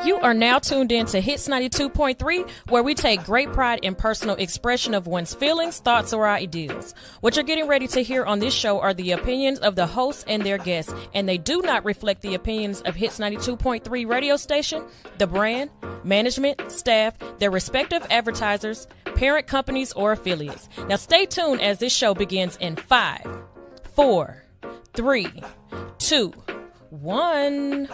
You are now tuned in to Hits 92.3, where we take great pride in personal expression of one's feelings, thoughts, or ideals. What you're getting ready to hear on this show are the opinions of the hosts and their guests, and they do not reflect the opinions of Hits 92.3 radio station, the brand, management, staff, their respective advertisers, parent companies, or affiliates. Now stay tuned as this show begins in 5, 4, 3, 2, 1.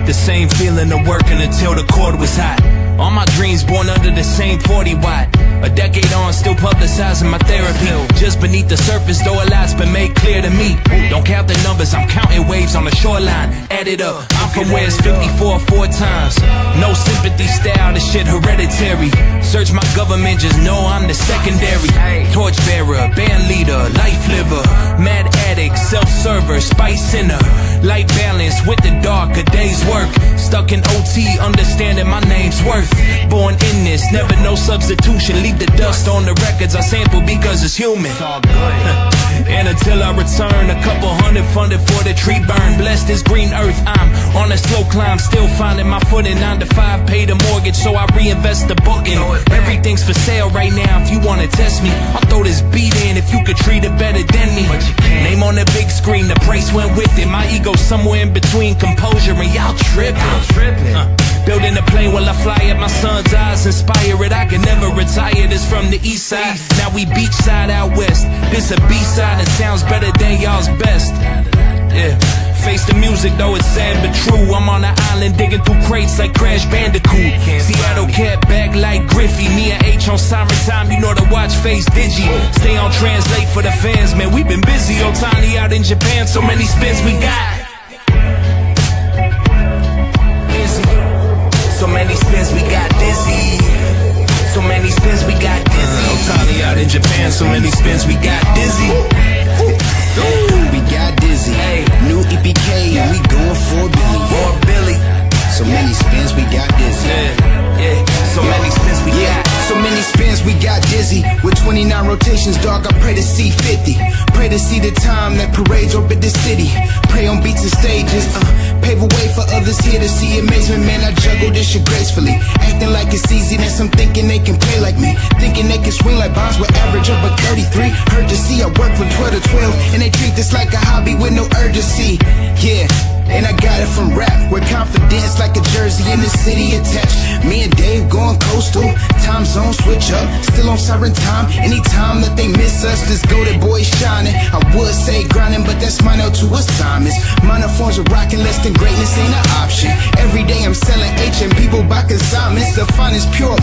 The same feeling of working until the cord was hot. All my dreams born under the same 40 watt. A decade on, still publicizing my therapy. Just beneath the surface, though a lot's been made clear to me. Don't count the numbers, I'm counting waves on the shoreline. Add it up, I'm from where it's 54 4 times. No sympathy style, this shit hereditary. Search my government, just know I'm the secondary. Torchbearer, band leader, life liver. Mad addict, self-server, spice in her. Light balance with the dark, a day's work. Stuck in OT, understanding my name's worth. Born in this, never no substitution. Leave the dust on the records I sample because it's human. And until I return, a couple hundred funded for the tree burn. Blessed is green earth, I'm on a slow climb. Still finding my footing, 9 to 5, pay the mortgage, so I reinvest the booking. Everything's for sale right now if you wanna test me. I'll throw this beat in if you could treat it better than me. Name on the big screen, the price went with it. My ego somewhere in between composure and y'all tripping. Building a plane while I fly at my son's eyes. Inspire it, I can never retire. This from the east side, now we beachside out west. This a B-side and sounds better than y'all's best. Yeah, face the music though it's sad but true. I'm on an island digging through crates like Crash Bandicoot. Seattle cat back like Griffey. Me and H on siren time, you know the watch face digi. Stay on translate for the fans, man, we been busy. Otani out in Japan, so many spins we got. So many spins we got dizzy. So many spins we got dizzy. Otani out in Japan, so many spins we got dizzy. We got dizzy. New EPK and we going for a billy. For a Billy. So many spins we got dizzy. Yeah. So many spins we got. So many spins we got dizzy. With 29 rotations, dog, I pray to see 50. Pray to see the time that parades orbit the city. Pray on beats and stages, pave a way for others here to see amazement. Man, I juggle this shit gracefully. Acting like it's easy, then some thinking they can play like me. Thinking they can swing like bombs with average of a 33. Heard to see I work from 12 to 12, and they treat this like a hobby with no urgency. Yeah, and I got it from rap, with confidence like a jersey in the city attached. Me and Dave going coastal, time zone switch up, still on siren time. Anytime that they miss us, this goated boy shining. I would say grinding, but that's minor to assignments. Minor forms of rocking, less than greatness ain't an option. Every day I'm selling H and people buy consignments. The finest pure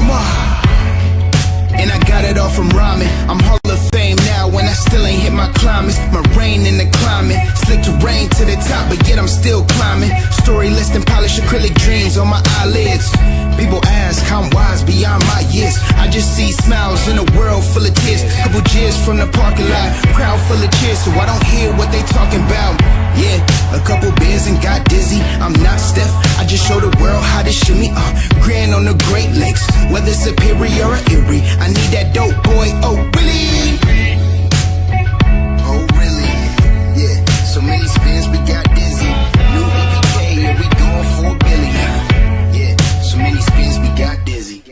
and I got it all from rhyming. I'm Hall of Fame now when I still ain't hit my climates. My rain in the climate, slick terrain to the top, but yet I'm still climbing. Story list and polished acrylic dreams on my eyelids. People ask how I'm wise beyond my years. I just see smiles in a world full of tears. Couple cheers from the parking lot, crowd full of cheers, so I don't hear what they talking about. Yeah, a couple beers and got dizzy. I'm not Steph, I just show the world how to shimmy. Grand on the Great Lakes, whether superior or Erie. I need that dope boy, oh really? Oh really? Yeah, so many spins we got dizzy. New EPK, yeah, we going for a billy. Yeah, so many spins we got dizzy.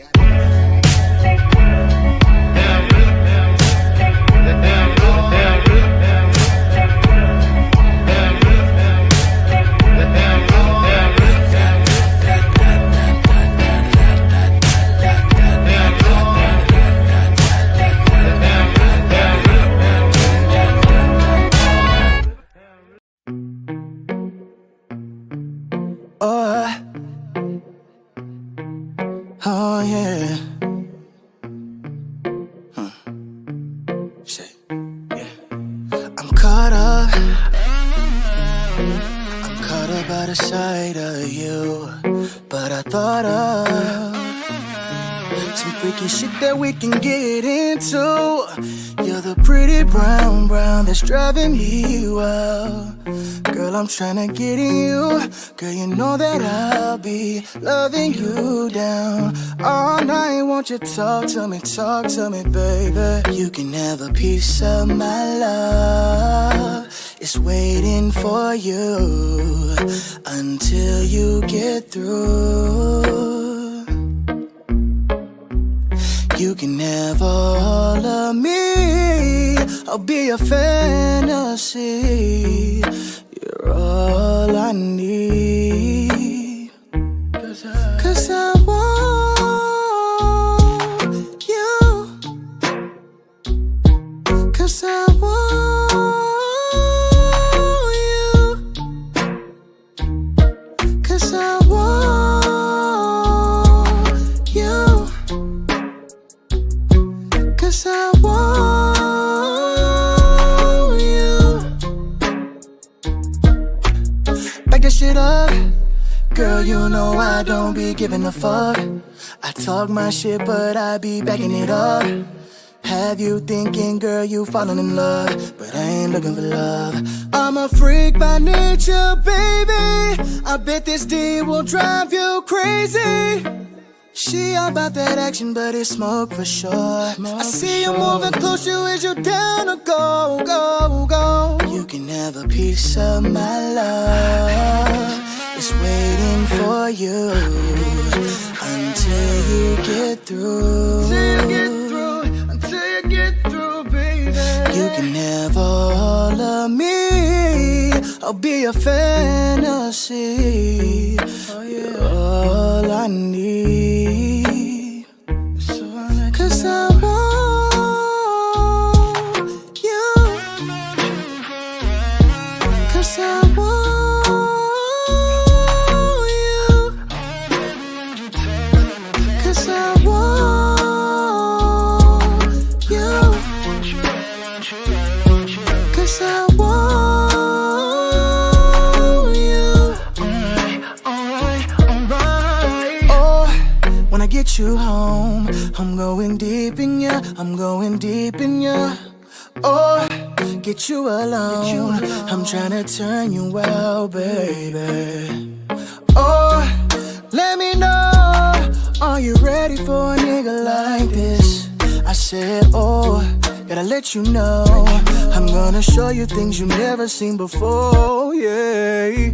Oh yeah. Shit. Yeah. I'm caught up by the sight of you, but I thought of some freaky shit that we can get into. You're the pretty brown that's driving me wild. Girl, I'm tryna get in you. Girl, you know that I'll be loving you down all night. Won't you talk to me, baby? You can have a piece of my love. It's waiting for you until you get through. You can have all of me. I'll be a fantasy. You're all I need. 'Cause I want you. 'Cause I want you. 'Cause I want you. 'Cause I want you. Back that shit up. Girl, you know I don't be giving a fuck. I talk my shit, but I be backing it up. Have you thinking, girl, you falling in love, but I ain't looking for love. I'm a freak by nature, baby. I bet this D will drive you crazy. She all about that action, but it's smoke for sure. I see you moving closer, is you down to go, go, go? You can have a piece of my love. It's waiting for you until you get through. Until you get through, baby. You can have all of me. I'll be a fantasy. You're all I need. 'Cause I want you. 'Cause I want you. 'Cause I want you. 'Cause I want you. Alright. Oh, when I get you home, I'm going deep in ya. I'm going deep in ya. Oh, get you alone. I'm tryna turn you out, baby. Oh, let me know. Are you ready for a nigga like this? I said, oh, gotta let you know. I'm gonna show you things you've never seen before, yeah.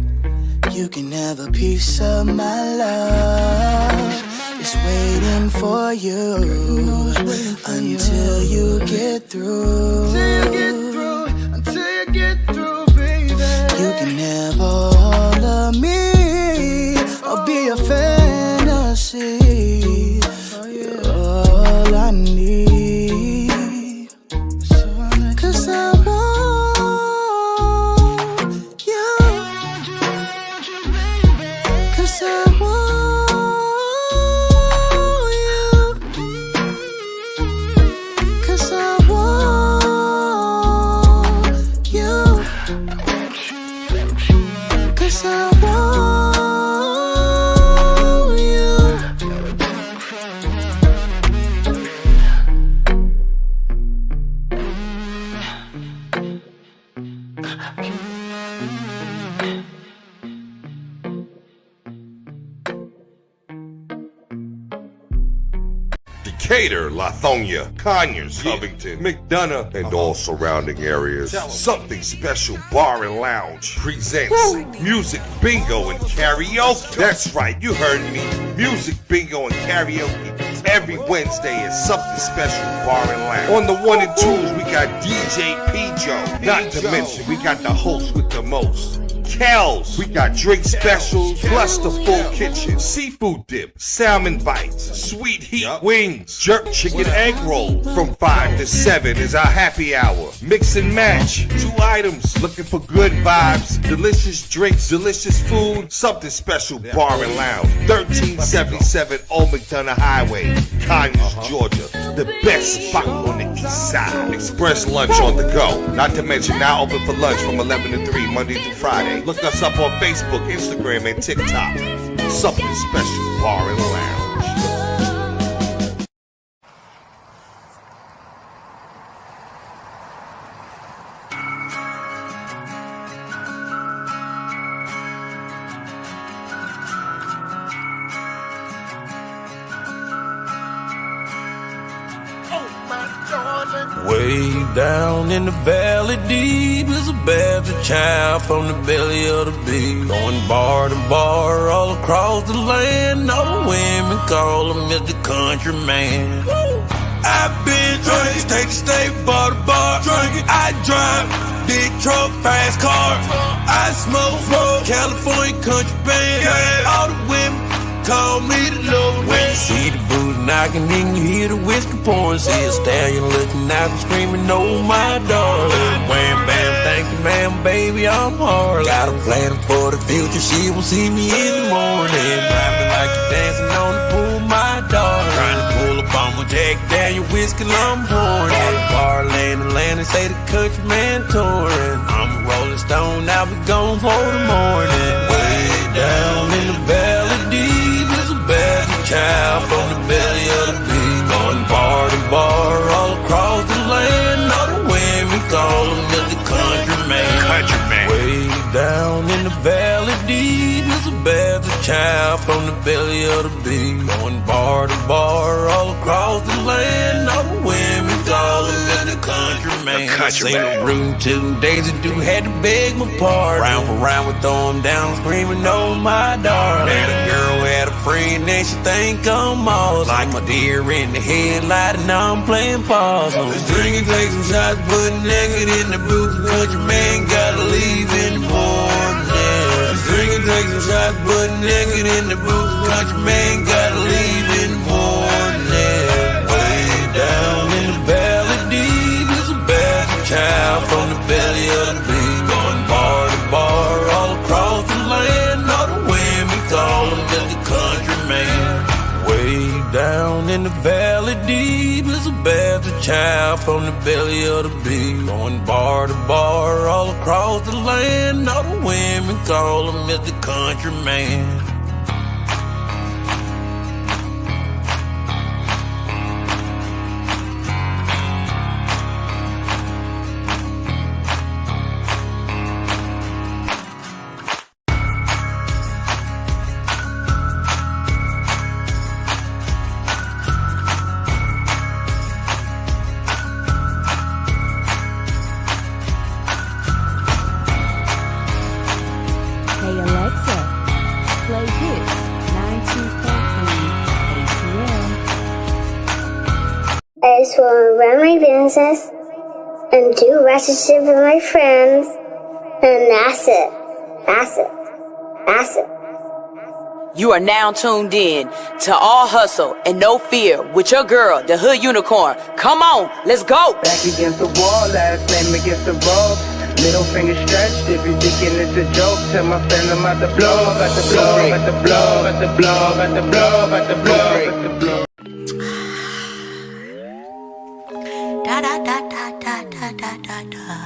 You can have a piece of my love. It's waiting for you until you get through. Until you get through, baby. You can have all of me. I'll be a fantasy. You're all I need. 'Cause I want you. 'Cause I want you. 'Cause I want you. 'Cause I want you. Decatur, Lithonia, Conyers, Covington, McDonough, and all surrounding areas. Something Special Bar and Lounge presents Music Bingo and Karaoke. That's right, you heard me. Music Bingo and Karaoke every Wednesday at Something Special Bar and Lounge. On the 1 and 2s, we got DJ P-Joe. Not to mention, we got the host with the most, Kells. We got drink specials, plus the full kitchen, seafood dip, salmon bites, sweet heat wings, jerk chicken egg roll. From 5 to 7 is our happy hour. Mix and match, 2 items, looking for good vibes, delicious drinks, delicious food. Something Special Bar and Lounge, 1377 Old McDonough Highway, Conyers, Georgia. The best spot on the east side. Express lunch on the go. Not to mention now open for lunch from 11 to 3 Monday through Friday. Look us up on Facebook, Instagram, and TikTok. Something Special Bar and Lounge. Way down in the valley deep is a bastard child from the belly of the beast. Going bar to bar all across the land. All the women call him Mr. Country Man. I've been drinking, state to state, bar to bar. Drinking, I drive big truck, fast cars. I smoke, California country band. All the women call me the Lord. When you see the booze knocking, then you hear the whiskey pouring. See a stallion looking out and screaming, "Oh my darling." Wham bam, thank you ma'am, baby, I'm hard. Got a plan for the future, she will see me in the morning. Driving like you're dancing on the pool, my darling. Trying to pull up on my Jack Daniel whiskey, I'm pouring. At the bar, land, say the country man touring. I'm a rolling stone, I'll be gone for the morning. Way down in the valley deep is a bastard child from the belly of the beast. Going bar to bar all across the land. All the women call him Mr. Country Man. Country Man. Way down in the valley deep is a bastard child from the belly of the beast. Going bar to bar all across the land. All the women call him Mr. Country Man. Seen a room 2 days ago, had to beg my pardon. Round for round, we throw him down, screaming, "Oh my darling." Met a girl had a friend and she think I'm awesome. Like my deer in the headlight and now I'm playing possum. Drinking, take some shots, put naked in the booth. Country man gotta leave in the morning. Drinking, take some shots, put naked in the booth. Country man gotta leave in the morning. Way down in the valley deep is a bastard child from the belly of the beast. Going bar to bar all across the land. All the women call him Mr. Country Man. Way down in the valley deep is a bastard child from the belly of the beast. Going bar to bar all across the land. All the women call him Mr. Country Man. Hey Alexa, play Hits 92.3 ATL. I just want to run my business and do relationship with my friends, and that's it. That's it. That's it. You are now tuned in to All Hustle and No Fear with your girl, the Hood Unicorn. Come on, let's go. Back against the wall, last name against the rope. Middle finger stretched, if you thinking it's a joke, tell my friend I'm about to blow, about to blow, about to blow, about to blow, about to blow, about to blow, about to blow. Da da da da da da da da da.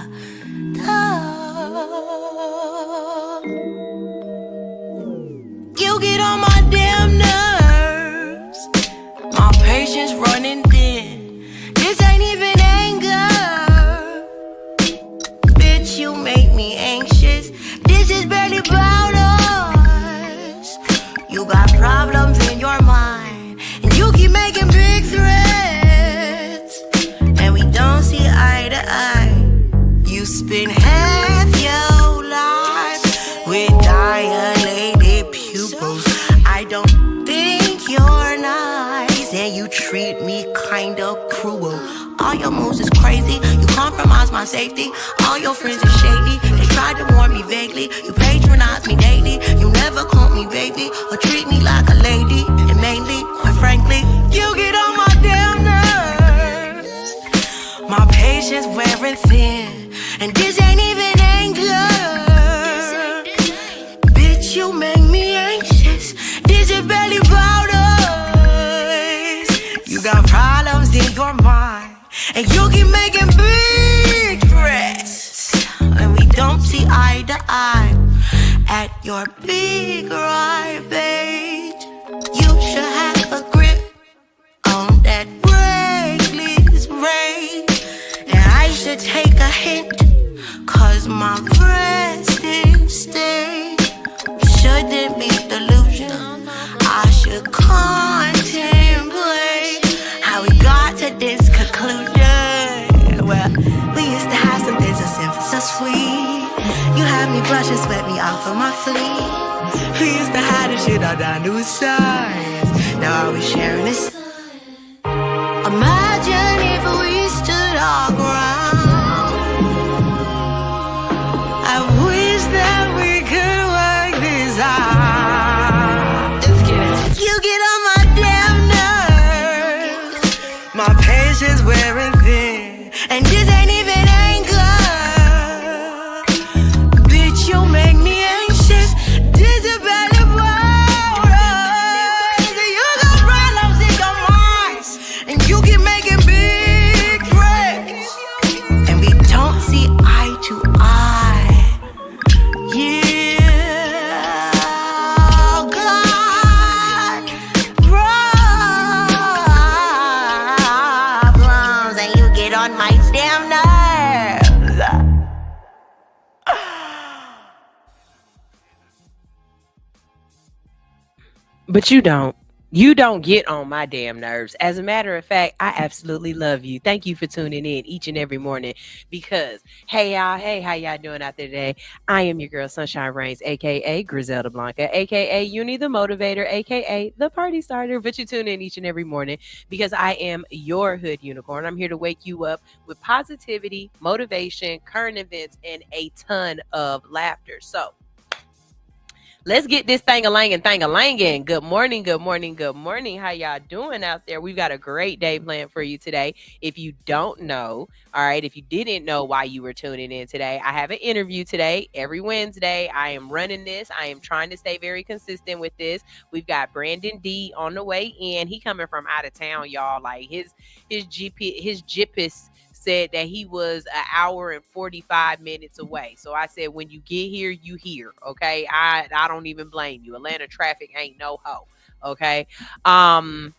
You get on my damn nerves. My patience running thin. This ain't even anger. Bitch, you make me anxious. This is barely about us. You got problems in your mind, and you keep making big threats, and we don't see eye to eye. You spend half your life with dilated pupils. I don't think you're nice, and you treat me kind of cruel. All your moves is crazy, you compromise my safety. All your friends are shady, they tried to warn me vaguely. You patronize me daily, you never call me baby or treat me like a lady. And mainly, quite frankly, you get on my damn nerves. My patience wearing thin, and this ain't even anger. Bitch, you make me anxious. This is barely about us. You got problems in your mind, and you keep making big threats, and we don't see eye to eye at your big ribage. You should have a grip on that reckless rage, and I should take a hint, cause my resting state shouldn't be delusional. I should contemplate how we got to this conclusion. under new sides. Now we sharing this. Imagine if we stood our ground. I wish that we could work this out. Just kidding. You get on my damn nerves. My patience wearing thin, and this ain't even anger. Bitch, you make me anxious. This is barely bonus. You got problems in your mind, and you keep making big threats, and we don't see eye to eye. Yeah, God, problems, and you get on my damn nerves. But you don't. You don't get on my damn nerves. As a matter of fact, I absolutely love you. Thank you for tuning in each and every morning because, hey, y'all, hey, how y'all doing out there today? I am your girl, Sunshine Reigns, a.k.a. Griselda Blanca, a.k.a. Uni the Motivator, a.k.a. the Party Starter. But you tune in each and every morning because I am your hood unicorn. I'm here to wake you up with positivity, motivation, current events, and a ton of laughter. So, let's get this thing-a-langin'. Good morning, good morning, good morning. How y'all doing out there? We've got a great day planned for you today. If you don't know, all right, if you didn't know why you were tuning in today, I have an interview today. Every Wednesday, I am running this. I am trying to stay very consistent with this. We've got Brandon D on the way in. He coming from out of town, y'all. Like his GPS said that he was an hour and 45 minutes away. So I said, when you get here, you here. Okay. I don't even blame you. Atlanta traffic ain't no hoe. Okay. So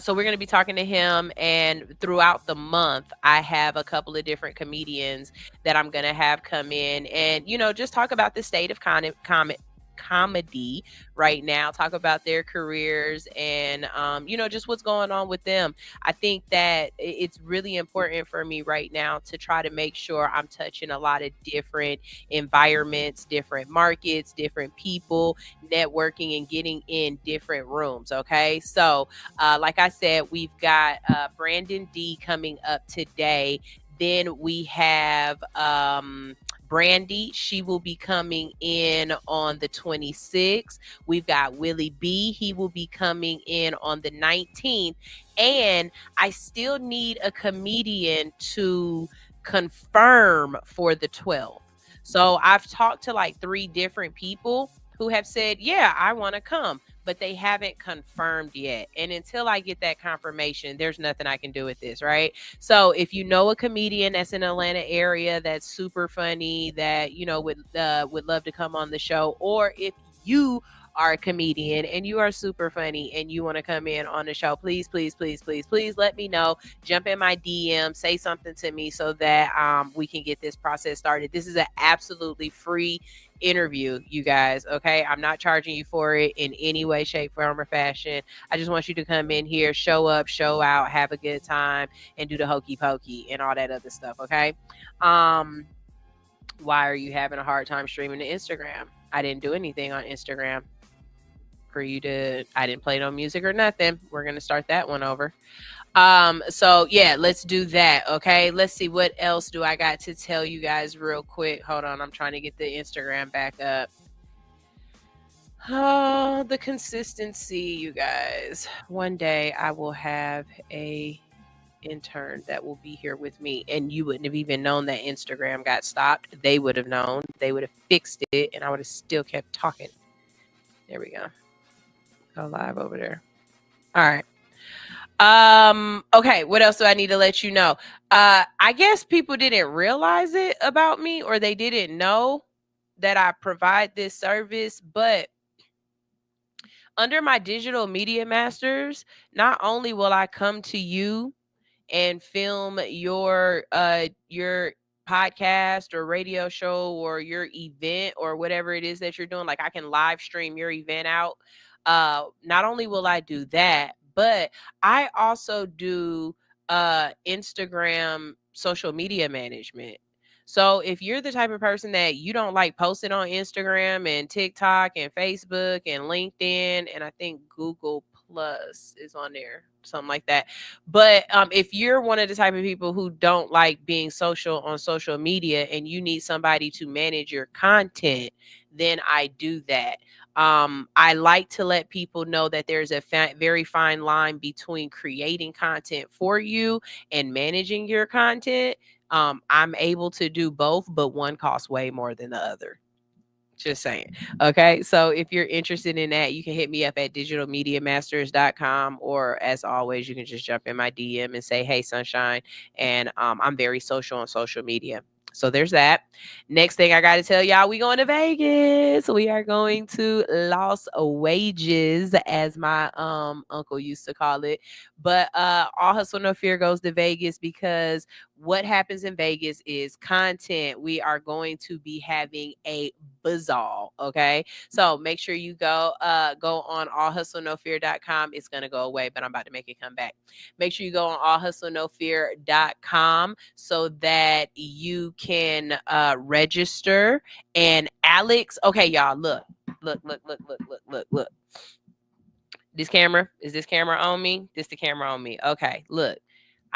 we're going to be talking to him, and throughout the month, I have a couple of different comedians that I'm going to have come in and, just talk about the state of comedy right now, talk about their careers and just what's going on with them. I think that it's really important for me right now to try to make sure I'm touching a lot of different environments, different markets, different people, networking and getting in different rooms. Okay, so like I said, we've got Brandon D coming up today. Then we have Brandy. She will be coming in on the 26th. We've got Willie B. He will be coming in on the 19th. And I still need a comedian to confirm for the 12th. So I've talked to like 3 different people who have said, yeah, I want to come, but they haven't confirmed yet. And until I get that confirmation, there's nothing I can do with this, right? So if you know a comedian that's in the Atlanta area that's super funny, that, would love to come on the show, or if you are a comedian and you are super funny and you want to come in on the show, please let me know. Jump in my DM, say something to me so that we can get this process started. This is an absolutely free interview, you guys. Okay, I'm not charging you for it in any way, shape, form, or fashion. I just want you to come in here, show up, show out, have a good time, and do the hokey pokey and all that other stuff. Okay. Why are you having a hard time streaming to Instagram? I didn't do anything on Instagram for you to, I didn't play no music or nothing. We're going to start that one over. So yeah, let's do that. Okay. Let's see, what else do I got to tell you guys real quick. Hold on. I'm trying to get the Instagram back up. Oh, the consistency, you guys. One day I will have a intern that will be here with me, and you wouldn't have even known that Instagram got stopped. They would have known. They would have fixed it, and I would have still kept talking. There we go. Go live over there. All right. Okay, what else do I need to let you know? I guess people didn't realize it about me, or they didn't know that I provide this service, but under my digital media masters, not only will I come to you and film your podcast or radio show or your event or whatever it is that you're doing, like I can live stream your event out. Not only will I do that, but I also do Instagram social media management. So if you're the type of person that you don't like posting on Instagram and TikTok and Facebook and LinkedIn, and I think Google Plus is on there, something like that. But if you're one of the type of people who don't like being social on social media and you need somebody to manage your content, then I do that. I like to let people know that there's a very fine line between creating content for you and managing your content. I'm able to do both, but one costs way more than the other. Just saying. Okay. So if you're interested in that, you can hit me up at digitalmediamasters.com, or as always, you can just jump in my DM and say, hey, Sunshine. And I'm very social on social media. So there's that. Next thing I got to tell y'all, we going to Vegas. We are going to Las Wages, as my uncle used to call it. But All Hustle No Fear goes to Vegas because what happens in Vegas is content. We are going to be having a bazaar. Okay. So make sure you go on allhustlenofear.com. It's gonna go away, but I'm about to make it come back. Make sure you go on allhustlenofear.com so that you can register. And Alex, okay, y'all, look. This camera, is this camera on me? This the camera on me. Okay, look.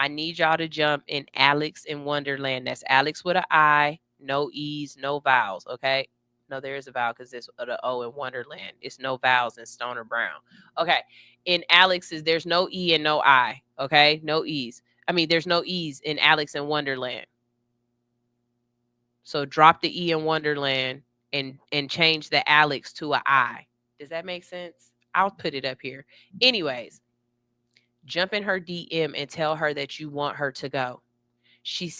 I need y'all to jump in Alex in Wonderland. That's Alex with an I, no E's, no vowels. Okay. No, there is a vowel because there's the O in Wonderland. It's no vowels in Stoner Brown. Okay. In Alex's, there's no E and no I. Okay. No E's. I mean, there's no E's in Alex in Wonderland. So drop the E in Wonderland and change the Alex to an I. Does that make sense? I'll put it up here. Anyways, jump in her DM and tell her that you want her to go. She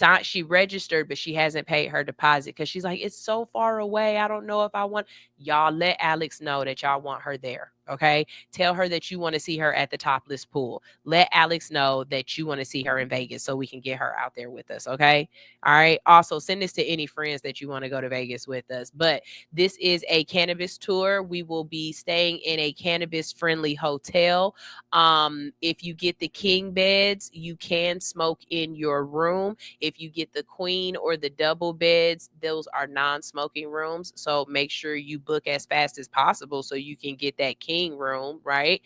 registered, but she hasn't paid her deposit because she's like, it's so far away. I don't know if I want. Y'all let Alex know that y'all want her there. Okay. Tell her that you want to see her at the topless pool. Let Alex know that you want to see her in Vegas so we can get her out there with us. Okay. All right. Also, send this to any friends that you want to go to Vegas with us. But this is a cannabis tour. We will be staying in a cannabis friendly hotel. If you get the king beds, you can smoke in your room. If you get the queen or the double beds, those are non-smoking rooms. So make sure you book as fast as possible so you can get that king room, right?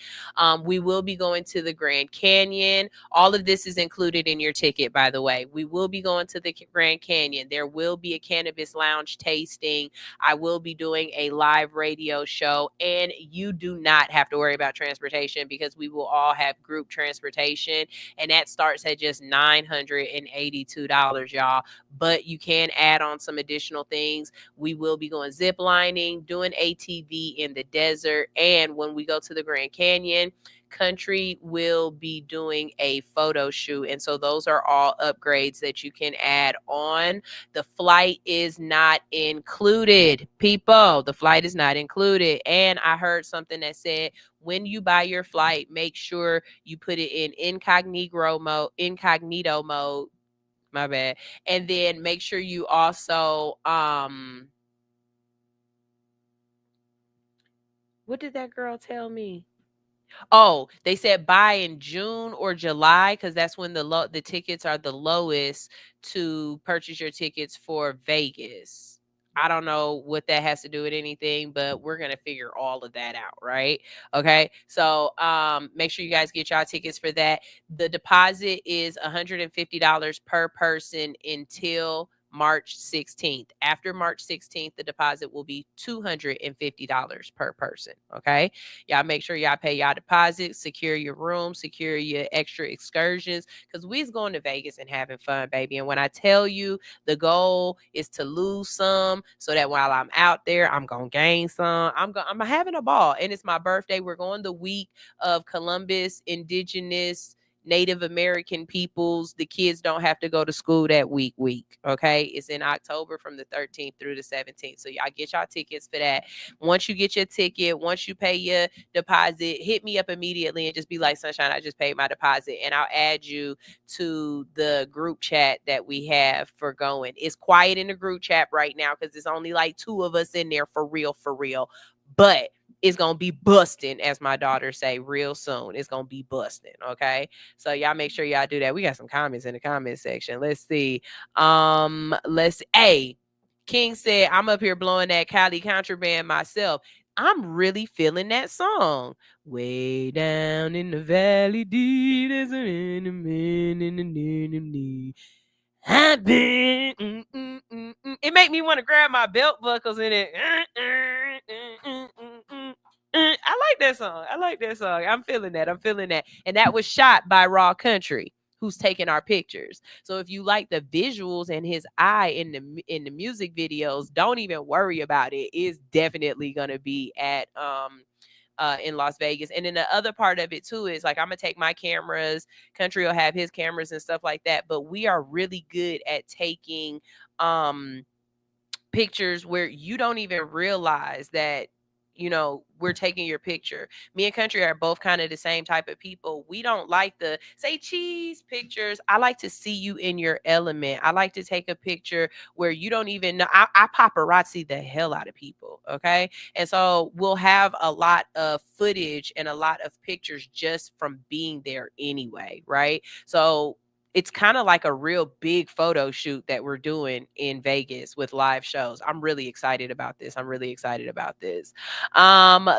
We will be going to the Grand Canyon. All of this is included in your ticket, by the way. We will be going to the Grand Canyon. There will be a cannabis lounge tasting. I will be doing a live radio show, and you do not have to worry about transportation because we will all have group transportation, and that starts at just $982, y'all. But you can add on some additional things. We will be going zip lining, doing ATV in the desert, and when we go to the Grand Canyon, Country will be doing a photo shoot. And so those are all upgrades that you can add on. The flight is not included, people. The flight is not included. And I heard something that said, when you buy your flight, make sure you put it in incognito mode. My bad. And then make sure you also, what did that girl tell me? Oh, they said buy in June or July because that's when the tickets are the lowest to purchase your tickets for Vegas. I don't know what that has to do with anything, but we're gonna figure all of that out, right? Okay. So make sure you guys get y'all tickets for that. The deposit is $150 per person until March 16th. After March 16th, the deposit will be $250 per person. Okay. Y'all make sure y'all pay y'all deposits, secure your room, secure your extra excursions, because we's going to Vegas and having fun, baby. And when I tell you the goal is to lose some so that while I'm out there, I'm going to gain some. I'm having a ball. And it's my birthday. We're going the week of Columbus Indigenous Native American peoples. The kids don't have to go to school that week. Okay. It's in October from the 13th through the 17th. So y'all get y'all tickets for that. Once you get your ticket, once you pay your deposit, hit me up immediately and just be like, Sunshine, I just paid my deposit. And I'll add you to the group chat that we have for going. It's quiet in the group chat right now because there's only like 2 of us in there for real. But it's gonna be busting, as my daughter say, real soon. It's gonna be busting. Okay. So y'all make sure y'all do that. We got some comments in the comment section. Let's see. King said, I'm up here blowing that Cali contraband myself. I'm really feeling that song. Way down in the valley deep, there's an enemy in the enemy. I've been. It made me want to grab my belt buckles in it. I like that song. I like that song. I'm feeling that. I'm feeling that. And that was shot by Raw Country, who's taking our pictures. So if you like the visuals and his eye in the music videos, don't even worry about it. It's definitely gonna be at in Las Vegas. And then the other part of it too is like I'm gonna take my cameras, Country will have his cameras and stuff like that. But we are really good at taking pictures where you don't even realize that we're taking your picture. Me and Country are both kind of the same type of people. We don't like the say cheese pictures. I like to see you in your element. I like to take a picture where you don't even know. I paparazzi the hell out of people. Okay. And so we'll have a lot of footage and a lot of pictures just from being there anyway. Right. So it's kind of like a real big photo shoot that we're doing in Vegas with live shows. I'm really excited about this.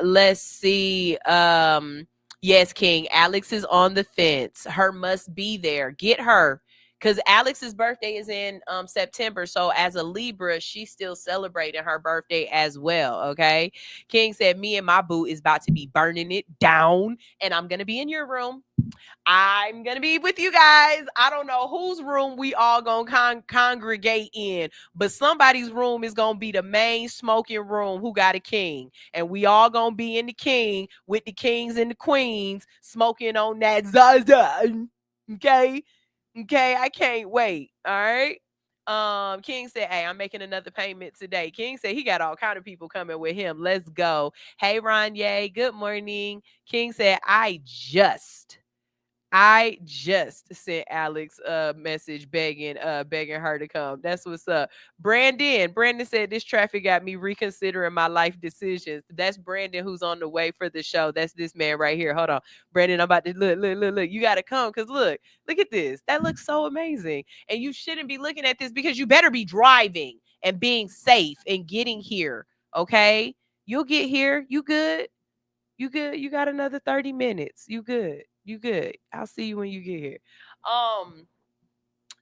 Let's see. Yes, King. Alex is on the fence. Her must be there. Get her. Because Alex's birthday is in September. So as a Libra, she's still celebrating her birthday as well. Okay. King said, me and my boo is about to be burning it down. And I'm going to be in your room. I'm going to be with you guys. I don't know whose room we all going to congregate in, but somebody's room is going to be the main smoking room who got a king. And we all going to be in the king with the kings and the queens smoking on that Zaza. Okay? Okay, I can't wait. All right? King said, hey, I'm making another payment today. King said he got all kind of people coming with him. Let's go. Hey, Ronye, good morning. King said, I just sent Alex a message begging her to come. That's what's up. Brandon said this traffic got me reconsidering my life decisions. That's Brandon who's on the way for the show. That's this man right here. Hold on. Brandon, I'm about to look. You got to come because look at this. That looks so amazing. And you shouldn't be looking at this because you better be driving and being safe and getting here. Okay? You'll get here. You good? You good? You got another 30 minutes. You good? You good? I'll see you when you get here.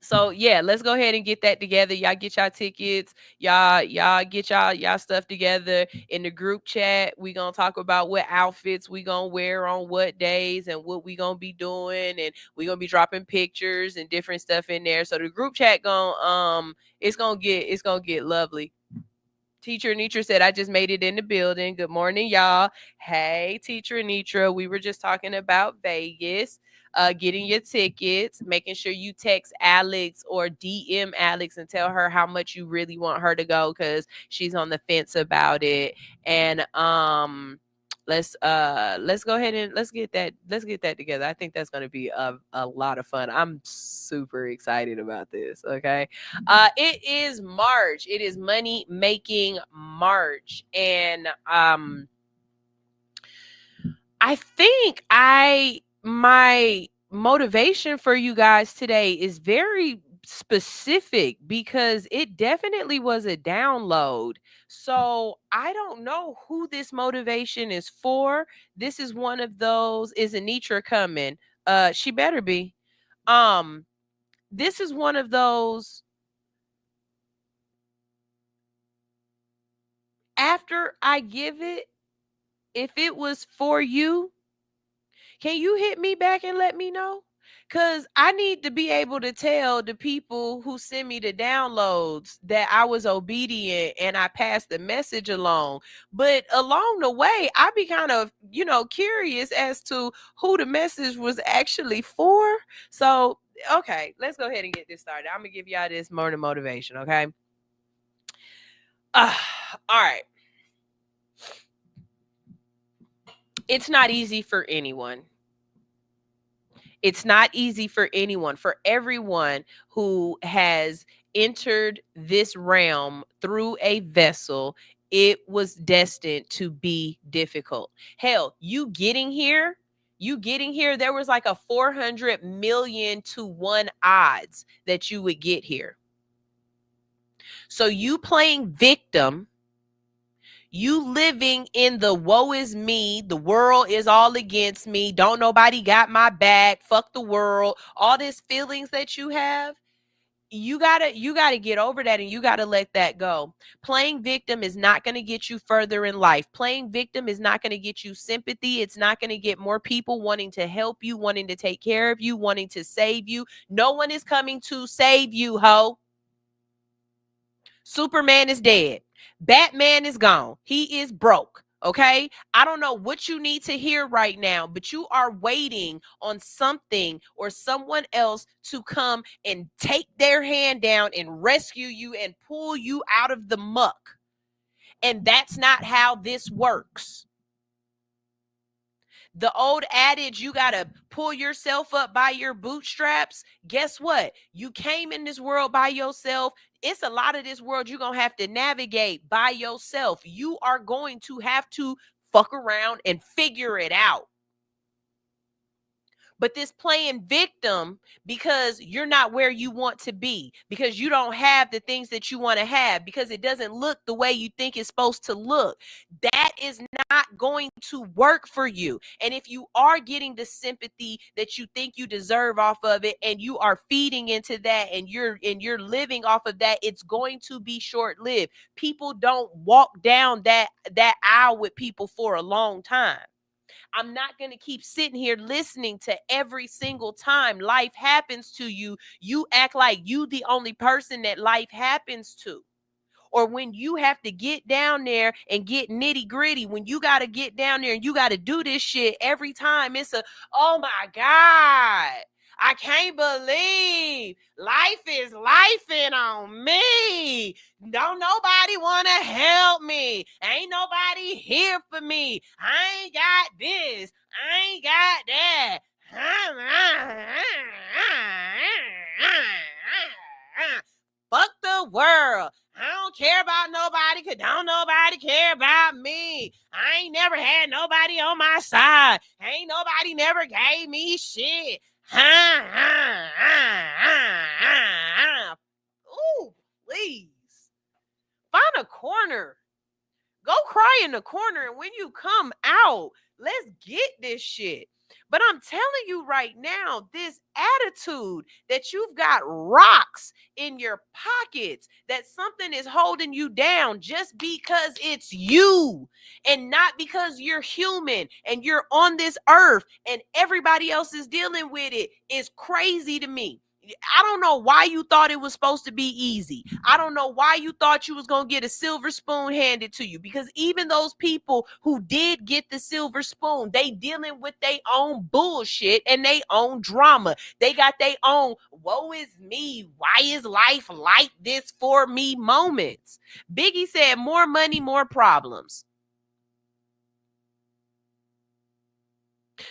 So yeah, let's go ahead and get that together. Y'all get y'all tickets. Y'all get y'all stuff together in the group chat. We gonna talk about what outfits we gonna wear on what days and what we gonna be doing, and we gonna be dropping pictures and different stuff in there. So the group chat it's gonna get lovely. Teacher Anitra said, I just made it in the building. Good morning, y'all. Hey, Teacher Anitra. We were just talking about Vegas, getting your tickets, making sure you text Alex or DM Alex and tell her how much you really want her to go because she's on the fence about it. And let's go ahead and let's get that together. I think that's going to be a lot of fun. I'm super excited about this. Okay. It is March. It is money making March. And I think my motivation for you guys today is very specific because it definitely was a download. So I don't know who this motivation is for. This is one of those. Is Anitra coming? She better be. This is one of those. After I give it, if it was for you, can you hit me back and let me know? Because I need to be able to tell the people who send me the downloads that I was obedient and I passed the message along. But along the way, I be kind of, curious as to who the message was actually for. So, okay, let's go ahead and get this started. I'm going to give y'all this morning motivation, okay? All right. It's not easy for anyone. It's not easy for anyone, for everyone who has entered this realm through a vessel. it was destined to be difficult. Hell, you getting here, there was like a 400 million to 1 odds that you would get here. So you playing victim, you living in the woe is me, the world is all against me, don't nobody got my back, fuck the world, all these feelings that you have, you gotta get over that, and you gotta let that go. Playing victim is not going to get you further in life. Playing victim is not going to get you sympathy. It's not going to get more people wanting to help you, wanting to take care of you, wanting to save you. No one is coming to save you, ho. Superman is dead. Batman is gone. He is broke. Okay. I don't know what you need to hear right now, but you are waiting on something or someone else to come and take their hand down and rescue you and pull you out of the muck. And that's not how this works. The old adage, you got to pull yourself up by your bootstraps. Guess what? You came in this world by yourself. It's a lot of this world you're going to have to navigate by yourself. You are going to have to fuck around and figure it out. But this playing victim because you're not where you want to be, because you don't have the things that you want to have, because it doesn't look the way you think it's supposed to look, that is not going to work for you. And if you are getting the sympathy that you think you deserve off of it, and you are feeding into that, and you're living off of that, it's going to be short-lived. People don't walk down that aisle with people for a long time. I'm not going to keep sitting here listening to every single time life happens to you. You act like you the only person that life happens to. Or when you have to get down there and get nitty gritty, when you got to get down there and you got to do this shit every time, it's a, oh my God, I can't believe life is lifing on me. Don't nobody want to help me. Ain't nobody here for me. I ain't got this. I ain't got that. Fuck the world. I don't care about nobody because don't nobody care about me. I ain't never had nobody on my side. Ain't nobody never gave me shit. Ooh, please. Find a corner. Go cry in the corner, and when you come out, let's get this shit. But I'm telling you right now, this attitude that you've got rocks in your pockets, that something is holding you down just because it's you and not because you're human and you're on this earth and everybody else is dealing with it, is crazy to me. I don't know why you thought it was supposed to be easy. I don't know why you thought you was going to get a silver spoon handed to you, because even those people who did get the silver spoon, they dealing with their own bullshit and their own drama. They got their own woe is me, why is life like this for me moments. Biggie said more money, more problems.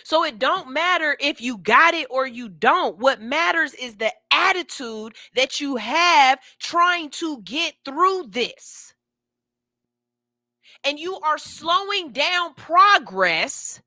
So it don't matter if you got it or you don't. What matters is the attitude that you have trying to get through this. And you are slowing down progress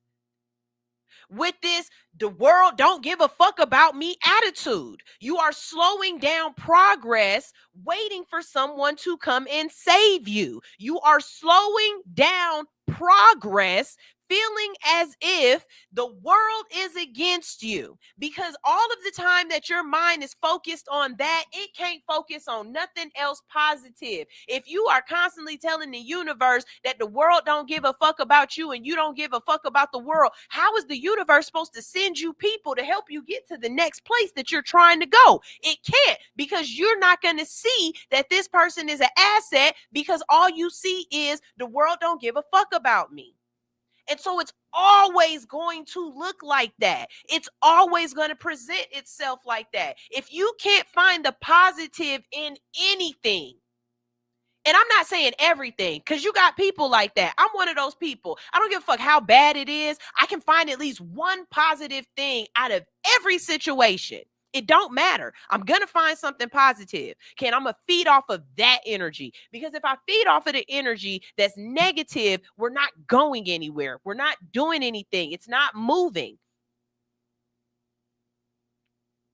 with this the world don't give a fuck about me attitude. You are slowing down progress, waiting for someone to come and save you. You are slowing down progress, feeling as if the world is against you, because all of the time that your mind is focused on that, it can't focus on nothing else positive. If you are constantly telling the universe that the world don't give a fuck about you and you don't give a fuck about the world, how is the universe supposed to send you people to help you get to the next place that you're trying to go? It can't, because you're not going to see that this person is an asset, because all you see is the world don't give a fuck about me. And so it's always going to look like that. It's always going to present itself like that. If you can't find the positive in anything, and I'm not saying everything, because you got people like that. I'm one of those people. I don't give a fuck how bad it is. I can find at least one positive thing out of every situation. It don't matter. I'm going to find something positive. I'm going to feed off of that energy. Because if I feed off of the energy that's negative, we're not going anywhere. We're not doing anything. It's not moving.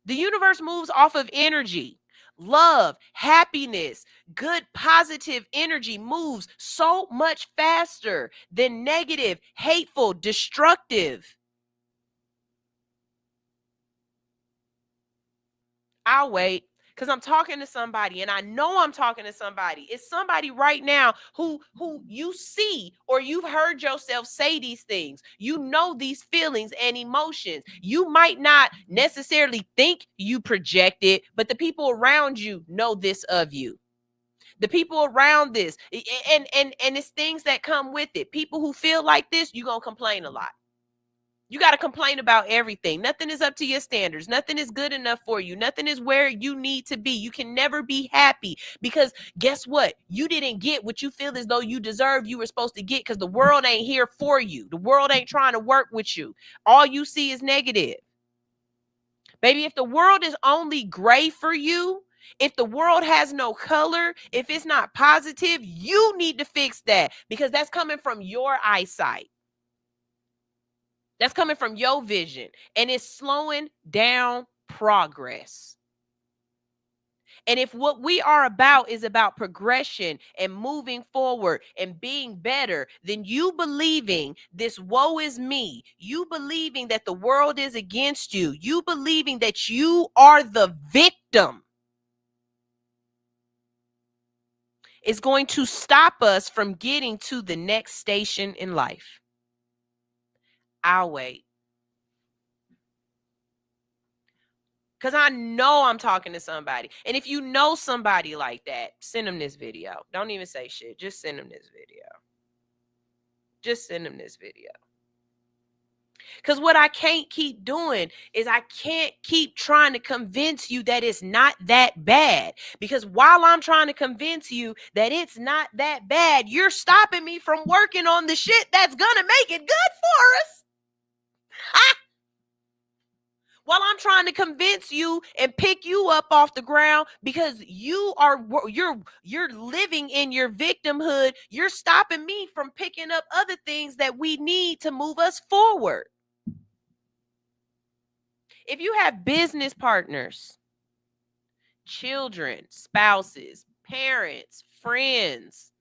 The universe moves off of energy. Love, happiness, good, positive energy moves so much faster than negative, hateful, destructive. I'll wait because I'm talking to somebody, and I know I'm talking to somebody. It's somebody right now who you see, or you've heard yourself say these things. You know these feelings and emotions. You might not necessarily think you project it, but the people around you know this of you. The people around this, and it's things that come with it. People who feel like this, you're gonna complain a lot. You got to complain about everything. Nothing is up to your standards. Nothing is good enough for you. Nothing is where you need to be. You can never be happy because guess what? You didn't get what you feel as though you deserve, you were supposed to get, because the world ain't here for you. The world ain't trying to work with you. All you see is negative. Baby, if the world is only gray for you, if the world has no color, if it's not positive, you need to fix that, because that's coming from your eyesight. That's coming from your vision, and it's slowing down progress. And if what we are about is about progression and moving forward and being better, then you believing this woe is me, you believing that the world is against you, you believing that you are the victim, is going to stop us from getting to the next station in life. I'll wait. Because I know I'm talking to somebody. And if you know somebody like that, send them this video. Don't even say shit. Just send them this video. Just send them this video. Because what I can't keep doing is I can't keep trying to convince you that it's not that bad. Because while I'm trying to convince you that it's not that bad, you're stopping me from working on the shit that's going to make it good for us. While I'm trying to convince you and pick you up off the ground because you're living in your victimhood, you're stopping me from picking up other things that we need to move us forward. If you have business partners, children, spouses, parents, friends,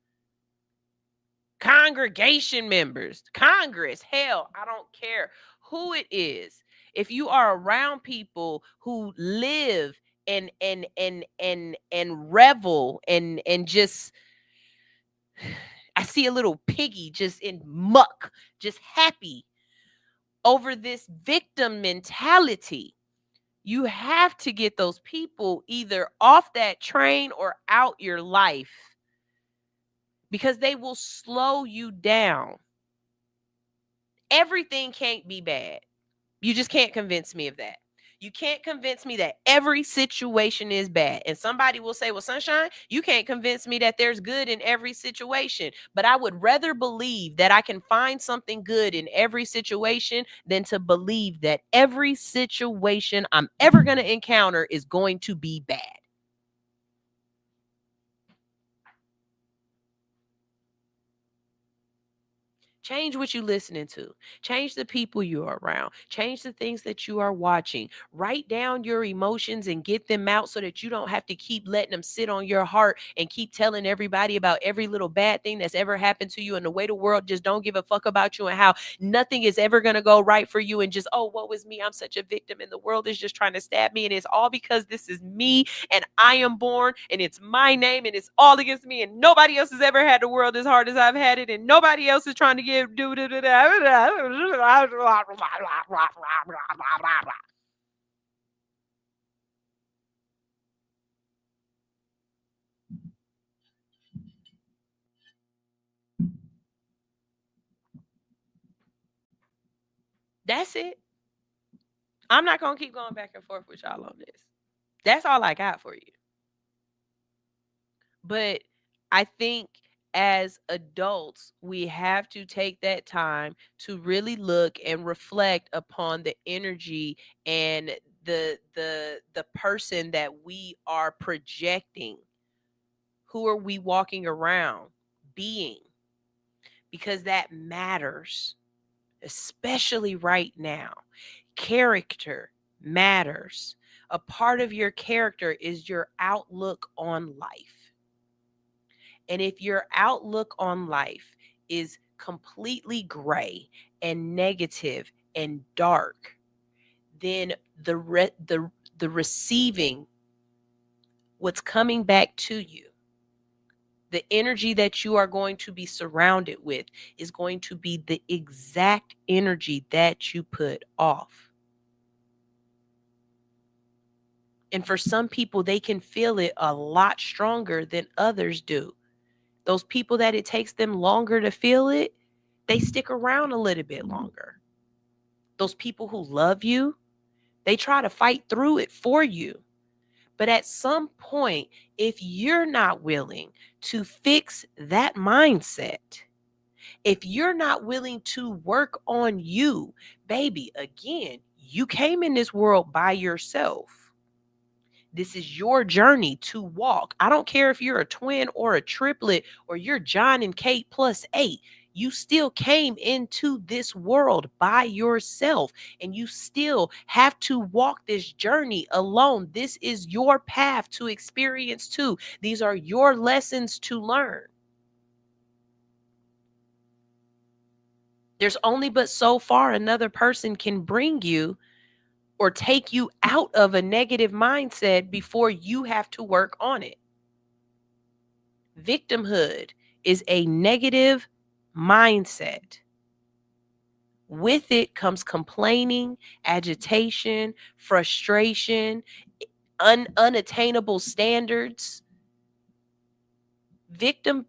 congregation members, Congress, hell, I don't care who it is. If you are around people who live and revel and just, I see a little piggy just in muck, just happy over this victim mentality, you have to get those people either off that train or out your life, because they will slow you down. Everything can't be bad. You just can't convince me of that. You can't convince me that every situation is bad. And somebody will say, well, Sunshine, you can't convince me that there's good in every situation. But I would rather believe that I can find something good in every situation than to believe that every situation I'm ever going to encounter is going to be bad. Change what you're listening to. Change the people you are around. Change the things that you are watching. Write down your emotions and get them out so that you don't have to keep letting them sit on your heart and keep telling everybody about every little bad thing that's ever happened to you and the way the world just don't give a fuck about you and how nothing is ever going to go right for you and just, oh, what was me? I'm such a victim and the world is just trying to stab me and it's all because this is me and I am born and it's my name and it's all against me and nobody else has ever had the world as hard as I've had it and nobody else is trying to get That's it. I'm not going to keep going back and forth with y'all on this. That's all I got for you. But I think as adults, we have to take that time to really look and reflect upon the energy and the person that we are projecting? Who are we walking around being? Because that matters, especially right now. Character matters. A part of your character is your outlook on life. And if your outlook on life is completely gray and negative and dark, then the receiving, what's coming back to you, the energy that you are going to be surrounded with is going to be the exact energy that you put off. And for some people, they can feel it a lot stronger than others do. Those people that it takes them longer to feel it, they stick around a little bit longer. Those people who love you, they try to fight through it for you. But at some point, if you're not willing to fix that mindset, if you're not willing to work on you, baby, again, you came in this world by yourself. This is your journey to walk. I don't care if you're a twin or a triplet or you're John and Kate plus 8. You still came into this world by yourself, and you still have to walk this journey alone. This is your path to experience too. These are your lessons to learn. There's only but so far another person can bring you or take you out of a negative mindset before you have to work on it. Victimhood is a negative mindset. With it comes complaining, agitation, frustration, unattainable standards.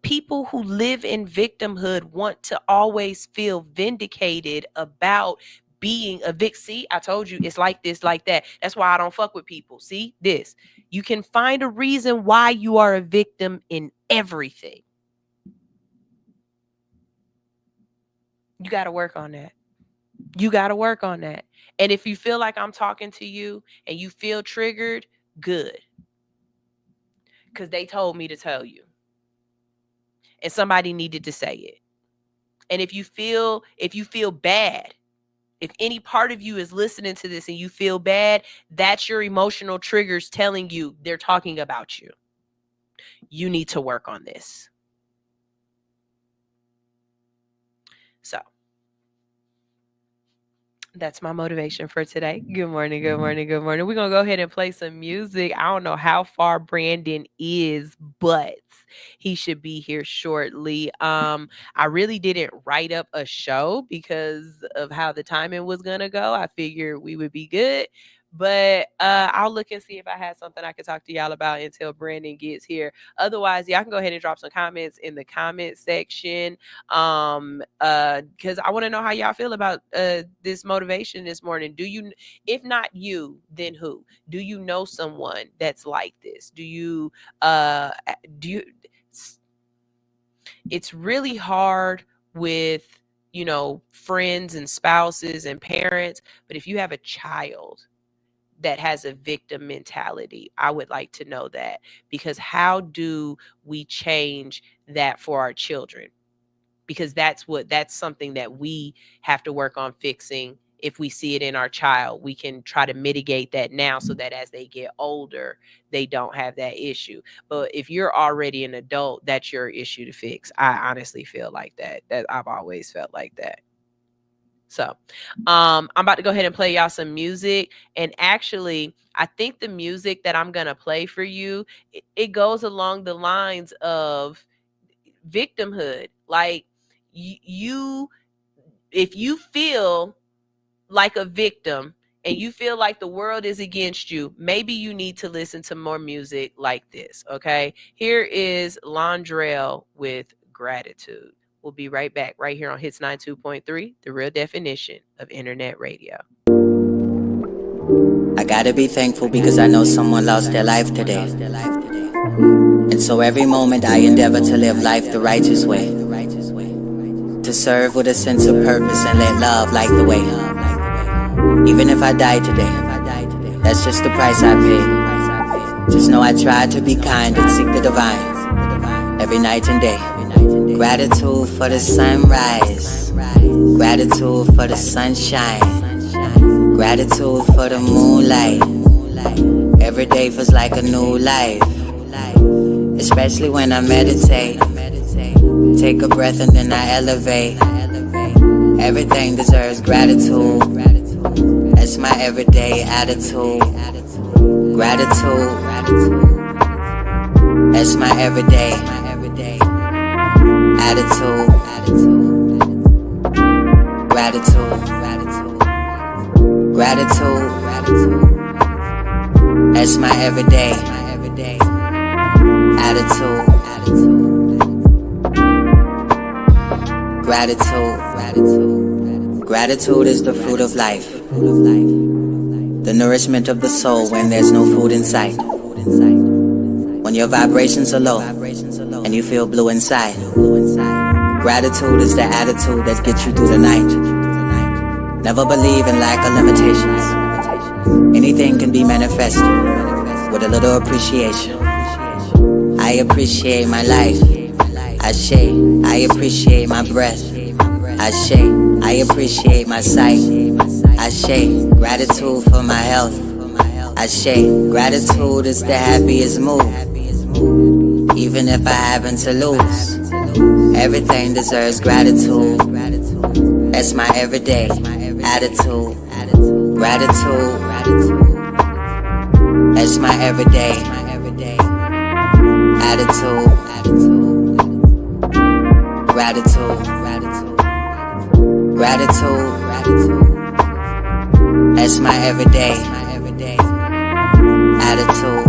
People who live in victimhood want to always feel vindicated about being a victim. See, I told you it's like this, like that. That's why I don't fuck with people. See this. You can find a reason why you are a victim in everything. You got to work on that. You got to work on that. And if you feel like I'm talking to you and you feel triggered, good. Because they told me to tell you. And somebody needed to say it. And if you feel bad, if any part of you is listening to this and you feel bad, that's your emotional triggers telling you they're talking about you. You need to work on this. So that's my motivation for today. Good morning, good morning, good morning. We're going to go ahead and play some music. I don't know how far Brandon is, but he should be here shortly. I really didn't write up a show because of how the timing was going to go. I figured we would be good. But I'll look and see if I had something I could talk to y'all about until Brandon gets here. Otherwise, y'all can go ahead and drop some comments in the comment section. Because I want to know how y'all feel about this motivation this morning. Do you, if not you, then who? Do you know someone that's like this? It's really hard with, friends and spouses and parents. But if you have a child that has a victim mentality, I would like to know that, because how do we change that for our children? Because that's something that we have to work on fixing. If we see it in our child, we can try to mitigate that now so that as they get older, they don't have that issue. But if you're already an adult, that's your issue to fix. I honestly feel like that I've always felt like that. So I'm about to go ahead and play y'all some music. And actually, I think the music that I'm going to play for you, it goes along the lines of victimhood. Like if you feel like a victim and you feel like the world is against you, maybe you need to listen to more music like this. Okay. Here is Londrell with Gratitude. We'll be right back right here on Hits 92.3, the real definition of internet radio. I gotta be thankful because I know someone lost their life today. And so every moment I endeavor to live life the righteous way. To serve with a sense of purpose and let love light the way. Even if I die today, That's just the price I pay. Just know I try to be kind and seek the divine every night and day. Gratitude for the sunrise, gratitude for the sunshine, gratitude for the moonlight. Every day feels like a new life, especially when I meditate. Take a breath and then I elevate. Everything deserves gratitude. That's my everyday attitude. Gratitude. That's my everyday attitude. Gratitude. Gratitude. That's my everyday attitude. Gratitude. Gratitude is the fruit of life, the nourishment of the soul when there's no food in sight. When your vibrations are low and you feel blue inside, gratitude is the attitude that gets you through the night. Never believe in lack of limitations. Anything can be manifested with a little appreciation. I appreciate my life. I appreciate my breath. I appreciate my sight. Gratitude for my health. Gratitude is the happiest mood. Even if I happen to lose, everything deserves gratitude. That's my everyday attitude. Gratitude. That's my everyday attitude. Gratitude. Gratitude. That's my everyday attitude.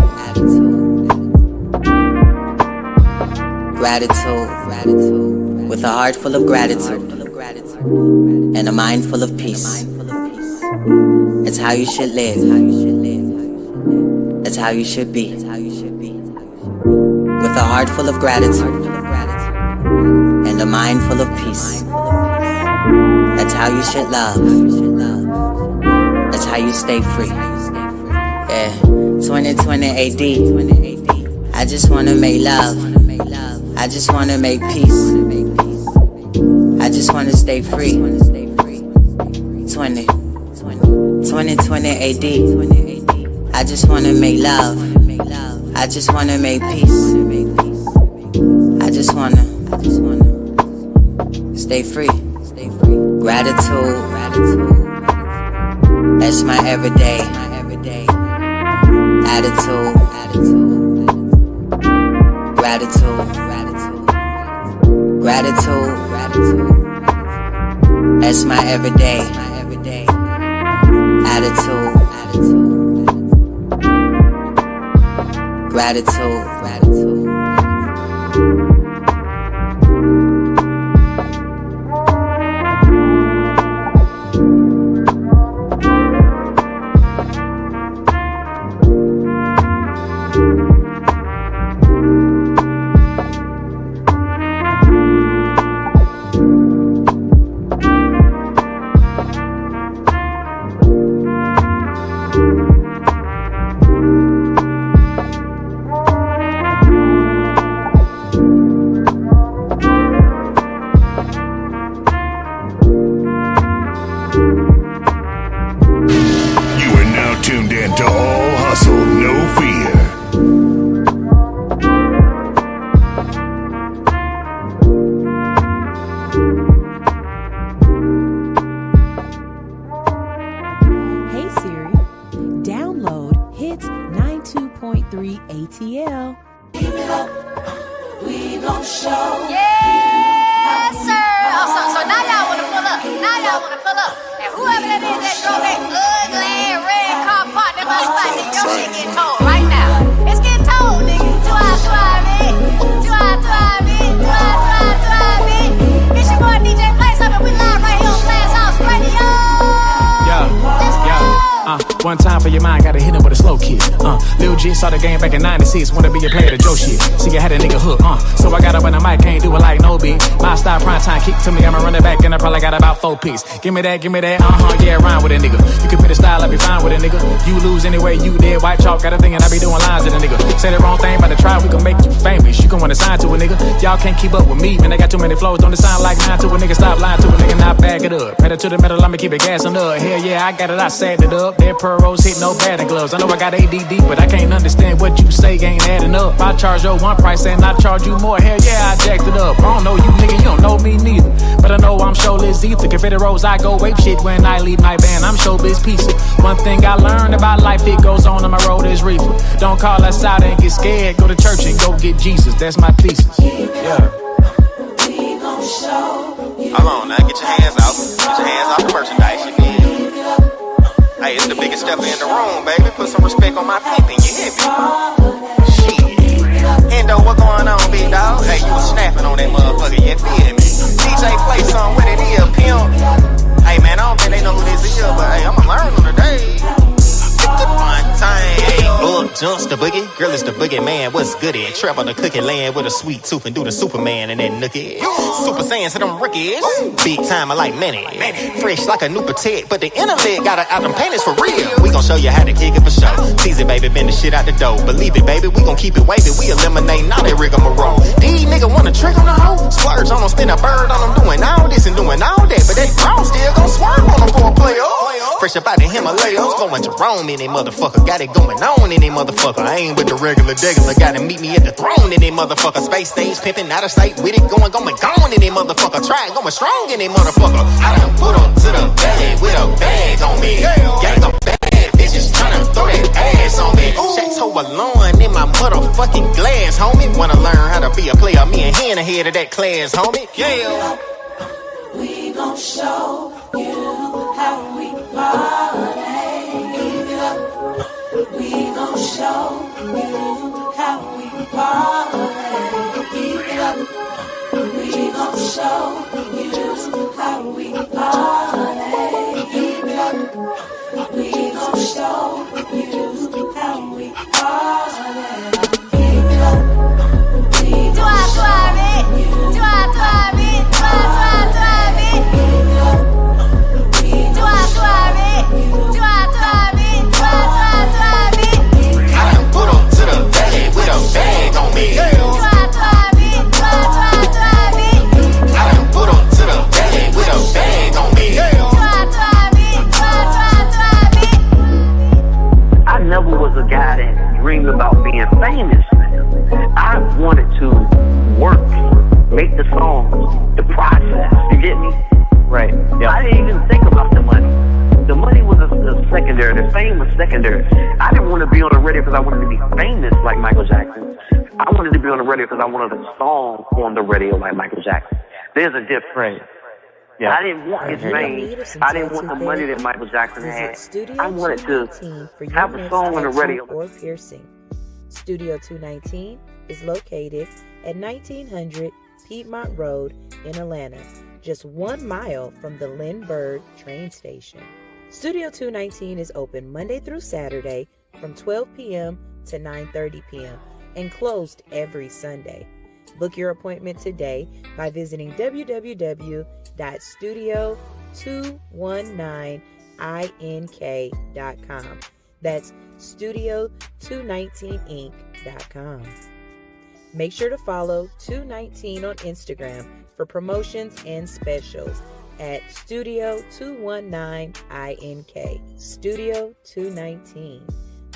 Gratitude. With a heart full of gratitude and a mind full of peace. It's how you should live. It's how you should be. With a heart full of gratitude and a mind full of peace. That's how you should love. That's how you stay free. Yeah, 2020 AD. I just wanna make love. I just wanna make peace. I just wanna stay free. 2020 AD. I just wanna make love. I just wanna make peace. I just wanna stay free. Gratitude. That's my everyday attitude. Gratitude. Gratitude. That's my everyday attitude. Gratitude. One time for your mind, gotta hit him with a slow kick. Lil G saw the game back in 96, wanna be a player to Joe shit. See, I had a nigga hook, so I got up on the mic, can't do it like no beat. My style, prime time, kick to me, I'ma run it back, and I probably got about 4 picks. Give me that, yeah, rhyme with a nigga. You can put a style, I be fine with a nigga. You lose anyway, you dead, white chalk, got a thing, and I be doing lines with a nigga. Say the wrong thing, by the try, we gon' make you famous. You gon' wanna sign to a nigga. Y'all can't keep up with me, man, I got too many flows, don't it sound like mine to a nigga, stop lying to a nigga, not back it up. Pedal to the metal, I'ma keep it gassing up. Hell yeah, I got it, I sagged it up. Dead pearls hit no batting gloves. I know I got ADD, but I can't understand what you say ain't adding up. I charge your one price and I charge you more. Hell yeah, I jacked it up. I don't know you nigga, you don't know me neither. But I know I'm showless either. Confetti rolls, I go ape shit when I leave my band. I'm showbiz pizza. One thing I learned about life, it goes on my road is reaper. Don't call us out and get scared. Go to church and go get Jesus. That's my thesis. Yeah. We gon' show you. Hold on now, get your hands out. Get your hands off the merchandise, you feel me? Hey, it's the biggest stepper in the room, baby. Put some respect on my pimpin', you hear me? Shit. Hendo, what going on, big dog? Hey, you was snapping on that motherfucker, you feel me? DJ play something with it here, pimp. Hey, man, I don't think they know who this is, but hey, I'ma learn them today. One time. Up jumps the boogie, girl is the boogie man. What's goody? Travel the cookie land with a sweet tooth and do the Superman and that nookie. Super Saiyans to them rookies. Big time, I like many. Fresh like a new potato, but the intellect got out them panties for real. We gon' show you how to kick it for sure. Tease it, baby, bend the shit out the dough. Believe it, baby, we gon' keep it wavy. We eliminate all that rigmarole. These nigga wanna trick on the hoe. Splurge on them, spin a bird on them, doing all this and doing all that. But that grown still gon' swerve on them for a player. Fresh up out the Himalayas, going Jerome in that motherfucker. Got it going on in that motherfucker. I ain't with the regular degular. Gotta meet me at the throne in that motherfucker. Space stage pimpin', out of sight with it. Going gone in that motherfucker. Try going strong in that motherfucker. I done put up to the belly with a bag on me. Gang of bad bitches tryna throw that ass on me. Chateau alone in my motherfucking glass, homie. Wanna learn how to be a player? Me and him ahead of that class, homie. Yeah. We gon' show you how we party. Keep it up. We gon' show you how we party. Keep it up. We gon' show you how we party. Keep it up. We gon' show you how we party. Keep it up. We gon' show you. About being famous. I wanted to work, make the songs, the process. You get me? Right. Yeah. I didn't even think about the money. The money was a secondary. The fame was secondary. I didn't want to be on the radio because I wanted to be famous like Michael Jackson. I wanted to be on the radio because I wanted a song on the radio like Michael Jackson. There's a difference. Yeah. I didn't want his fame. I didn't want the money that Michael Jackson had. I wanted to have a song on the radio. Or piercing. Studio 219 is located at 1900 Piedmont Road in Atlanta, just 1 mile from the Lindbergh train station. Studio 219 is open Monday through Saturday from 12 p.m. to 9:30 p.m. and closed every Sunday. Book your appointment today by visiting www.studio219ink.com. That's studio219inc.com. Make sure to follow 219 on Instagram for promotions and specials at Studio219ink. Studio 219.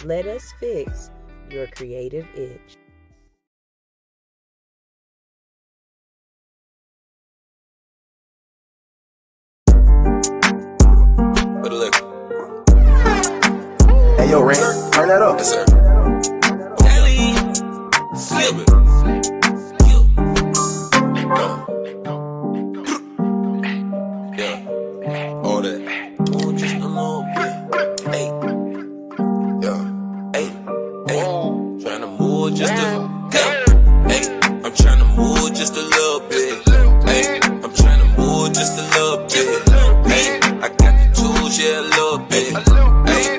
Let us fix your creative itch. Hey, yo, Ray, turn that up. Yes, sir. Slip it. Yeah. All that. Oh, just a little bit. Hey. Yeah. Hey. Hey. Tryna move just a. Hey. I'm tryna move just a little bit. Hey. I'm tryna move just a little bit. Hey. I got the tools, yeah, a little bit. Hey.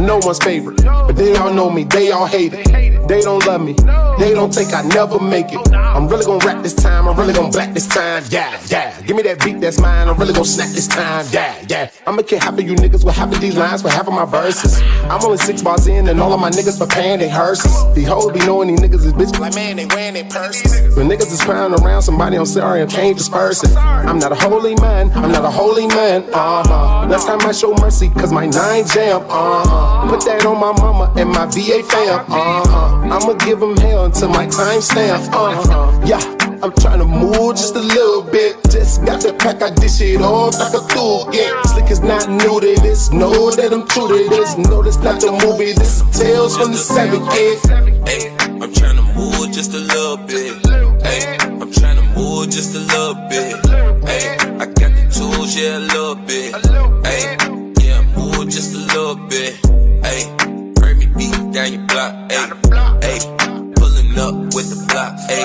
no one's favorite, but they all know me, they all hate it. They don't love me, they don't think I never make it. I'm really gonna rap this time, I'm really gonna black this time, yeah, yeah. Give me that beat that's mine, I'm really gonna snap this time, yeah, yeah. I'ma kill half of you niggas with half of these lines for half of my verses. I'm only 6 bars in and all of my niggas preparing their hearses. These hoes be knowing these niggas is bitches like, man, they wearing their purses. When niggas is crying around somebody, I'm sorry, I can't disperse it. I'm not a holy man, I'm not a holy man, Last time I show mercy, cause my 9 jam, Put that on my mama and my VA fam, I'ma give them hell until my time stamp, yeah. I'm tryna move just a little bit. Just got the pack, I dish it off like a tool. Yeah, Slick is not new to this. Know that I'm true to this. No, this not the movie. This is Tales from the 7th kid. Hey, I'm tryna move just a little bit. Hey, I'm tryna move just a little bit. Hey, I got the tools, yeah, a little bit. Hey, yeah, move just a little bit. Hey, heard me beat down your block. Hey, pulling up with the block. Hey.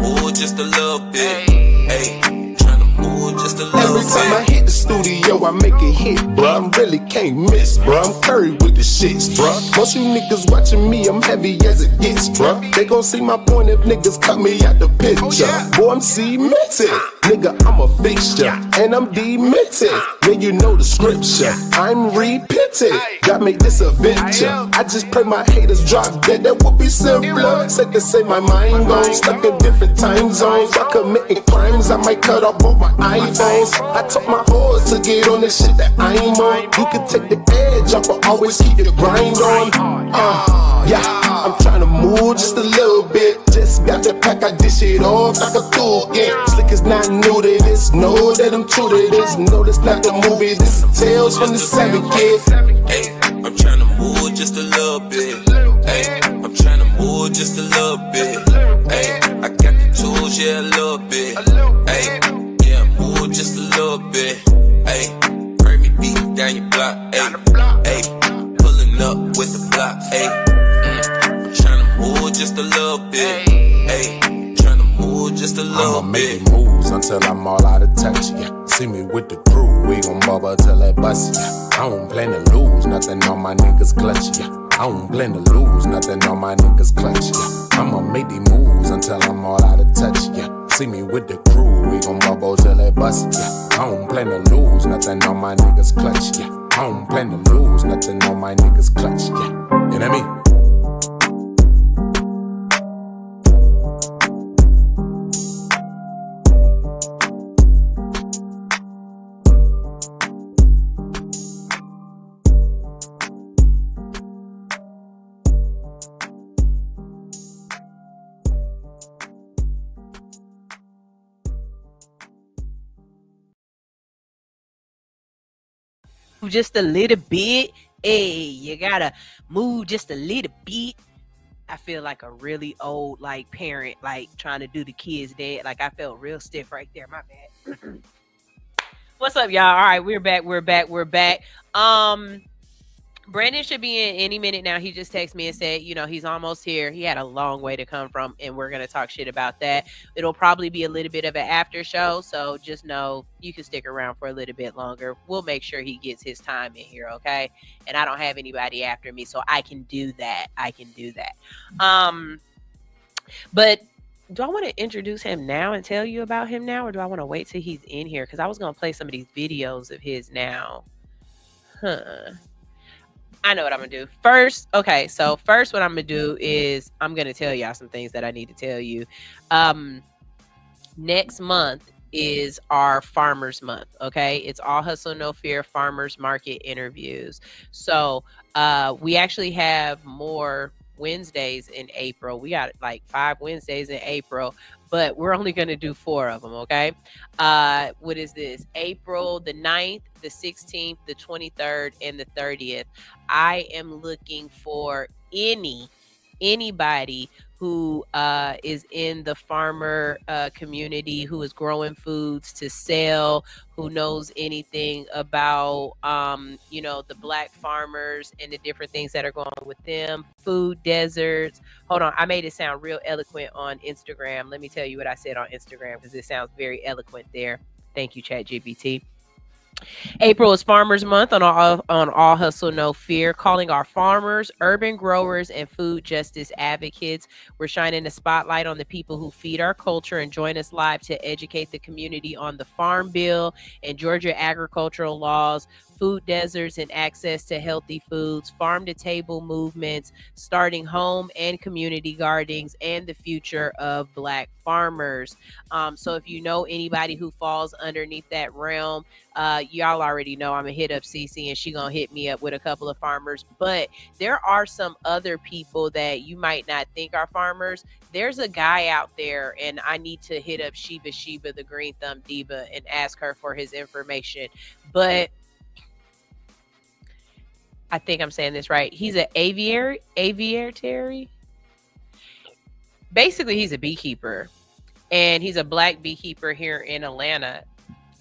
Move just a little bit. Hey, tryna move just a little bit. Every time I hit the studio, I make it hit, bruh. I really can't miss, bruh. I'm Curry with the shits, bruh. Most you niggas watching me, I'm heavy as it gets, bruh. They gon' see my point if niggas cut me out the picture. Boy, I'm cemented. Nigga, I'm a fixture, and I'm demented. Yeah, you know the scripture. I'm repented. God made this a venture. I just pray my haters drop dead. That would be simpler. Said to say my mind gone stuck in different time zones. While committing crimes, I might cut off both my iPhones. I told my horse to get on this shit that I'm on. You can take the edge off, but always keep your grind on. Yeah, I'm tryna move just a little bit. Just got the pack, I dish it off like a tool. Yeah, Slick is not new to this. Know that I'm true to this. No, that's not the movie. This is Tales from the 7th kid. Hey, I'm tryna move just a little bit. Hey, I'm tryna move just a little bit. Hey, I got the tools, yeah, a little bit. Hey, yeah, move just a little bit. Hey, heard me beat down your block. Hey, pulling up with the block. Hey, tryna move just a little bit. Hey, tryna move just a little bit. I'ma make moves until I'm all out of touch, yeah. See me with the crew, we gon' bubble till it bust, yeah. I don't plan to lose, nothing on my niggas clutch, yeah. I don't plan to lose, nothing on my niggas clutch, yeah. I'ma make these moves until I'm all out of touch, yeah. See me with the crew, we gon' bubble till it bust, yeah. I don't plan to lose, nothing on my niggas clutch, yeah. I don't plan to lose, nothing on my niggas clutch, yeah. You know what I mean? Just a little bit. Hey, you gotta move just a little bit. I feel like a really old parent trying to do the kids dance. I felt real stiff right there. My bad. What's up, y'all? All right, we're back. Brandon should be in any minute now. He just texted me and said, he's almost here. He had a long way to come from, and we're going to talk shit about that. It'll probably be a little bit of an after show, so just know you can stick around for a little bit longer. We'll make sure he gets his time in here, okay? And I don't have anybody after me, so I can do that. But do I want to introduce him now and tell you about him now, or do I want to wait till he's in here? Because I was going to play some of these videos of his now. I know what I'm going to do. First, what I'm going to do is I'm going to tell y'all some things that I need to tell you. Next month is our Farmers Month, okay? It's All Hustle, No Fear Farmers Market interviews. So we actually have more Wednesdays in April. We got 5 Wednesdays in April, but we're only going to do 4 of them, okay? What is this? April the 9th, the 16th, the 23rd, and the 30th. I am looking for anybody who is in the farmer community, who is growing foods to sell, who knows anything about, the Black farmers and the different things that are going on with them, food deserts. Hold on, I made it sound real eloquent on Instagram. Let me tell you what I said on Instagram, because it sounds very eloquent there. Thank you, ChatGPT. April is Farmers Month on All Hustle No Fear, calling our farmers, urban growers, and food justice advocates. We're shining a spotlight on the people who feed our culture, and join us live to educate the community on the Farm Bill and Georgia agricultural laws, food deserts and access to healthy foods, farm to table movements, starting home and community gardens, and the future of Black farmers. So if you know anybody who falls underneath that realm, y'all already know I'm gonna hit up Cece and she gonna hit me up with a couple of farmers. But there are some other people that you might not think are farmers. There's a guy out there, and I need to hit up Sheba the Green Thumb Diva and ask her for his information. But I think I'm saying this right. He's an aviary. Basically, he's a beekeeper, and he's a Black beekeeper here in Atlanta.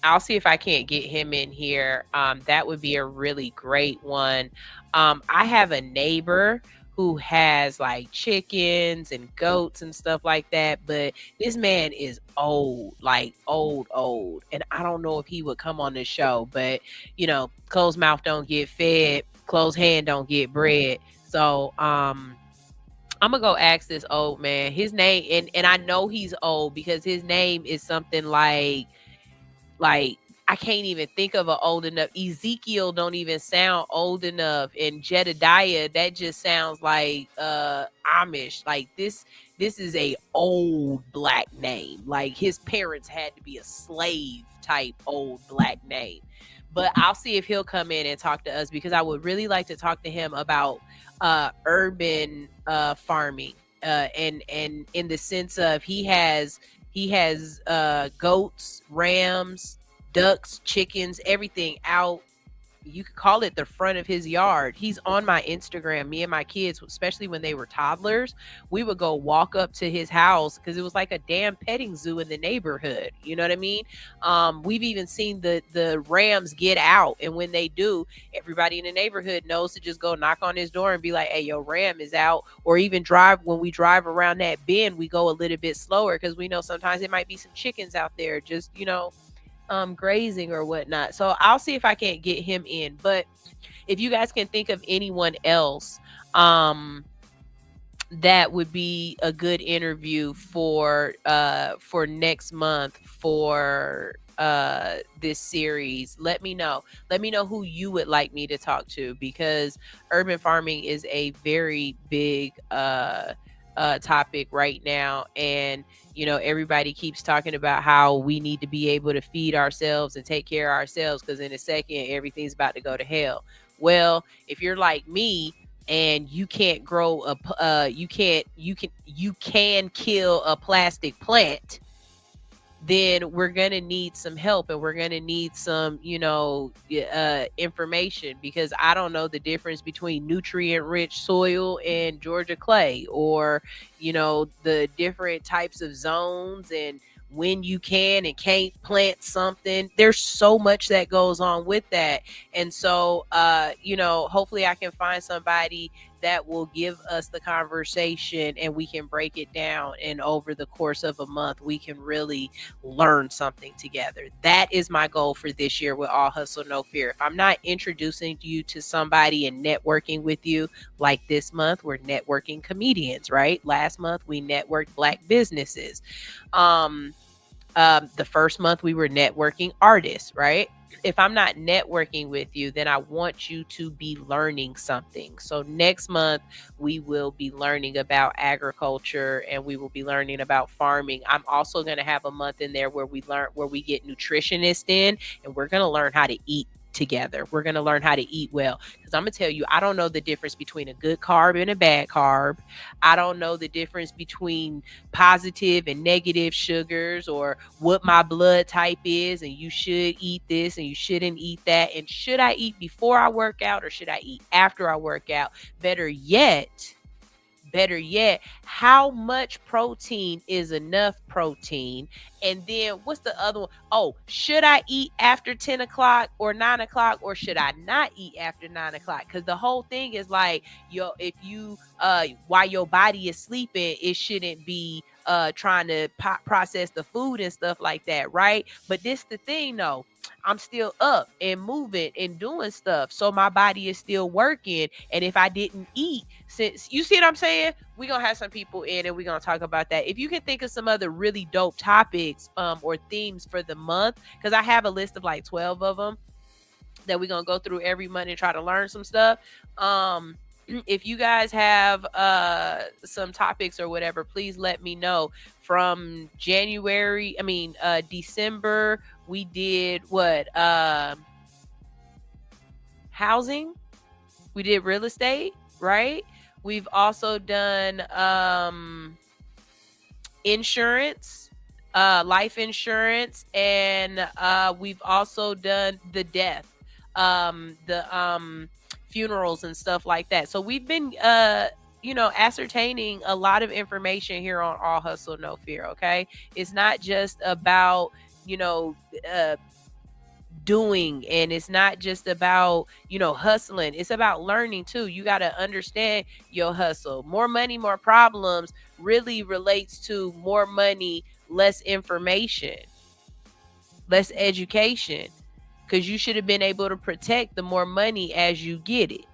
I'll see if I can't get him in here. That would be a really great one. I have a neighbor who has like chickens and goats and stuff like that, but this man is old, like old. And I don't know if he would come on the show, but you know, closed mouth don't get fed, closed hand don't get bread. So I'm gonna go ask this old man his name, and I know he's old because his name is something like I can't even think of an old enough. Ezekiel don't even sound old enough, and Jedediah, that just sounds like Amish. Like this is a old Black name. Like his parents had to be a slave type old Black name. But I'll see if he'll come in and talk to us, because I would really like to talk to him about urban farming, and in the sense of he has goats, rams, ducks, chickens, everything out. You could call it the front of his yard. He's on my Instagram. Me and my kids, especially when they were toddlers, we would go walk up to his house because it was like a damn petting zoo in the neighborhood. You know what I mean? We've even seen the rams get out, and when they do, everybody in the neighborhood knows to just go knock on his door and be like, "Hey, your ram is out." Or even when we drive around that bend, we go a little bit slower because we know sometimes it might be some chickens out there, just grazing or whatnot. So I'll see if I can't get him in. But if you guys can think of anyone else that would be a good interview for next month for this series, let me know who you would like me to talk to, because urban farming is a very big topic right now. And everybody keeps talking about how we need to be able to feed ourselves and take care of ourselves, because in a second everything's about to go to hell. Well, if you're like me and you can't grow you can kill a plastic plant, then we're going to need some help, and we're going to need some, information, because I don't know the difference between nutrient rich soil and Georgia clay, or, the different types of zones and when you can and can't plant something. There's so much that goes on with that. And so, hopefully I can find somebody that will give us the conversation and we can break it down. And over the course of a month, we can really learn something together. That is my goal for this year with All Hustle No Fear. If I'm not introducing you to somebody and networking with you, like this month, we're networking comedians, right? Last month, we networked Black businesses. The first month we were networking artists, right? If I'm not networking with you, then I want you to be learning something. So next month we will be learning about agriculture, and we will be learning about farming. I'm also going to have a month in there where we get nutritionists in, and we're going to learn how to eat together. We're going to learn how to eat well, because I'm going to tell you, I don't know the difference between a good carb and a bad carb. I don't know the difference between positive and negative sugars, or what my blood type is, and you should eat this and you shouldn't eat that, and should I eat before I work out or should I eat after I work out? Better yet, how much protein is enough protein? And then what's the other one? Oh, should I eat after 10 o'clock or 9 o'clock, or should I not eat after 9 o'clock? Because the whole thing is like, if you while your body is sleeping, it shouldn't be trying to process the food and stuff like that, right? But this the thing though, I'm still up and moving and doing stuff. So my body is still working. And if I didn't eat, since you see what I'm saying, we're gonna have some people in and we're gonna talk about that. If you can think of some other really dope topics or themes for the month, because I have a list of like 12 of them that we're gonna go through every month and try to learn some stuff. If you guys have some topics or whatever, please let me know. From December, we did what? Housing. We did real estate, right? We've also done insurance, life insurance, and we've also done the death, the funerals and stuff like that. So we've been ascertaining a lot of information here on All Hustle No Fear. Okay, it's not just about doing, and it's not just about hustling. It's about learning too. You got to understand your hustle. More money, more problems really relates to more money, less information, less education, because you should have been able to protect the more money as you get it.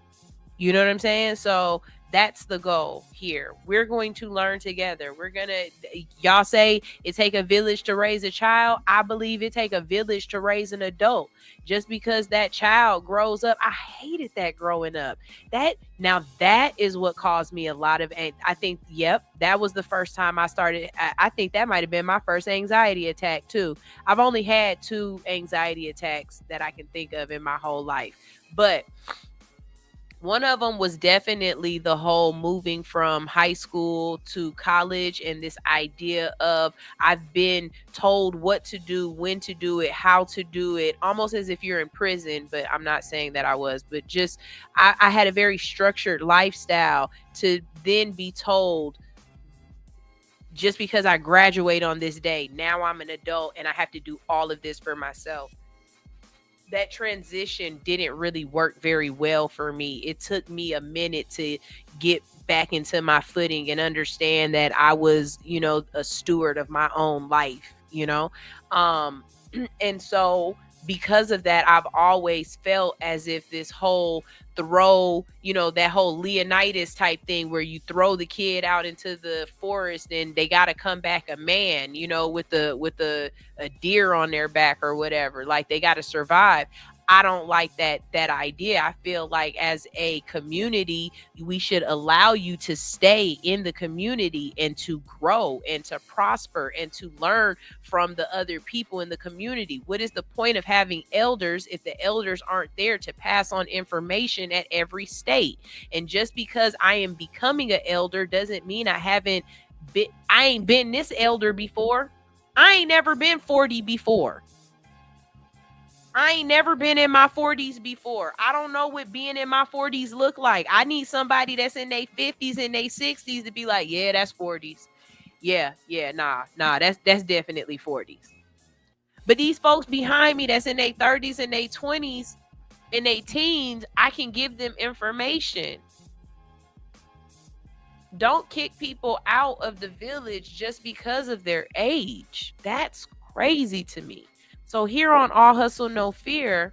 You know what I'm saying? So that's the goal here. We're going to learn together. Y'all say it take a village to raise a child. I believe it take a village to raise an adult. Just because that child grows up, I hated that growing up. That is what caused me a lot of, I think, that was the first time I started. I think that might have been my first anxiety attack too. I've only had 2 anxiety attacks that I can think of in my whole life. But one of them was definitely the whole moving from high school to college, and this idea of I've been told what to do, when to do it, how to do it, almost as if you're in prison. But I'm not saying that I was, but just I had a very structured lifestyle to then be told, just because I graduate on this day, now I'm an adult and I have to do all of this for myself. That transition didn't really work very well for me. It took me a minute to get back into my footing and understand that I was, a steward of my own life, and so because of that, I've always felt as if this whole that whole Leonidas type thing where you throw the kid out into the forest and they got to come back a man, with a deer on their back or whatever, like they got to survive. I don't like that idea. I feel like as a community, we should allow you to stay in the community and to grow and to prosper and to learn from the other people in the community. What is the point of having elders if the elders aren't there to pass on information at every state? And just because I am becoming an elder doesn't mean I ain't been this elder before. I ain't never been 40 before. I ain't never been in my 40s before. I don't know what being in my 40s look like. I need somebody that's in their 50s and their 60s to be like, yeah, that's 40s. Yeah, nah, that's definitely 40s. But these folks behind me that's in their 30s and their 20s and their teens, I can give them information. Don't kick people out of the village just because of their age. That's crazy to me. So here on All Hustle No Fear,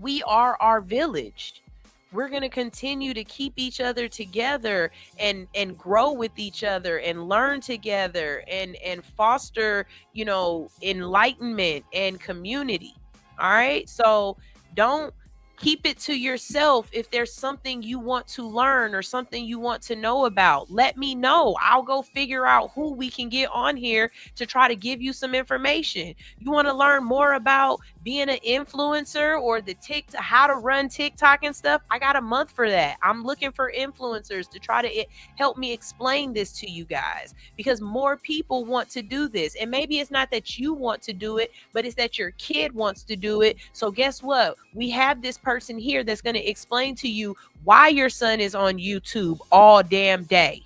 we are our village. We're going to continue to keep each other together and grow with each other and learn together and foster, enlightenment and community. All right. So don't keep it to yourself. If there's something you want to learn or something you want to know about, let me know. I'll go figure out who we can get on here to try to give you some information. You want to learn more about being an influencer or how to run TikTok and stuff? I got a month for that. I'm looking for influencers to try to help me explain this to you guys, because more people want to do this. And maybe it's not that you want to do it, but it's that your kid wants to do it. So guess what? We have this person here that's going to explain to you why your son is on YouTube all damn day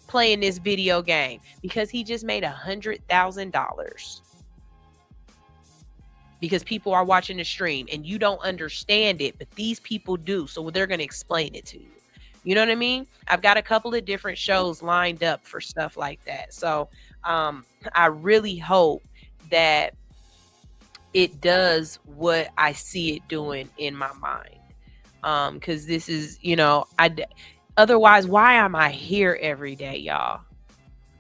playing this video game, because he just made $100,000 because people are watching the stream and you don't understand it, but these people do. So they're going to explain it to you. You know what I mean? I've got a couple of different shows lined up for stuff like that. So I really hope that it does what I see it doing in my mind. Because this is, otherwise, why am I here every day, y'all?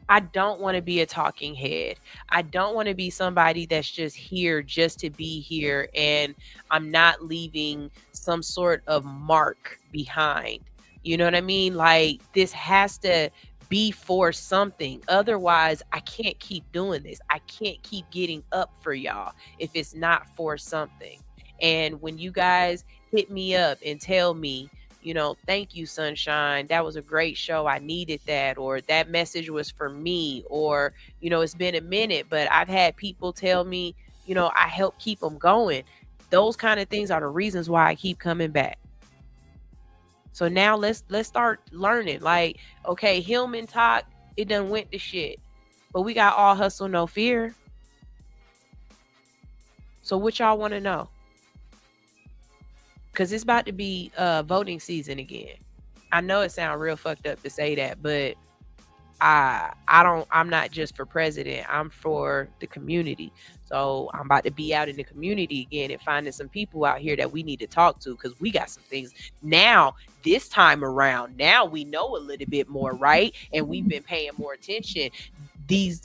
I don't want to be a talking head. I don't want to be somebody that's just here just to be here, and I'm not leaving some sort of mark behind. You know what I mean? Like, this has to be for something. Otherwise, I can't keep doing this. I can't keep getting up for y'all if it's not for something. And when you guys hit me up and tell me, thank you, Sunshine, that was a great show, I needed that, or that message was for me, or, it's been a minute, but I've had people tell me, I help keep them going. Those kind of things are the reasons why I keep coming back. So now let's start learning. Like, okay, Hillman Talk, it done went to shit, but we got All Hustle No Fear. So what y'all want to know? Because it's about to be voting season again. I know it sounds real fucked up to say that, but I'm not just for president. I'm for the community. So I'm about to be out in the community again and finding some people out here that we need to talk to, because we got some things now this time around. Now we know a little bit more, right? And we've been paying more attention. These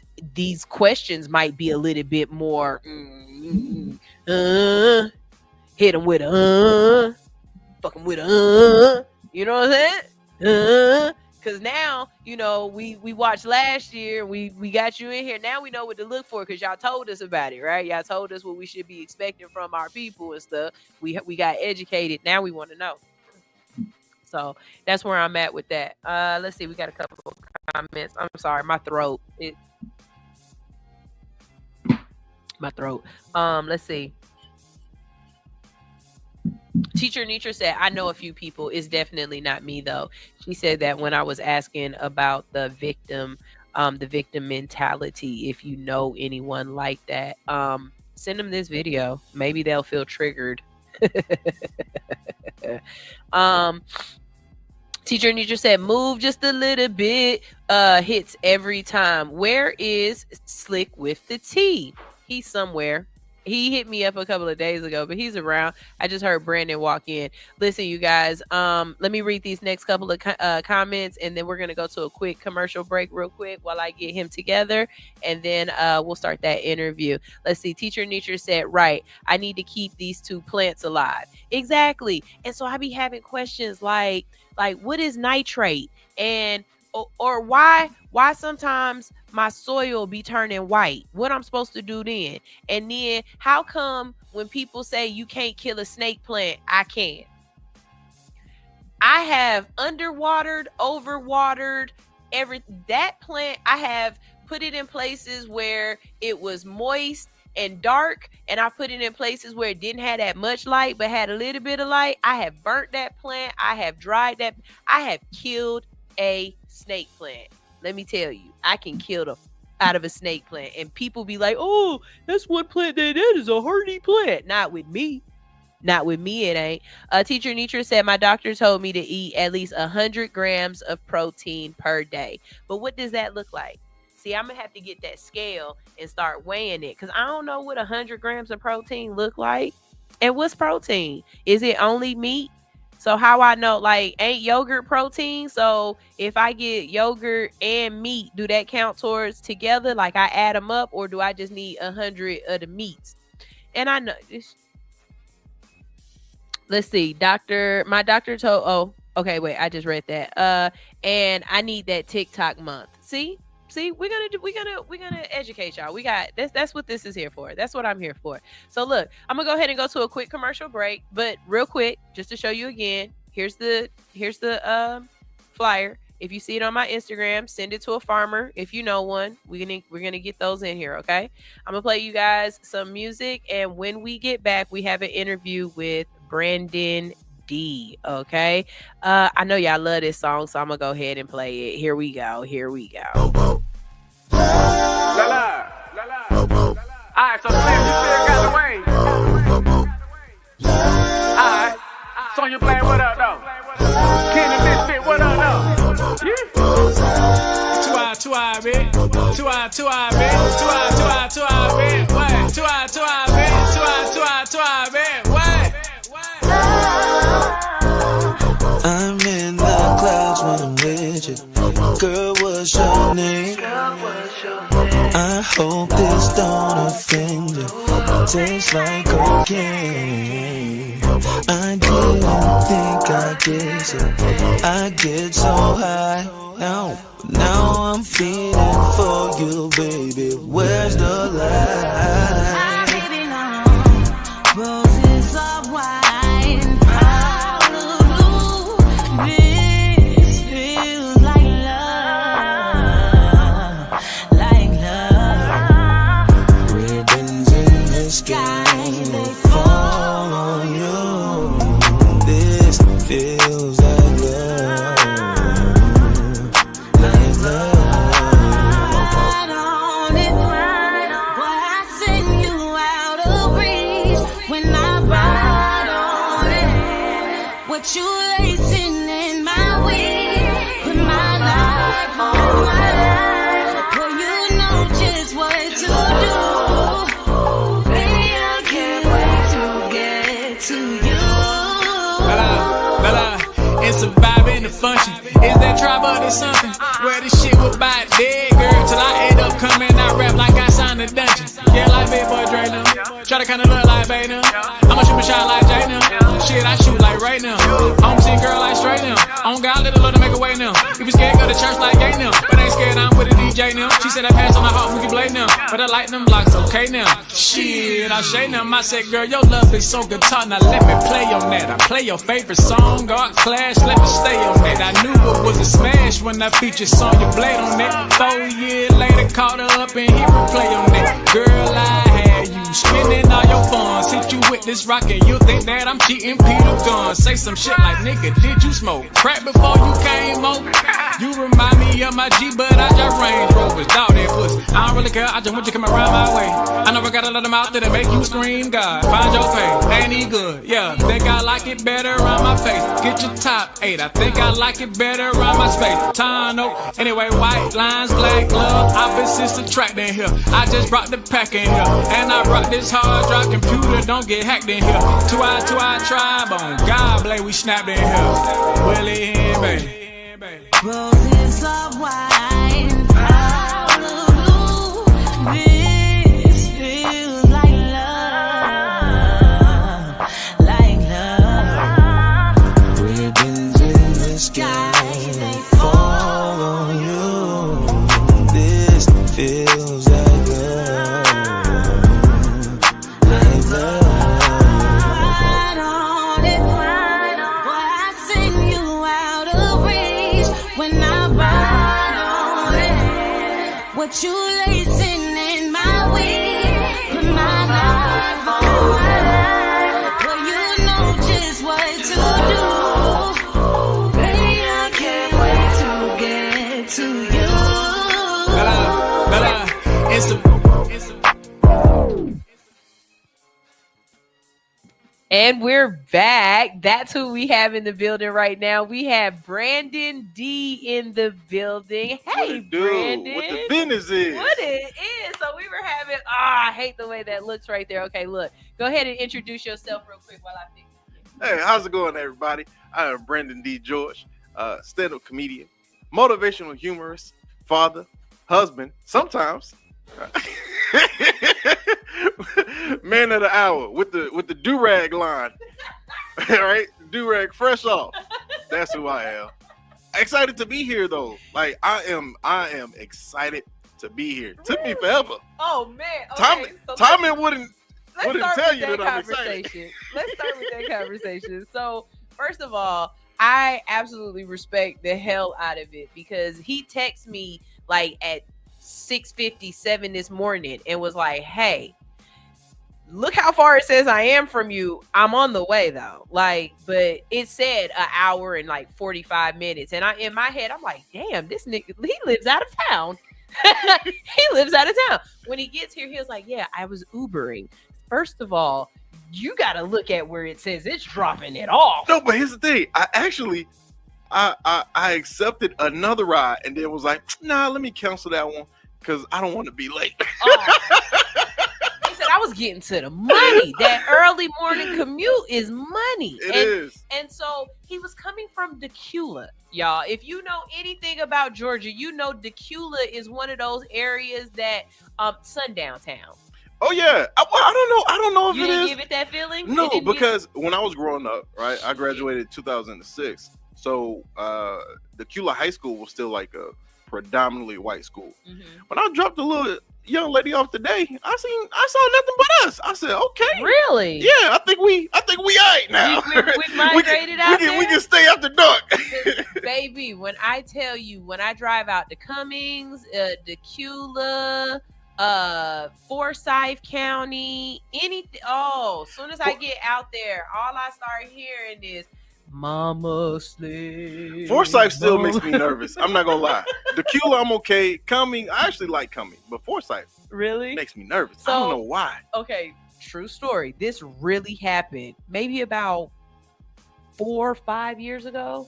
questions might be a little bit more hit them with fuck them with you know what I'm saying? Because now, we watched last year, we got you in here. Now we know what to look for, because y'all told us about it, right? Y'all told us what we should be expecting from our people and stuff. We got educated. Now we want to know. So that's where I'm at with that. Let's see. We got a couple of comments. I'm sorry. My throat. Let's see. Teacher Nitra said, I know a few people. It's definitely not me, though. She said that when I was asking about the victim mentality, if you know anyone like that, send them this video. Maybe they'll feel triggered. Teacher Nitra said, move just a little bit, hits every time. Where is Slick with the T? He's somewhere. He hit me up a couple of days ago, but he's around. I just heard Brandon walk in. Listen, you guys, let me read these next couple of comments, and then we're going to go to a quick commercial break real quick while I get him together, and then we'll start that interview. Let's see. Teacher Nietzsche said, right, I need to keep these two plants alive. Exactly. And so I be having questions like what is nitrate? And or why sometimes my soil be turning white? What I'm supposed to do then? And then how come when people say you can't kill a snake plant, I can? I have underwatered, overwatered that plant. I have put it in places where it was moist and dark, and I put it in places where it didn't have that much light but had a little bit of light. I have burnt that plant. I have dried that. I have killed a snake plant. Let me tell you, I can kill them out of a snake plant. And people be like, oh, that's one plant that is a hardy plant. Not with me. Not with me, it ain't. Teacher Nitra said, my doctor told me to eat at least 100 grams of protein per day. But what does that look like? See, I'm going to have to get that scale and start weighing it, because I don't know what 100 grams of protein look like. And what's protein? Is it only meat? So how I know, ain't yogurt protein? So if I get yogurt and meat, do that count towards together? Like I add them up, or do I just need 100 of the meats? And I know this. Let's see. My doctor told, oh, okay, wait, I just read that. And I need that TikTok month. See, we're gonna educate y'all. We got that's what this is here for. That's what I'm here for. So look, I'm gonna go ahead and go to a quick commercial break, but real quick, just to show you again, here's the flyer. If you see it on my Instagram, send it to a farmer. If you know one, we're gonna get those in here. Okay, I'm gonna play you guys some music, and when we get back, we have an interview with Brandon D. Okay, I know y'all love this song, so I'm gonna go ahead and play it. Here we go. Alright, so Slim, you still got the way. Alright, Sonya playing what up though? Ken and Misfit, what up though? Yeah. 2 eye, bitch. 2 eye, bitch. 2 eye, bitch. What? 2 eye, bitch. Girl, what's your name? I hope this don't offend you. Tastes like cocaine. I didn't think I'd get you. I get so high now I'm feeling for you, baby. Where's the lie? Baby, no. Roses of wine, out of blue. This feels like love. Ribbons in the sky, they fall on you. This feels like love. What you lacing in my weed? Put my life on mine. Well, you know just what to do. Baby, I can't wait to get to you. Bella, it's a vibe and a function. Is that tribe or there's something? Where this shit was by dead, girl. Till I end up coming out rap like I signed a dungeon. Yeah, like big boy Dre now. Try to kinda look like Bay now. I'ma shoot my shot like Jay now. Shit, I shoot like right now. I'm seeing girl like straight now. On God, let the Lord make a way now. If you scared, go to church like gay now. But ain't scared, I'm with a DJ now. She said I pass on my heart, we can blade now. But I like them blocks, okay now. Shit, I shade them. I said, girl, your love is so guitar. Now let me play on that. I play your favorite song, God Clash, let me stay on that. I knew it was a smash when I featured Sonya Blade on that. 4 years later, caught her up and hit replay on that. Girl, I had you spending all your funds. Hit you with this rock and you think that I'm cheating Peter Gunn. Say some shit like, nigga, did you smoke crack before you came over? You remind me of my G, but I just Range Rovers. Dog that pussy, I don't really care, I just want you to come around my way. I know I gotta let them out there to make you scream, God, find your face, ain't he good? Yeah, think I like it better around my face. Get your top 8, I think I like it better around my space. Tano, anyway, white lines, black glove, opposites attract in here. I just brought the pack in here, and I brought this hard drive computer, don't get hacked in here. 2i tribe on God, blade, we snapped in here. Willie and baby. Roses of wine, out of blue. This feels like love. Ribbons in the sky, they fall on you. This feels like love. What you lacing in my weed? Put my life on mine. Well, you know just what to do. Baby, I can't wait to get to you. Bella, it's the And we're back. That's who we have in the building right now. We have Brandon D in the building. Hey, Brandon. What the business is. What it is. So we were having, I hate the way that looks right there. Okay, look. Go ahead and introduce yourself real quick while I fix it. Hey, how's it going, everybody? I am Brandon D. George, stand-up comedian, motivational humorist, father, husband, sometimes. Man of the hour with the do-rag line. All right, do-rag fresh off. That's who I am. Excited to be here though. Like I am excited to be here. Took me forever. Oh man. Okay, Tommy wouldn't tell you that I'm excited. Let's start with that conversation. So first of all, I absolutely respect the hell out of it because he texted me like at 6:57 this morning and was like, hey, look how far it says I am from you. I'm on the way though. Like, but it said an hour and like 45 minutes. And in my head, I'm like, damn, this nigga, he lives out of town. He lives out of town. When he gets here, he was like, yeah, I was Ubering. First of all, you got to look at where it says it's dropping it off. No, but here's the thing. I accepted another ride and then was like, nah, let me cancel that one because I don't want to be late. He said, I was getting to the money. That early morning commute is money. It is. And so he was coming from Decula, y'all. If you know anything about Georgia, you know Decula is one of those areas that sundown town. Oh yeah, I don't know if You it didn't is. give it that feeling? No, It didn't because when I was growing up, right, I graduated in 2006. So Decula High School was still like a predominantly white school. When I dropped a little young lady off today, I saw nothing but us. I said, okay, really? Yeah, I think we all right now. We migrated out there? We can stay after dark. Baby, when I tell you, when I drive out to Cummings, Decula, Forsyth County, anything. Oh, as soon as I get out there, all I start hearing is Mama Slave. Forsyth still makes me nervous. I'm not gonna lie. Decula, I'm okay. Cumming, I actually like Cumming, but Forsyth really makes me nervous. So, I don't know why. Okay, true story. This really happened maybe about 4 or 5 years ago.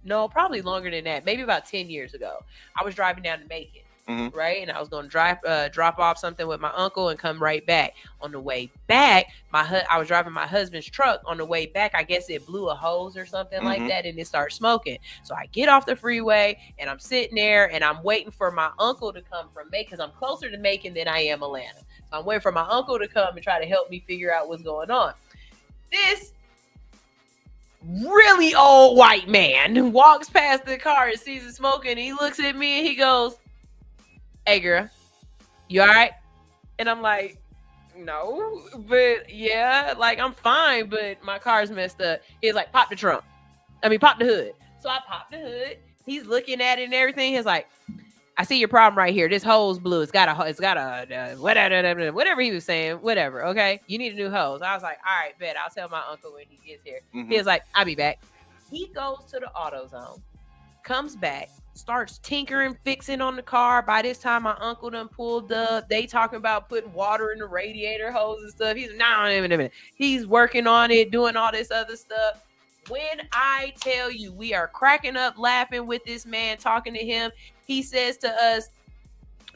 No, probably longer than that. Maybe about 10 years ago. I was driving down to Macon. Right, and I was going to drop off something with my uncle and come right back. On the way back, I was driving my husband's truck. On the way back, I guess it blew a hose or something like that, and it started smoking. So I get off the freeway, and I'm sitting there, and I'm waiting for my uncle to come from Macon, because I'm closer to Macon than I am Atlanta. So I'm waiting for my uncle to come and try to help me figure out what's going on. This really old white man walks past the car and sees it smoking. He looks at me and he goes, "Hey girl, you all right?" And I'm like, "No, but yeah, like I'm fine, but my car's messed up." He's like, "Pop the trunk. Pop the hood." So I popped the hood. He's looking at it and everything. He's like, "I see your problem right here. This hose blew. It's got a whatever he was saying, whatever. Okay, you need a new hose." I was like, "All right, bet. I'll tell my uncle when he gets here." He was like, "I'll be back." He goes to the AutoZone, comes back, starts tinkering, fixing on the car. By this time, my uncle done pulled up. They talking about putting water in the radiator hose and stuff. He's he's working on it, doing all this other stuff. When I tell you, we are cracking up, laughing with this man, talking to him. He says to us,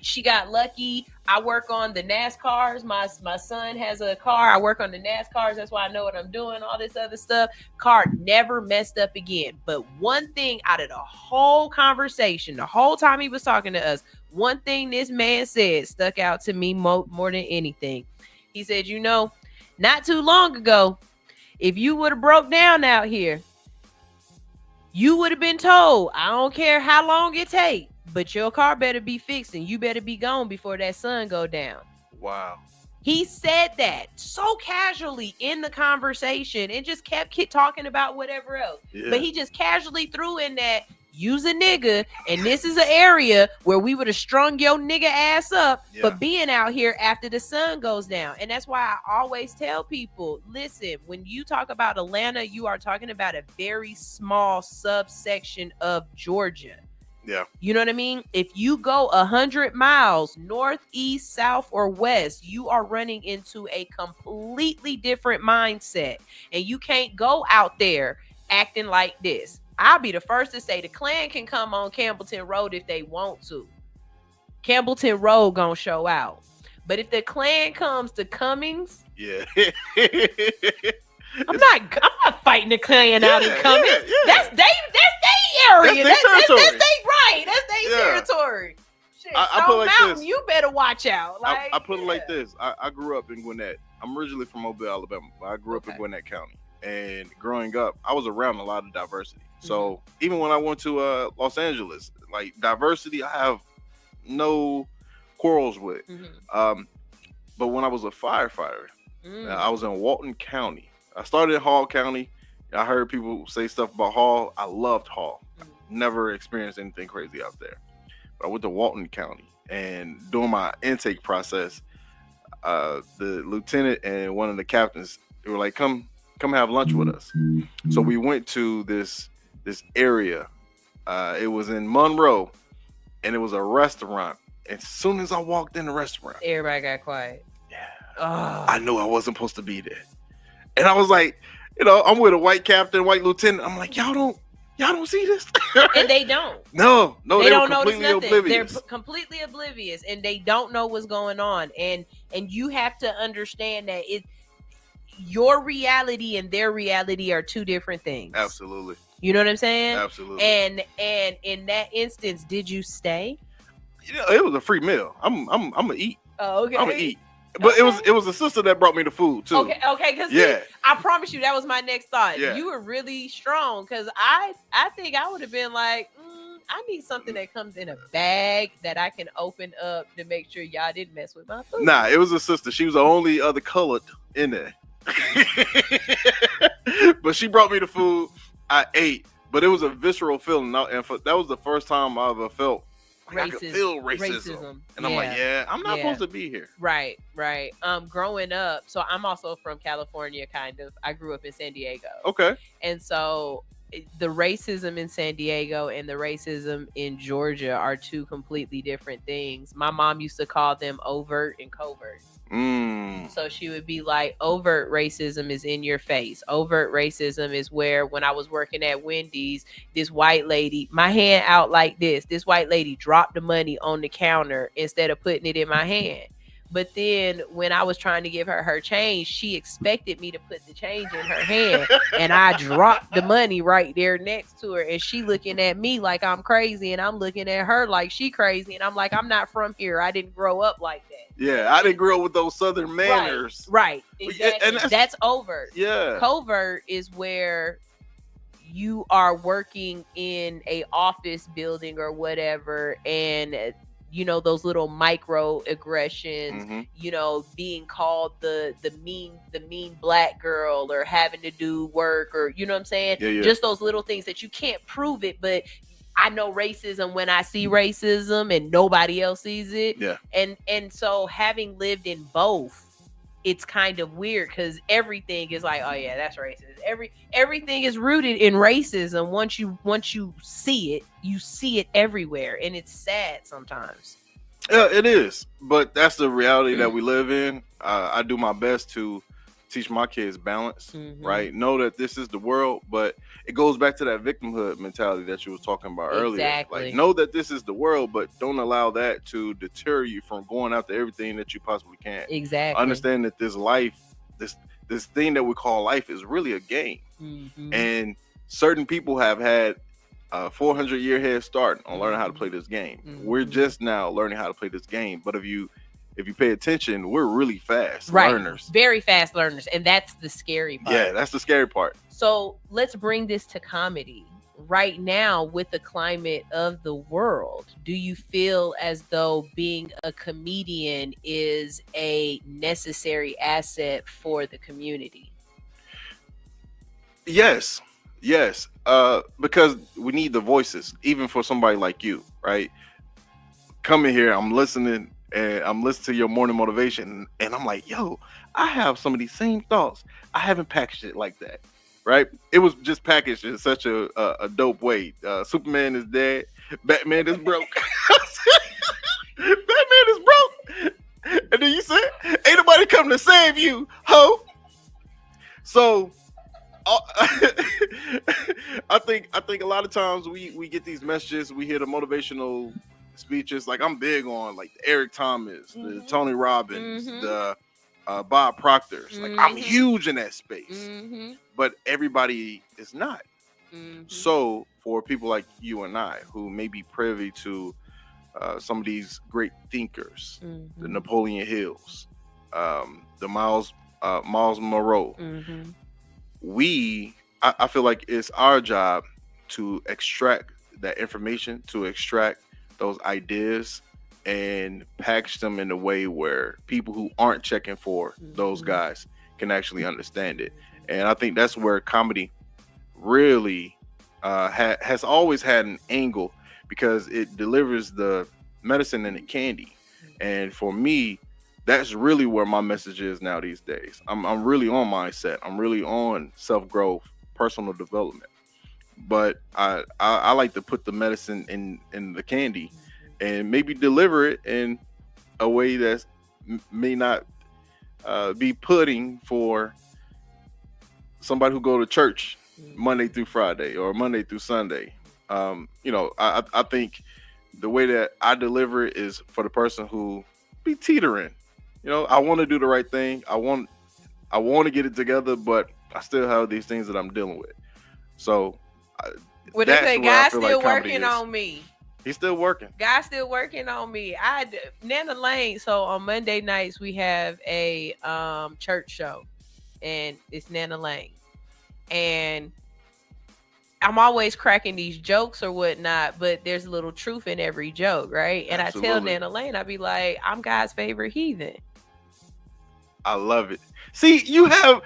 "She got lucky. I work on the NASCARs. My son has a car. I work on the NASCARs. That's why I know what I'm doing, all this other stuff." Car never messed up again. But one thing out of the whole conversation, the whole time he was talking to us, one thing this man said stuck out to me more than anything. He said, "Not too long ago, if you would have broke down out here, you would have been told, I don't care how long it take, but your car better be fixed and you better be gone before that sun go down." Wow. He said that so casually in the conversation and just kept talking about whatever else. Yeah. But he just casually threw in that, "Use a nigga, and this is an area where we would have strung your nigga ass up for being out here after the sun goes down." And that's why I always tell people, listen, when you talk about Atlanta, you are talking about a very small subsection of Georgia. Yeah. You know what I mean? If you go 100 miles north, east, south, or west, you are running into a completely different mindset. And you can't go out there acting like this. I'll be the first to say the Klan can come on Campbellton Road if they want to. Campbellton Road gonna show out. But if the Klan comes to Cummings, yeah. I'm not fighting the Klan out in Cummings. Yeah. That's they area. That's their territory. That's they right. That's their territory. Shit, I put it like Mountain, this. you better watch out. Like, I put it like this. I grew up in Gwinnett. I'm originally from Mobile, Alabama, but I grew up in Gwinnett County. And growing up, I was around a lot of diversity. So even when I went to Los Angeles, like diversity, I have no quarrels with. But when I was a firefighter, I was in Walton County. I started in Hall County. I heard people say stuff about Hall. I loved Hall. Never experienced anything crazy out there. But I went to Walton County, and during my intake process, the lieutenant and one of the captains, they were like, come have lunch with us. So we went to this area. It was in Monroe, and it was a restaurant. As soon as I walked in the restaurant, everybody got quiet. I knew I wasn't supposed to be there. And I was like, I'm with a white captain, white lieutenant. I'm like, y'all don't y'all don't see this, and they don't. No, they don't were notice completely nothing. oblivious. They're completely oblivious, and they don't know what's going on. And you have to understand that your reality and their reality are two different things. Absolutely. You know what I'm saying? Absolutely. And in that instance, did you stay? It was a free meal. I'm gonna eat. Oh, okay. I'm gonna eat. But it was a sister that brought me the food too. Okay, because I promise you that was my next thought. Yeah. You were really strong, because I think I would have been like, I need something that comes in a bag that I can open up to make sure y'all didn't mess with my food. Nah, it was a sister. She was the only other colored in there. But she brought me the food. I ate, but it was a visceral feeling. And that was the first time I ever felt like I could feel racism. And I'm like, I'm not supposed to be here. Right. Growing up, so I'm also from California, kind of. I grew up in San Diego. Okay. And so the racism in San Diego and the racism in Georgia are two completely different things. My mom used to call them overt and covert. So she would be like, overt racism is in your face. Overt racism is where, when I was working at Wendy's, this white lady, my hand out like this white lady dropped the money on the counter instead of putting it in my hand. But then when I was trying to give her change, she expected me to put the change in her hand, and I dropped the money right there next to her, and she looking at me like I'm crazy, and I'm looking at her like she crazy, and I'm like, I'm not from here. I didn't grow up like that. Yeah, I didn't grow up with those Southern manners. Right. Exactly. And that's overt. Yeah. Covert is where you are working in a office building or whatever, and those little micro aggressions, being called the mean black girl, or having to do work, or you know what I'm saying? Yeah. Just those little things that you can't prove it, but I know racism when I see racism and nobody else sees it. Yeah. And so having lived in both, it's kind of weird, because everything is like, oh yeah, that's racist. Everything is rooted in racism. Once you see it, you see it everywhere, and it's sad sometimes. Yeah, it is, but that's the reality that we live in. I do my best to teach my kids balance, right? Know that this is the world, but it goes back to that victimhood mentality that you was talking about earlier. Exactly. Like, know that this is the world, but don't allow that to deter you from going after everything that you possibly can. Exactly. Understand that this life, this thing that we call life, is really a game. And certain people have had a 400-year head start on learning how to play this game. We're just now learning how to play this game, but if you pay attention, we're really fast learners. Very fast learners. And that's the scary part. Yeah, that's the scary part. So let's bring this to comedy. Right now, with the climate of the world, do you feel as though being a comedian is a necessary asset for the community? Yes. Because we need the voices, even for somebody like you, right? Coming here, I'm listening to your morning motivation, and I'm like, yo, I have some of these same thoughts. I haven't packaged it like that, right? It was just packaged in such a dope way. Superman is dead. Batman is broke. Batman is broke. And then you said, ain't nobody coming to save you, ho. So I think a lot of times we get these messages, we hear the motivational speeches. Like, I'm big on like the Eric Thomas, the Tony Robbins, the Bob Proctors. Like, I'm huge in that space, but everybody is not. So for people like you and I, who may be privy to some of these great thinkers, the Napoleon Hills, the Miles Monroe, I feel like it's our job to extract that information, to extract those ideas, and package them in a way where people who aren't checking for those guys can actually understand it. And I think that's where comedy really has always had an angle, because it delivers the medicine and the candy. And for me, that's really where my message is now these days. I'm really on mindset. I'm really on self-growth, personal development. But I like to put the medicine in the candy and maybe deliver it in a way that may not be pudding for somebody who go to church Monday through Friday or Monday through Sunday. You know, I think the way that I deliver it is for the person who be teetering. You know, I want to do the right thing. I want to get it together, but I still have these things that I'm dealing with. So Well, they that's say where I God's feel still like comedy working is. on me. He's still working. God's still working on me. Nana Lane. So on Monday nights we have a church show, and it's Nana Lane, and I'm always cracking these jokes or whatnot, but there's a little truth in every joke, right? And Absolutely. I tell Nana Lane, I be like, I'm God's favorite heathen. I love it. See, you have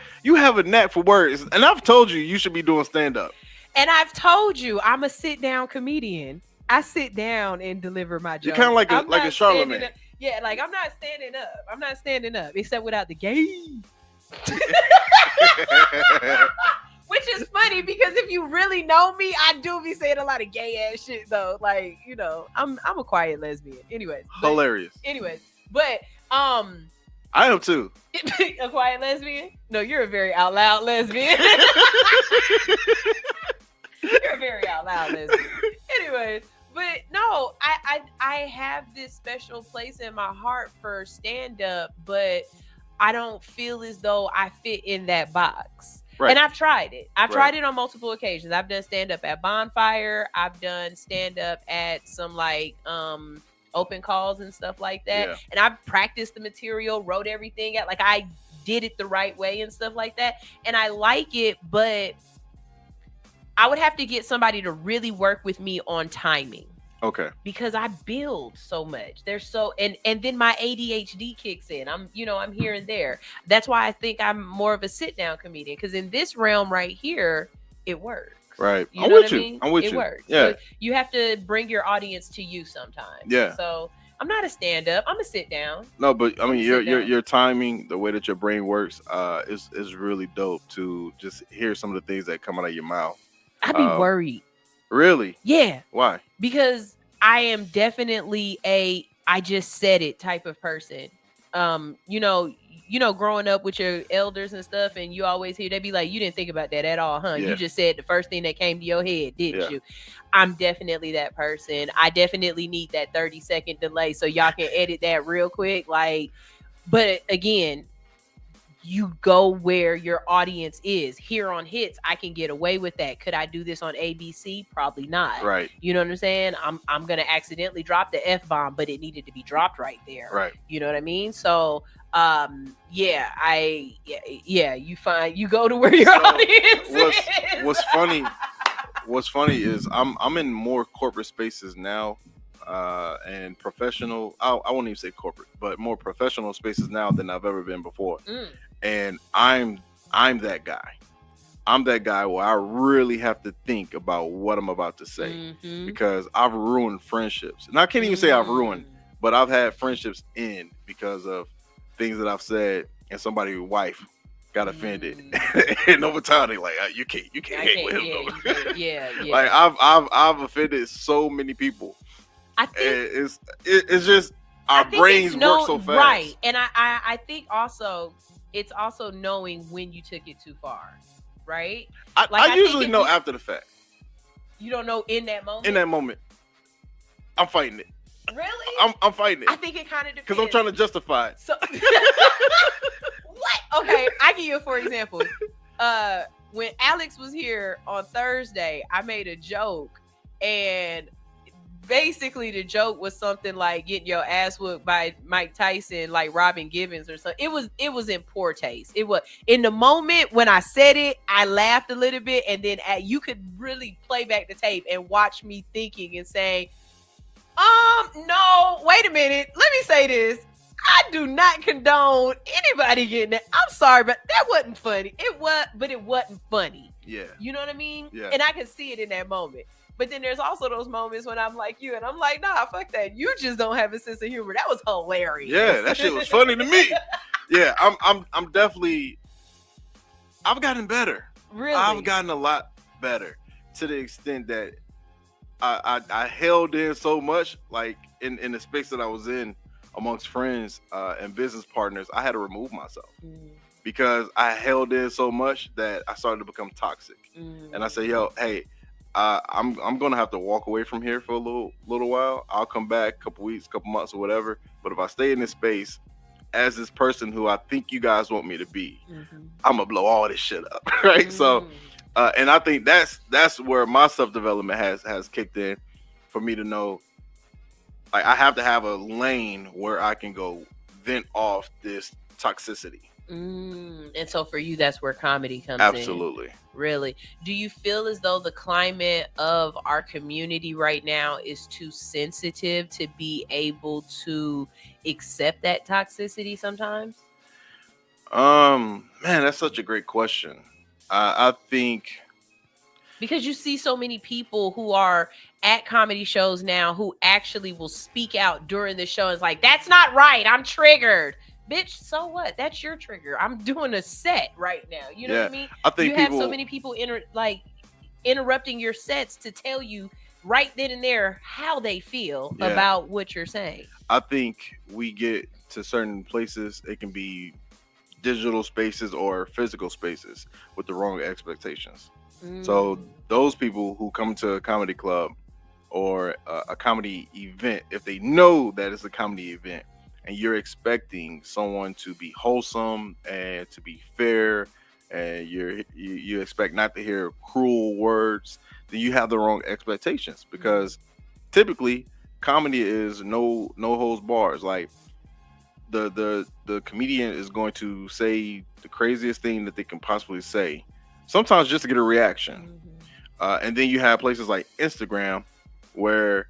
a knack for words, and I've told you should be doing stand up. And I've told you I'm a sit down comedian. I sit down and deliver my jokes. You're kind of like I'm a not Charlemagne. standing up. Yeah, like I'm not standing up. I'm not standing up, except without the gay. Which is funny because if you really know me, I do be saying a lot of gay ass shit though. Like, you know, I'm a quiet lesbian. Anyways. Hilarious. But I am too. A quiet lesbian? No, you're a very out loud lesbian. You're a very out loud lesbian. Anyways, but no, I have this special place in my heart for stand up, but I don't feel as though I fit in that box. Right. And I've tried it. I've tried it on multiple occasions. I've done stand up at Bonfire. I've done stand up at some like open calls and stuff like that. Yeah. And I've practiced the material, wrote everything out. Like I did it the right way and stuff like that. And I like it, but I would have to get somebody to really work with me on timing. Okay. Because I build so much. There's so and then my ADHD kicks in. I'm here and there. That's why I think I'm more of a sit down comedian. Because in this realm right here, it works. Right. You know what I mean? I'm with you. It works. Yeah. So you have to bring your audience to you sometimes. Yeah. So I'm not a stand up. I'm a sit down. No, but I mean your timing, the way that your brain works, is really dope to just hear some of the things that come out of your mouth. I'd be worried. Really? Yeah. Why? Because I am definitely I just said it type of person. You know, growing up with your elders and stuff, and you always hear they be like, you didn't think about that at all, huh? Yeah. You just said the first thing that came to your head, didn't Yeah. you? I'm definitely that person. I definitely need that 30-second delay so y'all can edit that real quick. Like, but again, you go where your audience is. Here on Hits, I can get away with that. Could I do this on ABC? Probably not. Right. You know what I'm saying? I'm gonna accidentally drop the F-bomb, but it needed to be dropped right there. Right. You know what I mean? So you go to where your audience is. What's funny is I'm in more corporate spaces now, and professional. I won't even say corporate, but more professional spaces now than I've ever been before. And I'm that guy. I'm that guy where I really have to think about what I'm about to say because I've ruined friendships. And I can't even say I've ruined, but I've had friendships end because of things that I've said, and somebody's wife got offended. And over time they like, you can't hang with him. Yeah. Like I've offended so many people. I think it's just our brains work so fast. Right. And I think also it's also knowing when you took it too far. Right? I usually know after the fact. You don't know in that moment? In that moment. I'm fighting it. Really? I'm fighting it. I think it kind of depends. Because I'm trying to justify it. So what? Okay, I give you for example. When Alex was here on Thursday, I made a joke, and basically the joke was something like getting your ass whooped by Mike Tyson, like Robin Givens or something. It was in poor taste. It was in the moment when I said it, I laughed a little bit, and then you could really play back the tape and watch me thinking and saying, no, wait a minute. Let me say this. I do not condone anybody getting that. I'm sorry, but that wasn't funny. It wasn't funny. Yeah. You know what I mean? Yeah. And I can see it in that moment. But then there's also those moments when I'm like you and I'm like, nah, fuck that. You just don't have a sense of humor. That was hilarious. Yeah, that shit was funny to me. Yeah, I'm definitely, I've gotten better. Really? I've gotten a lot better to the extent that I held in so much, like in the space that I was in amongst friends and business partners, I had to remove myself because I held in so much that I started to become toxic. And I said, yo, hey, I'm gonna have to walk away from here for a little while. I'll come back a couple weeks, couple months, or whatever. But if I stay in this space as this person who I think you guys want me to be, I'm gonna blow all this shit up, right? So, and I think that's where my self development has kicked in for me to know, like, I have to have a lane where I can go vent off this toxicity. And so for you, that's where comedy comes in. Absolutely. Really? Do you feel as though the climate of our community right now is too sensitive to be able to accept that toxicity sometimes? Man, that's such a great question. I think because you see so many people who are at comedy shows now who actually will speak out during the show. It's like, that's not right. I'm triggered. Bitch, so what? That's your trigger. I'm doing a set right now. You know what I mean? I think you have so many people interrupting your sets to tell you right then and there how they feel about what you're saying. I think we get to certain places, it can be digital spaces or physical spaces with the wrong expectations. So those people who come to a comedy club or a comedy event, if they know that it's a comedy event and you're expecting someone to be wholesome and to be fair, and you expect not to hear cruel words, then you have the wrong expectations, because typically comedy is no holds bars. Like the comedian is going to say the craziest thing that they can possibly say, sometimes just to get a reaction. And then you have places like Instagram where,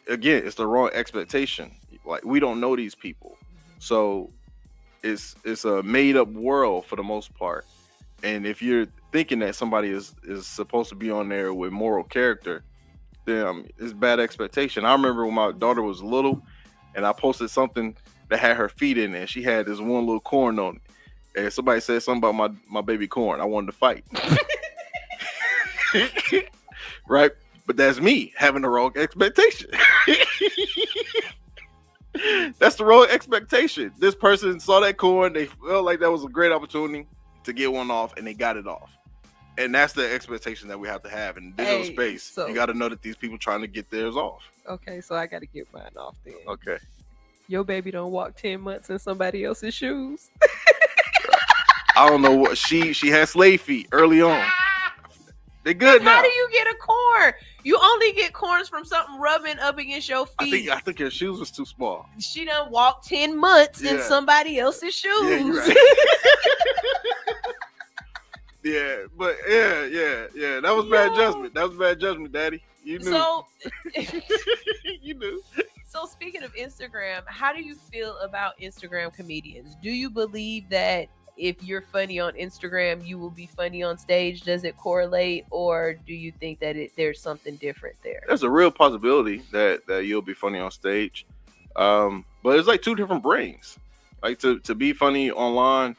again, it's the wrong expectation. Like, we don't know these people, so it's a made up world for the most part. And if you're thinking that somebody is supposed to be on there with moral character, then it's bad expectation. I remember when my daughter was little and I posted something that had her feet in it, and she had this one little corn on it, and somebody said something about my baby corn. I wanted to fight. Right? But that's me having the wrong expectation. That's the wrong expectation. This person saw that corn, they felt like that was a great opportunity to get one off, and they got it off. And that's the expectation that we have to have in digital space. So you got to know that these people trying to get theirs off. Okay, so I got to get mine off then. Okay. Your baby don't walk 10 months in somebody else's shoes. I don't know what she had slave feet early on. They good now. How do you get a corn? You only get corns from something rubbing up against your feet. I think her shoes was too small. She done walked 10 months in somebody else's shoes. Yeah, you're right. Yeah, but yeah. That was bad judgment. That was bad judgment, Daddy. You knew. So you knew. So speaking of Instagram, how do you feel about Instagram comedians? Do you believe that if you're funny on Instagram, you will be funny on stage? Does it correlate, or do you think that there's something different there? There's a real possibility that you'll be funny on stage, but it's like two different brains. Like to be funny online,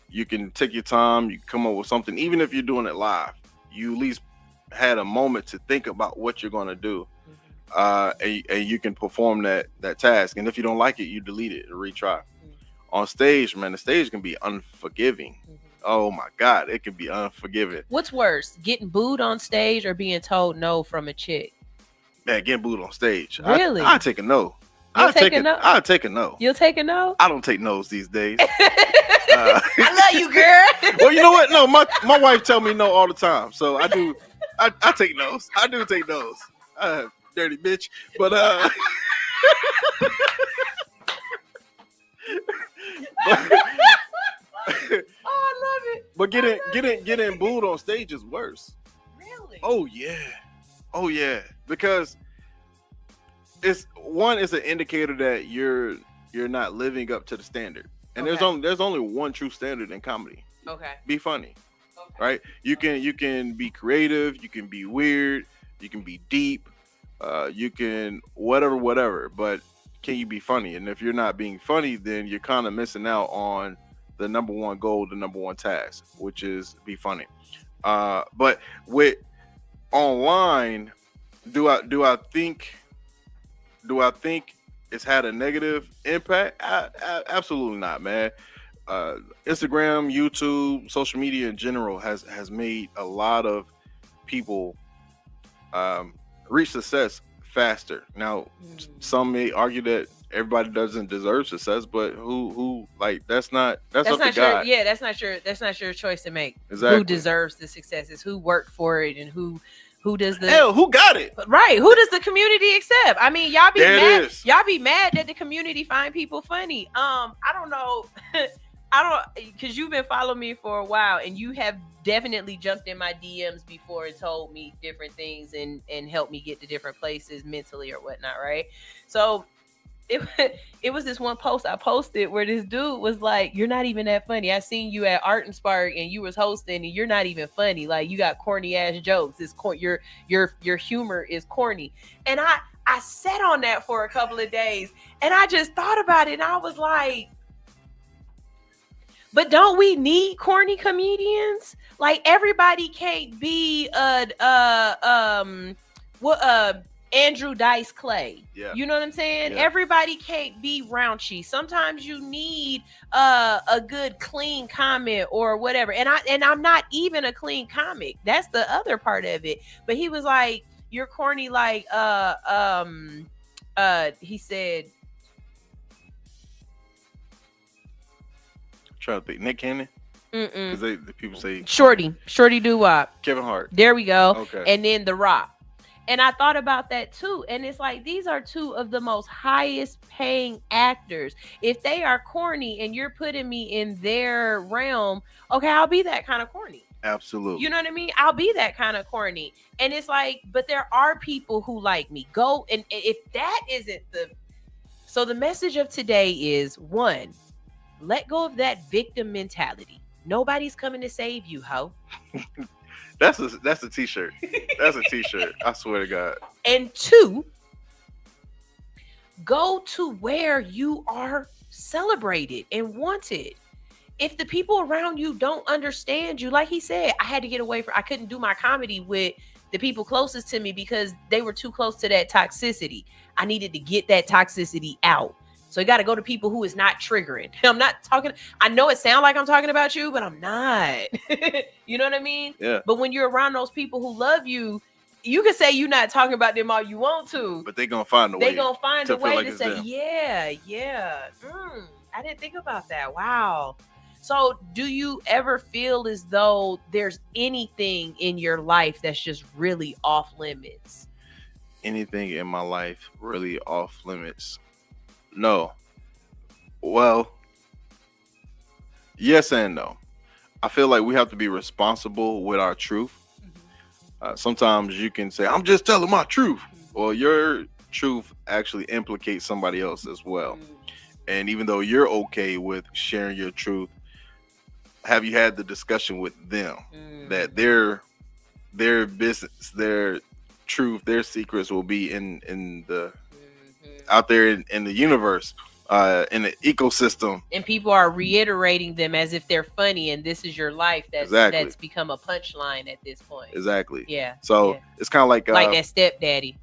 you can take your time, you come up with something. Even if you're doing it live, you at least had a moment to think about what you're going to do, and you can perform that task. And if you don't like it, you delete it and retry. On stage, man, the stage can be unforgiving. Oh my God, it can be unforgiving. What's worse, getting booed on stage or being told no from a chick? Man, getting booed on stage. Really? I take a no. I'll take a no. I'll take a no. You'll take a no? I don't take no's these days. I love you, girl. Well, you know what? No, my wife tell me no all the time, so I do. I take no's. I do take no's. Dirty bitch, but Oh, I love it. But getting booed on stage is worse. Really? Oh yeah. Because it's an indicator that you're not living up to the standard. And there's only one true standard in comedy. Okay. Be funny. Okay. Right? You can be creative, you can be weird, you can be deep, you can whatever, but can you be funny? And if you're not being funny, then you're kind of missing out on the number one goal, the number one task, which is be funny. But with online, do I think it's had a negative impact? Absolutely not, man. Instagram, YouTube, social media in general has made a lot of people reach success faster. Now, some may argue that everybody doesn't deserve success, but who like that's up That's to not God. your that's not your choice to make. Exactly. Who deserves the success? It's who worked for it and who does the Hell, who got it? Right. Who does the community accept? I mean, y'all be There it mad. is. Y'all be mad that the community find people funny. I don't know. Because you've been following me for a while and you have definitely jumped in my DMs before and told me different things and helped me get to different places mentally or whatnot, right? So it was this one post I posted where this dude was like, "You're not even that funny. I seen you at Art and Spark and you was hosting and you're not even funny. Like you got corny ass jokes. It's your humor is corny." And I sat on that for a couple of days and I just thought about it and I was like, but don't we need corny comedians? Like everybody can't be Andrew Dice Clay. Yeah. You know what I'm saying? Yeah. Everybody can't be raunchy. Sometimes you need a good clean comment or whatever. And I'm not even a clean comic. That's the other part of it. But he was like, "You're corny," like he said. Trying to think, Nick Cannon. Because the people say Shorty Doo-Wop. Kevin Hart. There we go. Okay. And then The Rock. And I thought about that too. And it's like, these are two of the most highest paying actors. If they are corny and you're putting me in their realm, okay, I'll be that kind of corny. Absolutely. You know what I mean? I'll be that kind of corny. And it's like, but there are people who like me. Go, and if that isn't so the message of today is, one, let go of that victim mentality. Nobody's coming to save you, ho. That's a t-shirt. That's a t-shirt. I swear to God. And two, go to where you are celebrated and wanted. If the people around you don't understand you, like he said, I had to get away I couldn't do my comedy with the people closest to me because they were too close to that toxicity. I needed to get that toxicity out. So you got to go to people who is not triggering. I'm not talking. I know it sounds like I'm talking about you, but I'm not. You know what I mean? Yeah. But when you're around those people who love you, you can say you're not talking about them all you want to. But they're going to find a way. They're going to find a way like to say, them. yeah. I didn't think about that. Wow. So do you ever feel as though there's anything in your life that's just really off limits? Anything in my life really off limits? No. Well, yes and no. I feel like we have to be responsible with our truth. Sometimes you can say, "I'm just telling my truth." Well, your truth actually implicates somebody else as well. And even though you're okay with sharing your truth, have you had the discussion with them that their business, their truth, their secrets will be in the out there in the universe, in the ecosystem, and people are reiterating them as if they're funny, and this is your life. That's become a punchline at this point. Exactly. Yeah. So it's kind of like that stepdaddy.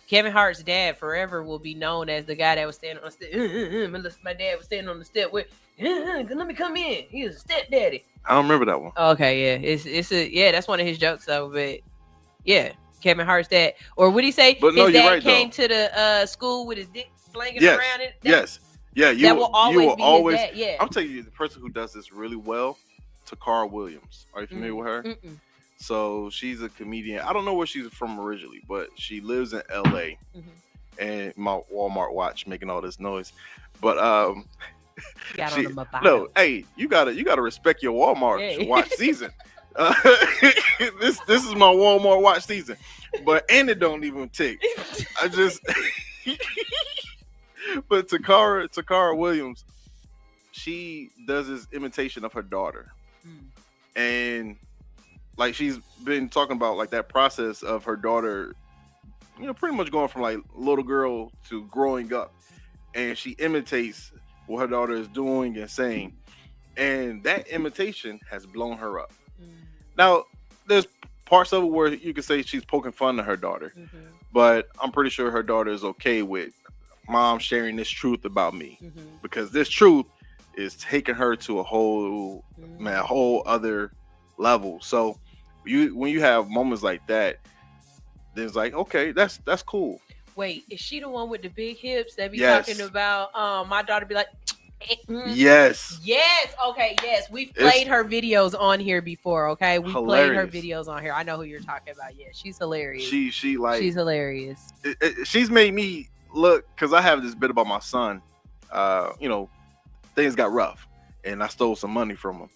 Kevin Hart's dad forever will be known as the guy that was standing on the step. My dad was standing on the step with, let me come in. He was a stepdaddy. I don't remember that one. Okay, yeah, that's one of his jokes though. But yeah. Kevin Hart's dad, or would he say but no, his dad right, came though. to the school with his dick blanket around it? Yeah, that will always be his dad. Yeah, I'm telling you, the person who does this really well, Takara Williams. Are you familiar with her? Mm-mm. So she's a comedian. I don't know where she's from originally, but she lives in LA. And my Walmart watch making all this noise, but hey, you gotta respect your Walmart watch season. This is my Walmart watch season, and it don't even tick. I just but Takara Williams, she does this imitation of her daughter, and like she's been talking about like that process of her daughter, pretty much going from like little girl to growing up, and she imitates what her daughter is doing and saying, and that imitation has blown her up. Now, there's parts of it where you can say she's poking fun at her daughter, but I'm pretty sure her daughter is okay with mom sharing this truth about me, because this truth is taking her to a whole other level. So when you have moments like that, then it's like, okay, that's cool. Wait, is she the one with the big hips that be Yes. talking about? My daughter be like, Yes. Yes. Okay. Yes. We've played her videos on here before. Okay. We played her videos on here. I know who you're talking about. Yeah. She's hilarious. She's hilarious. She's made me look, because I have this bit about my son. Things got rough and I stole some money from him.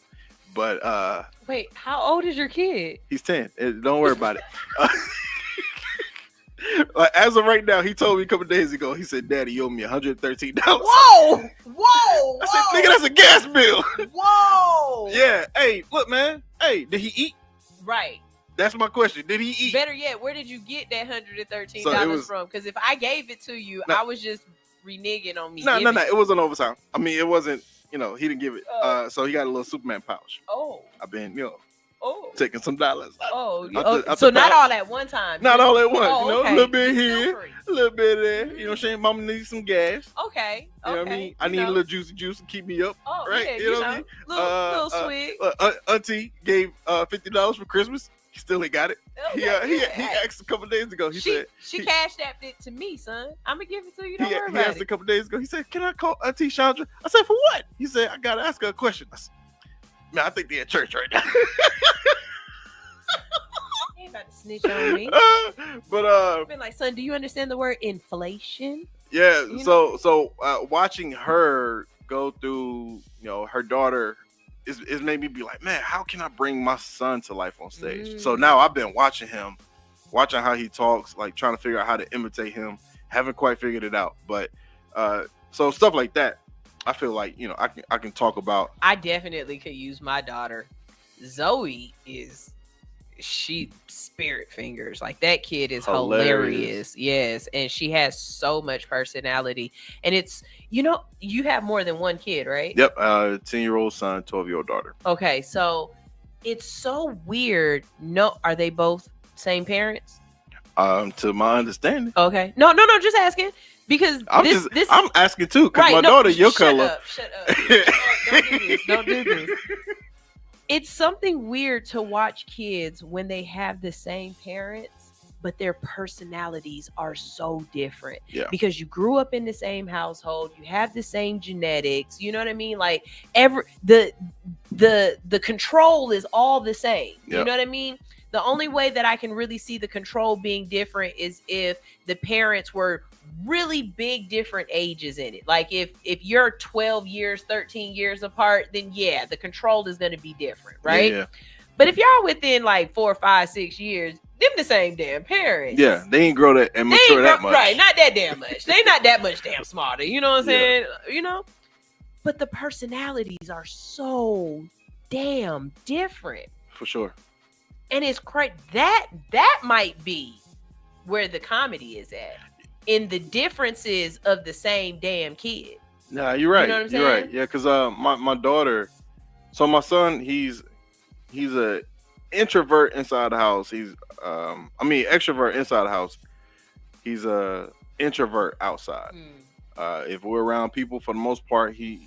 But wait, how old is your kid? He's 10. Don't worry about it. Like, as of right now, he told me a couple days ago, he said, Daddy, you owe me $113. Whoa! I said, nigga, that's a gas bill. Whoa! Yeah. Hey, look, man. Hey, did he eat? Right. That's my question. Did he eat? Better yet, where did you get that $113 from? Because if I gave it to you, I was just reneging on me. No. It wasn't overtime. I mean, it wasn't, he didn't give it. So he got a little Superman pouch. Oh. I've been, taking some dollars. Oh, out so the not pouch. all at one time. Not all at once. Oh, okay. A little bit here, a little bit there. You know what I'm saying? Mama needs some gas. Okay. You know what I mean? I need a little juicy juice to keep me up. Oh, right? yeah, you know what I mean? Little sweet. Auntie gave $50 for Christmas. He still ain't got it. He asked a couple days ago. He said she cashed that bit to me, son. I'm gonna give it to you. Don't worry he about asked it. a couple days ago. He said, "Can I call Auntie Chandra?" I said, "For what?" He said, "I gotta ask her a question." I said, "Man, I think they're at church right now." You ain't about to snitch on me. But I've been like, son, do you understand the word inflation? Yeah. So watching her go through, her daughter is made me be like, man, how can I bring my son to life on stage? So now I've been watching how he talks, like trying to figure out how to imitate him. Haven't quite figured it out, but so stuff like that, I feel like I can talk about. I definitely could use my daughter. Zoe she spirit fingers. Like, that kid is hilarious. Yes, and she has so much personality. And it's you have more than one kid, right? Yep. 10-year-old son, 12-year-old daughter. Okay, so it's so weird. No, are they both same parents? To my understanding. Okay. No, just asking. Because I'm asking too, because my daughter your color. Shut up. Don't do this. It's something weird to watch kids when they have the same parents, but their personalities are so different. Yeah. Because you grew up in the same household, you have the same genetics, you know what I mean? Like, the control is all the same. Yep. You know what I mean? The only way that I can really see the control being different is if the parents were really big different ages in it. Like, if you're 12 years, 13 years apart, then yeah, the control is going to be different, right? Yeah. But if y'all within like 4, 5, 6 years, them the same damn parents. Yeah, they ain't grow that and mature that much. Right, not that damn much. They not that much damn smarter. You know what I'm saying? But the personalities are so damn different. For sure. And it's crazy. That might be where the comedy is at, in the differences of the same damn kid. Nah, you're right. You know what I'm saying? You're right. Yeah, because my daughter, so my son, he's a introvert inside the house. He's extrovert inside the house. He's a introvert outside. If we're around people, for the most part, he's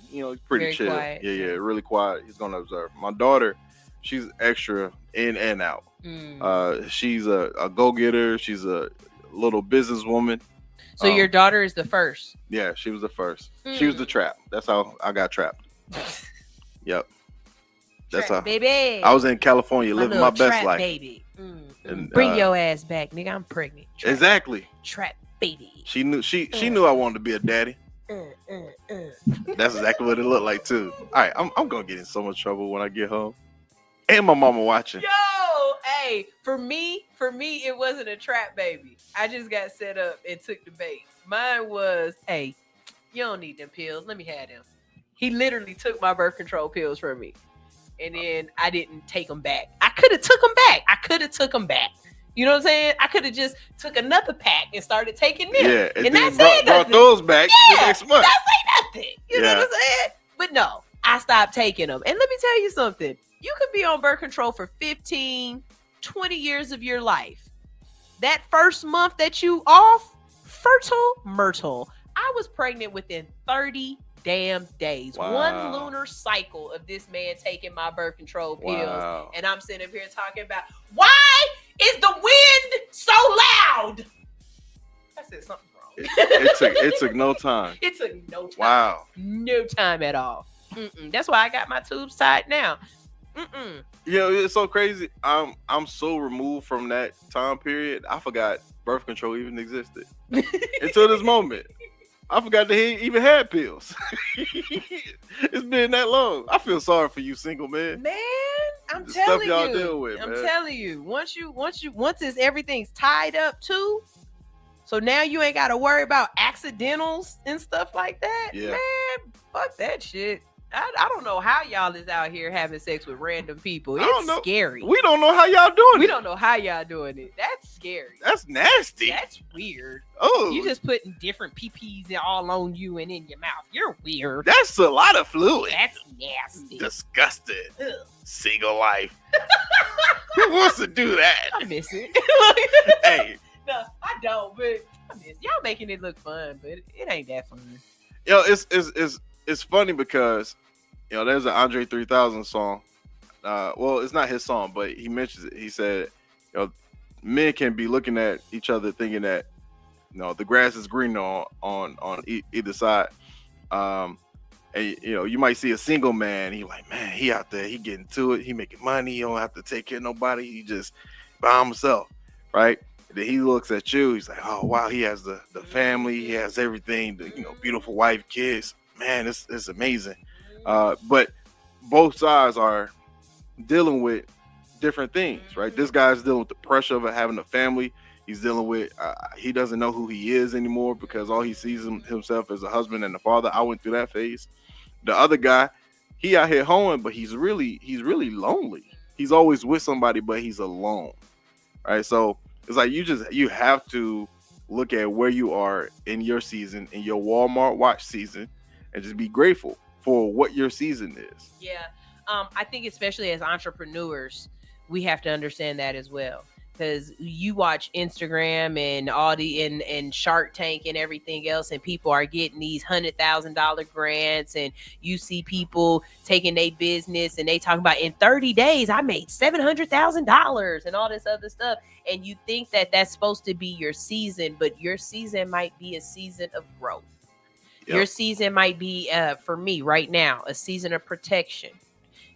pretty Very chill. quiet. Yeah, really quiet. He's gonna observe. My daughter, she's extra in and out. She's a go-getter. She's a little businesswoman. So your daughter is the first. Yeah, she was the first. She was the trap. That's how I got trapped. Yep. That's Trap, how. baby. I was in California living my best trap life. Baby. And, Bring your ass back, nigga. I'm pregnant. Trap, exactly. Trap baby. She knew I wanted to be a daddy. That's exactly what it looked like too. All right, I'm gonna get in so much trouble when I get home, and my mama watching. Yo, hey, for me, it wasn't a trap baby. I just got set up and took the bait. Mine was, hey, you don't need them pills. Let me have them. He literally took my birth control pills from me, and then I didn't take them back. I could have took them back. You know what I'm saying? I could have just took another pack and started taking them. Yeah, and then that's brought those back the next month. That's like nothing. You know what I'm saying? But no, I stopped taking them. And let me tell you something. You could be on birth control for 15, 20 years of your life. That first month that you off, fertile myrtle. I was pregnant within 30 damn days. Wow. One lunar cycle of this man taking my birth control pills. Wow. And I'm sitting up here talking about, why is the wind so loud? I said something wrong. It took no time. It took no time. Wow. No time at all. That's why I got my tubes tied now. You know, it's so crazy. I'm so removed from that time period. I forgot birth control even existed until this moment. I forgot they even had pills. It's been that long. I feel sorry for you, single man. Man, I'm The telling stuff y'all you. deal with, I'm man. telling you. Once it's everything's tied up too. So now you ain't got to worry about accidentals and stuff like that. Yeah. Man, fuck that shit. I don't know how y'all is out here having sex with random people. I don't It's know. scary. We don't know how y'all doing We it. don't know how y'all doing it. That's scary. That's nasty. That's weird. Oh. You just putting different PPs all on you and in your mouth. You're weird. That's a lot of fluid. That's nasty. Disgusting. Ugh. Single life. Who wants to do that? I miss it. Hey, No, I don't, but I miss y'all making it look fun, but it ain't that fun. yo, it's funny because you know there's an Andre 3000 song. Well, it's not his song, but he mentions it. He said, you know, men can be looking at each other thinking that you know the grass is greener on either side. And you know, you might see a single man. He like, man, he out there, he getting to it. He making money. He don't have to take care of nobody. He just by himself, right? Then he looks at you. He's like, oh wow, he has the family. He has everything. The, you know, beautiful wife, kids. Man, it's amazing. But both sides are dealing with different things, right? This guy's dealing with the pressure of having a family. He's dealing with he doesn't know who he is anymore because all he sees himself as a husband and a father. I went through that phase. The other guy, he out here hoeing, but he's really lonely. He's always with somebody, but he's alone. Right? So it's like you have to look at where you are in your season, in your Walmart watch season, and just be grateful for what your season is. Yeah. I think especially as entrepreneurs, we have to understand that as well. Because you watch Instagram and all the and Shark Tank and everything else, and people are getting these $100,000 grants, and you see people taking their business and they talk about in 30 days I made $700,000 and all this other stuff, and you think that that's supposed to be your season, but your season might be a season of growth. Your season might be, for me right now, a season of protection.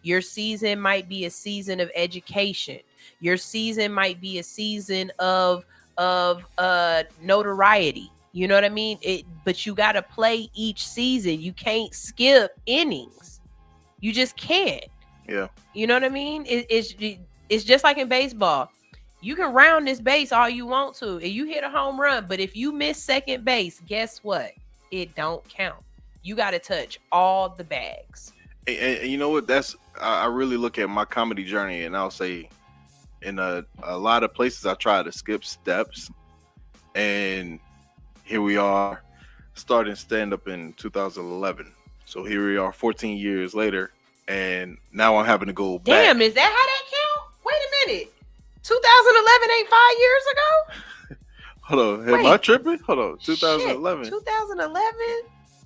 Your season might be a season of education. Your season might be a season of notoriety. You know what I mean? But you got to play each season. You can't skip innings. You just can't. Yeah. You know what I mean? It's just like in baseball. You can round this base all you want to, and you hit a home run. But if you miss second base, guess what? It don't count. You got to touch all the bags. And you know what? That's I really look at my comedy journey, and I'll say, in a lot of places I try to skip steps, and here we are, starting stand up in 2011. So here we are, 14 years later, and now I'm having to go back. Damn, is that how that count? Wait a minute, 2011 ain't 5 years ago. Hold on, am I tripping? Hold on, 2011. 2011.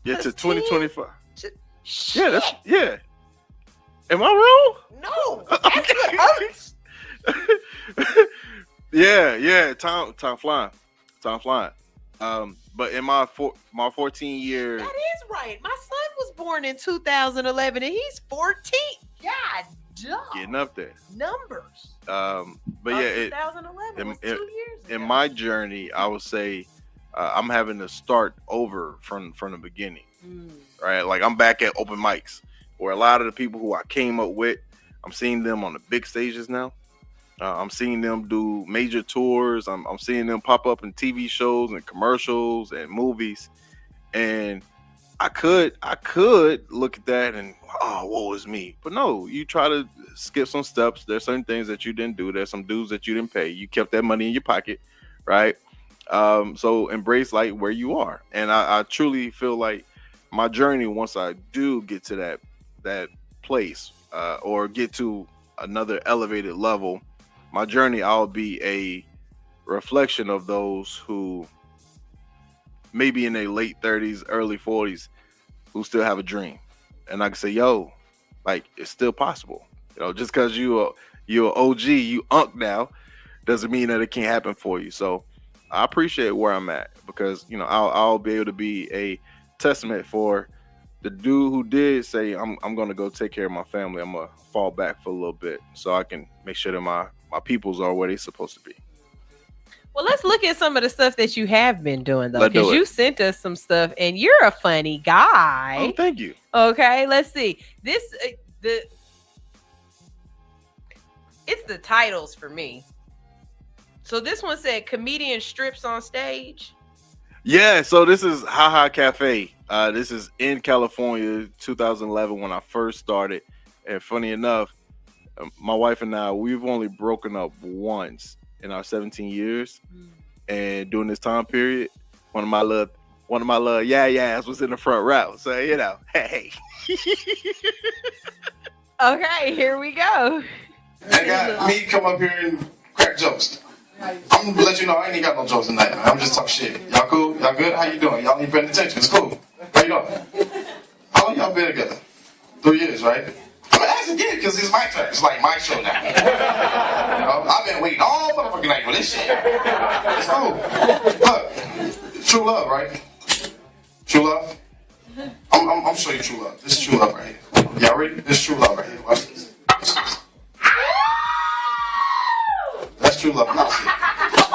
Yeah, to 2025. Shit. Yeah. Am I wrong? No, that's what hurts. Yeah. Time flying. But in my 14 year, That is right. My son was born in 2011 and he's 14. God damn. getting up there. Numbers. But yeah, 2011 was 2 years ago. in my journey, I would say I'm having to start over from the beginning. Right, like I'm back at open mics where a lot of the people who I came up with, I'm seeing them on the big stages now. I'm seeing them do major tours. I'm seeing them pop up in TV shows and commercials and movies. And I could look at that and woe is me. But no, you try to skip some steps. There's certain things that you didn't do. There's some dues that you didn't pay. You kept that money in your pocket, right? So embrace like where you are. And I truly feel like my journey, once I do get to that place or get to another elevated level, my journey, I'll be a reflection of those who maybe in their late 30s, early 40s who still have a dream, and I can say, yo, like it's still possible. Just because you're an OG, you unk now, doesn't mean that it can't happen for you. So I appreciate where I'm at because I'll be able to be a testament for the dude who did say I'm gonna go take care of my family. I'm gonna fall back for a little bit so I can make sure that my peoples are where they're supposed to be. Well, let's look at some of the stuff that you have been doing, though, Let's do because it. you sent us some stuff, and you're a funny guy. Oh, thank you. Okay, let's see. It's the titles for me. So this one said comedian strips on stage. Yeah, so this is Haha Cafe. This is in California, 2011 when I first started. And funny enough, my wife and I, we've only broken up once in our 17 years. And during this time period, one of my little yeah-yeahs was in the front row. So, hey. Okay, here we go. They got me come up here and crack jokes. I'm gonna let you know I ain't got no jokes tonight, man. I'm just talking shit. Y'all cool? Y'all good? How you doing? Y'all need paying attention. It's cool. How you doing? How long y'all been together? 3 years, right? I'm gonna ask again because it's my turn. It's like my show now. I've been waiting all motherfucking night for this shit. It's cool. Look, true love, right? True love. I'm showing you true love. This is true love right here. Y'all ready? This is true love right here. Watch this. That's true love. No,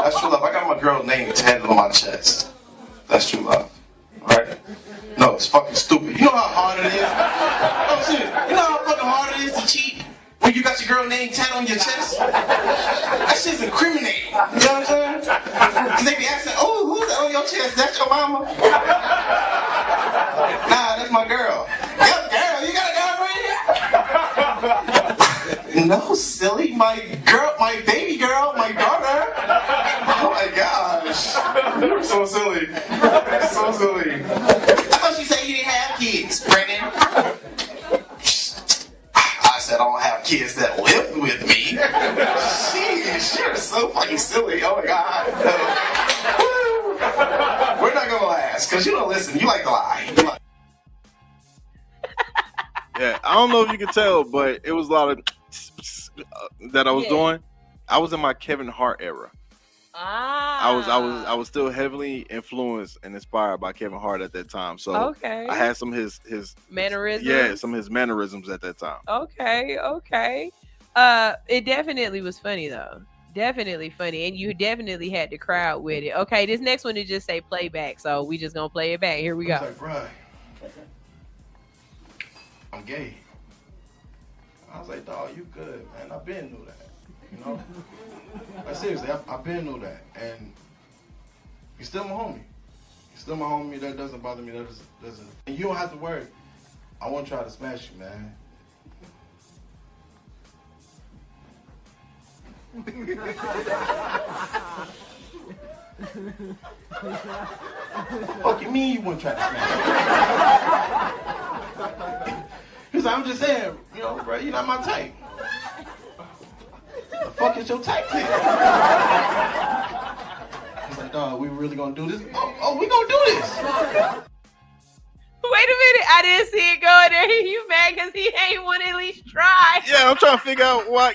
that's true love. I got my girl name tatted on my chest. That's true love. Right? No, it's fucking stupid. You know how hard it is? No, seriously. You know how fucking hard it is to cheat when you got your girl name tatted on your chest? That shit's incriminating. You know what I'm saying? Because they be asking, oh, who's that on your chest? That's your mama? Nah, that's my girl. Yep, girl, you got a girl right here? No, silly. My girl, my baby girl, my daughter. Oh my gosh. You're so silly. So silly. I thought you said you didn't have kids, Brendan. I said I don't have kids that live with me. Sheesh, you're so fucking silly. Oh my god. We're not gonna last, because you don't listen. You like to lie. Yeah, I don't know if you can tell, but it was a lot of that I was doing. I was in my Kevin Hart era. I was still heavily influenced and inspired by Kevin Hart at that time. So I had some of his mannerisms. Yeah, some of his mannerisms at that time. Okay. It definitely was funny though. Definitely funny, and you definitely had the crowd with it. Okay, this next one is just say playback, so we just gonna play it back. Here we go. I was like, bruh, I'm gay. I was like, dog, you good, man. I've been knew that, you know? Like, seriously, I've been knew that, and you're still my homie. You're still my homie. That doesn't bother me. That doesn't. And you don't have to worry. I won't try to smash you, man. Fuck you mean you wouldn't try to smash me? Because I'm just saying, bro, you're not my type. The fuck is your type then? He's like, dog, we really gonna do this? Oh, we gonna do this. Wait a minute, I didn't see it going there. You mad because he ain't want to at least try? Yeah, I'm trying to figure out why,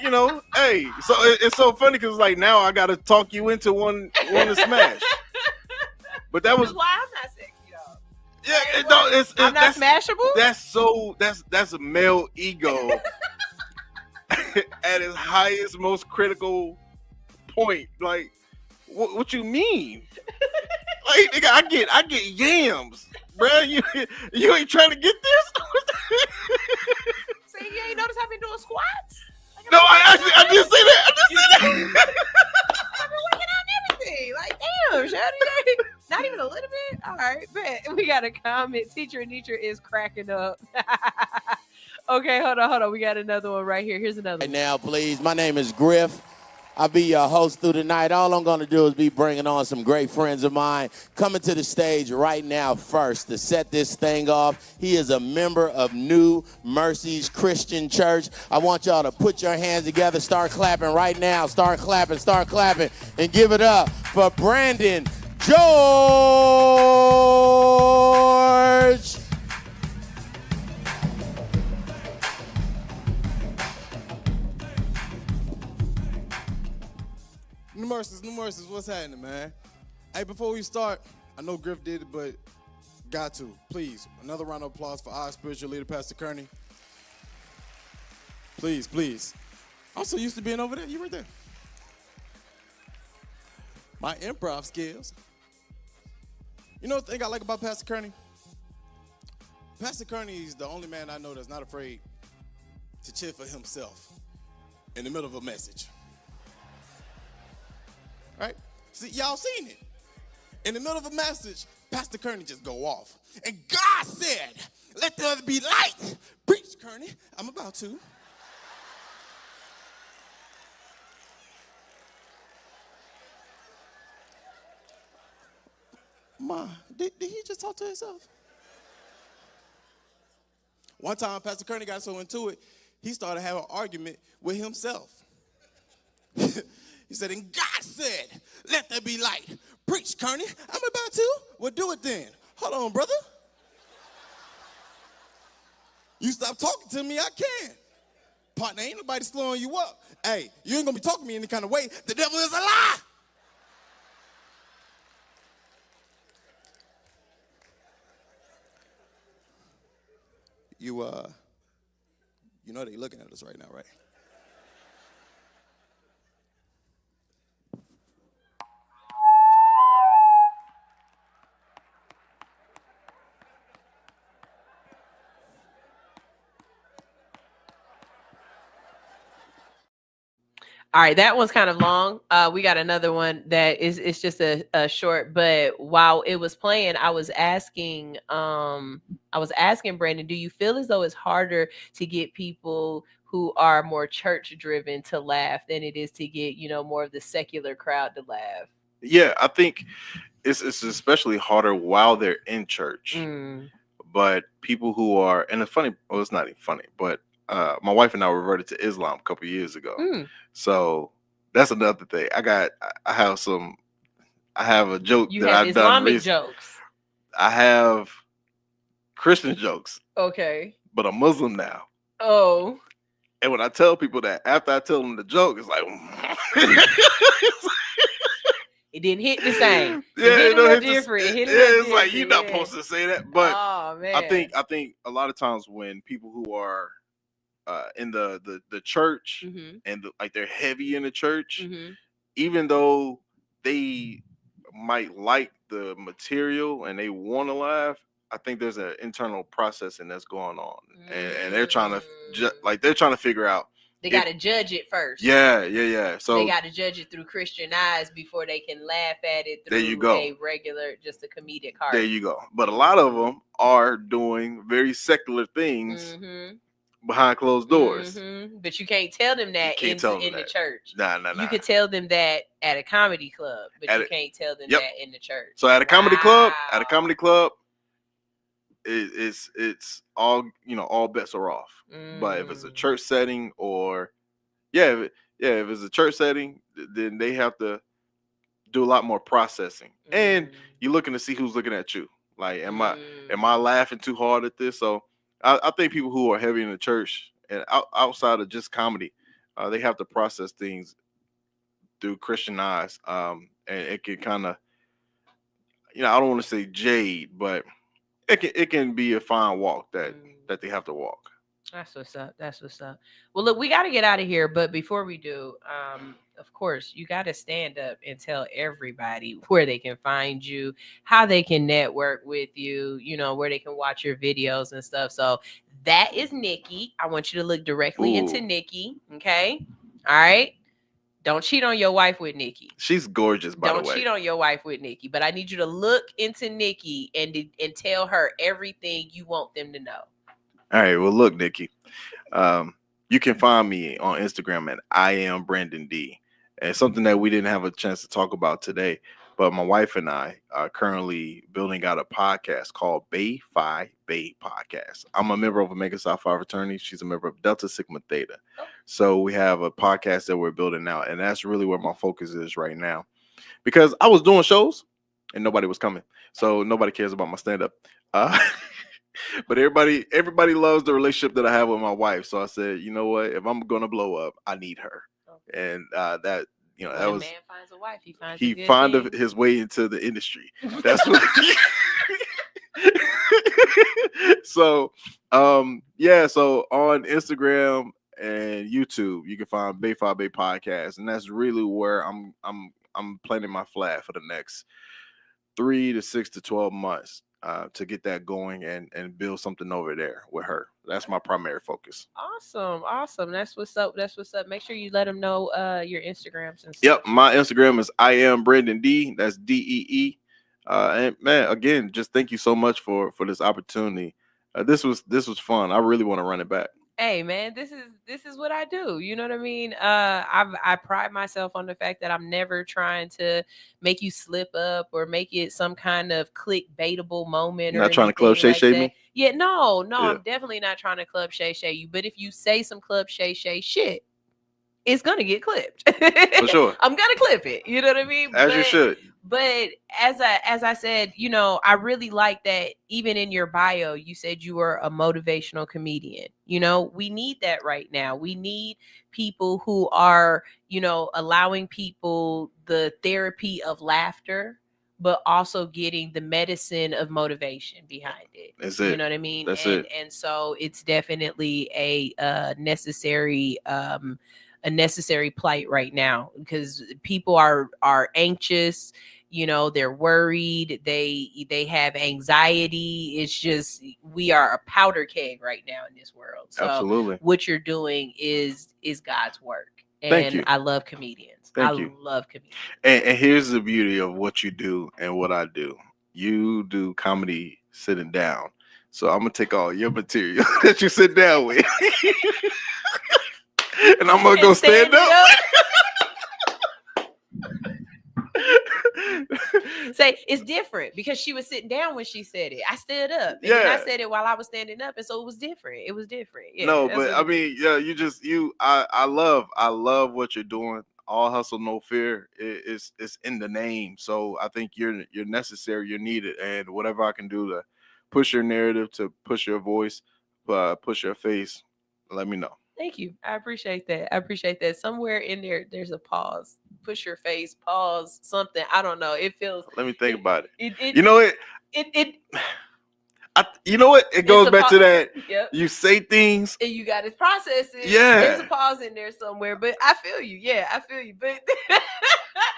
hey, so it's so funny because like now I got to talk you into one to smash. But that was why I'm not sexy though. Yeah, I'm not smashable. That's a male ego at its highest, most critical point. Like, what you mean? Like, nigga, I get yams, bro. You ain't trying to get this. See, you ain't notice I've been doing squats. No, I did say that. I've been working on everything. Like, damn, Shawty, not even a little bit. All right, bet we got a comment. Teacher Anitra is cracking up. Okay, hold on. We got another one right here. Here's another one. Now, please. My name is Griff. I'll be your host through the night. All I'm going to do is be bringing on some great friends of mine coming to the stage right now first to set this thing off. He is a member of New Mercies Christian Church. I want y'all to put your hands together, start clapping right now. Start clapping, and give it up for Brandon George. mercies. What's happening, man? Hey, before we start, I know Griff did it, but got to. Please, another round of applause for our spiritual leader, Pastor Kearney. Please. I'm so used to being over there. You were there. My improv skills. You know the thing I like about Pastor Kearney? Pastor Kearney is the only man I know that's not afraid to cheer for himself in the middle of a message. Right? See, y'all seen it. In the middle of a message, Pastor Kearney just go off. And God said, let there be light. Preach, Kearney. I'm about to. Ma, did he just talk to himself? One time, Pastor Kearney got so into it, he started having an argument with himself. He said, and God said, let there be light. Preach, Kearney. I'm about to. Well, do it then. Hold on, brother. You stop talking to me, I can. Partner, ain't nobody slowing you up. Hey, you ain't going to be talking to me any kind of way. The devil is a lie. You know they looking at us right now, right? All right, that one's kind of long. We got another one that it's just a short, but while it was playing, I was asking Brandon, do you feel as though it's harder to get people who are more church driven to laugh than it is to get, more of the secular crowd to laugh? Yeah, I think it's especially harder while they're in church. But people who are, and it's not even funny, but my wife and I reverted to Islam a couple years ago. So that's another thing. I have a joke You that have I've Islamic done jokes. I have Christian jokes, Okay. but I'm Muslim now. Oh. And when I tell people that, after I tell them the joke, it's like, it didn't hit the same. Yeah, it hit it a little hit different. It hit a yeah, little it's like you're not different, supposed to say that. But oh man, I think a lot of times when people who are in the church and like they're heavy in the church, even though they might like the material and they want to laugh, I think there's an internal processing that's going on, and they're trying to they're trying to figure out. They got to judge it first. Yeah. So they got to judge it through Christian eyes before they can laugh at it through there you go. A regular, just a comedic heart. There you go. But a lot of them are doing very secular things behind closed doors. But you can't tell them that in the church. Nah. You could tell them that at a comedy club, but you can't tell them that in the church. So at a comedy club, it's all, all bets are off. But if it's a church setting or if it's a church setting, then they have to do a lot more processing. And you're looking to see who's looking at you. Like, am I laughing too hard at this? So I think people who are heavy in the church and outside of just comedy, they have to process things through Christian eyes. And it can kind of, I don't want to say jade, but it can be a fine walk that they have to walk. That's what's up. Well, look, we got to get out of here. But before we do, of course, you got to stand up and tell everybody where they can find you, how they can network with you, where they can watch your videos and stuff. So that is Nikki. I want you to look directly into Nikki. Okay. All right. Don't cheat on your wife with Nikki. She's gorgeous, by the way. Don't cheat on your wife with Nikki. But I need you to look into Nikki and tell her everything you want them to know. All right. Well, look, Nikki, you can find me on Instagram at I am Brandon D. And something that we didn't have a chance to talk about today, but my wife and I are currently building out a podcast called Bay Phi Bay Podcast. I'm a member of Omega Psi Phi fraternity. She's a member of Delta Sigma Theta. So we have a podcast that we're building out, and that's really where my focus is right now. Because I was doing shows and nobody was coming. So nobody cares about my stand-up. But everybody loves the relationship that I have with my wife. So I said, you know what? If I'm gonna blow up, I need her, and You know, When that a was man finds a wife, he finds he a good found thing. his way into the industry. That's what. So, yeah. So on Instagram and YouTube, you can find Bay 5 Bay Podcast, and that's really where I'm planting my flag for the next 3 to 6 to 12 months to get that going and build something over there with her. That's my primary focus. Awesome. That's what's up. Make sure you let them know your Instagrams and stuff. Yep, my Instagram is I am Brandon D. That's DEE. And man, again, just thank you so much for this opportunity. This was fun. I really want to run it back. Hey man, this is what I do. You know what I mean? I pride myself on the fact that I'm never trying to make you slip up or make it some kind of clickbaitable moment. Not or trying to club anything shay like me? that. Yeah, no, Yeah. I'm definitely not trying to club shay you. But if you say some club shay shit, it's gonna get clipped. For sure. I'm gonna clip it. You know what I mean? As you should. But as I said, you know, I really like that even in your bio, you said you were a motivational comedian. You know, we need that right now. We need people who are, you know, allowing people the therapy of laughter, but also getting the medicine of motivation behind it. That's You it. know what I mean? That's and it. and so it's definitely a necessary plight right now because people are anxious. You know, they're worried, they have anxiety. It's just we are a powder keg right now in this world. So Absolutely. what you're doing is God's work. And Thank you. I love comedians. Thank you. Love comedians. And here's the beauty of what you do and what I do. You do comedy sitting down. So I'm gonna take all your material that you sit down with. And I'm gonna go stand up. Say it's different because she was sitting down when she said it. I stood up. And then I Yeah. said it while I was standing up. And so it was different. Yeah, No, that's but what I it mean, yeah, I love what you're doing. All hustle, no fear. It's in the name. So I think you're necessary, you're needed, and whatever I can do to push your narrative, to push your voice, push your face, let me know. Thank you. I appreciate that. Somewhere in there, there's a pause. Push your face, pause, something. I don't know. It feels. Let me think about it. It You know what? It You know what? It It's goes a back to that. Yep. You say things. And you got to process it. Yeah. There's a pause in there somewhere, but I feel you. Yeah, I feel you. But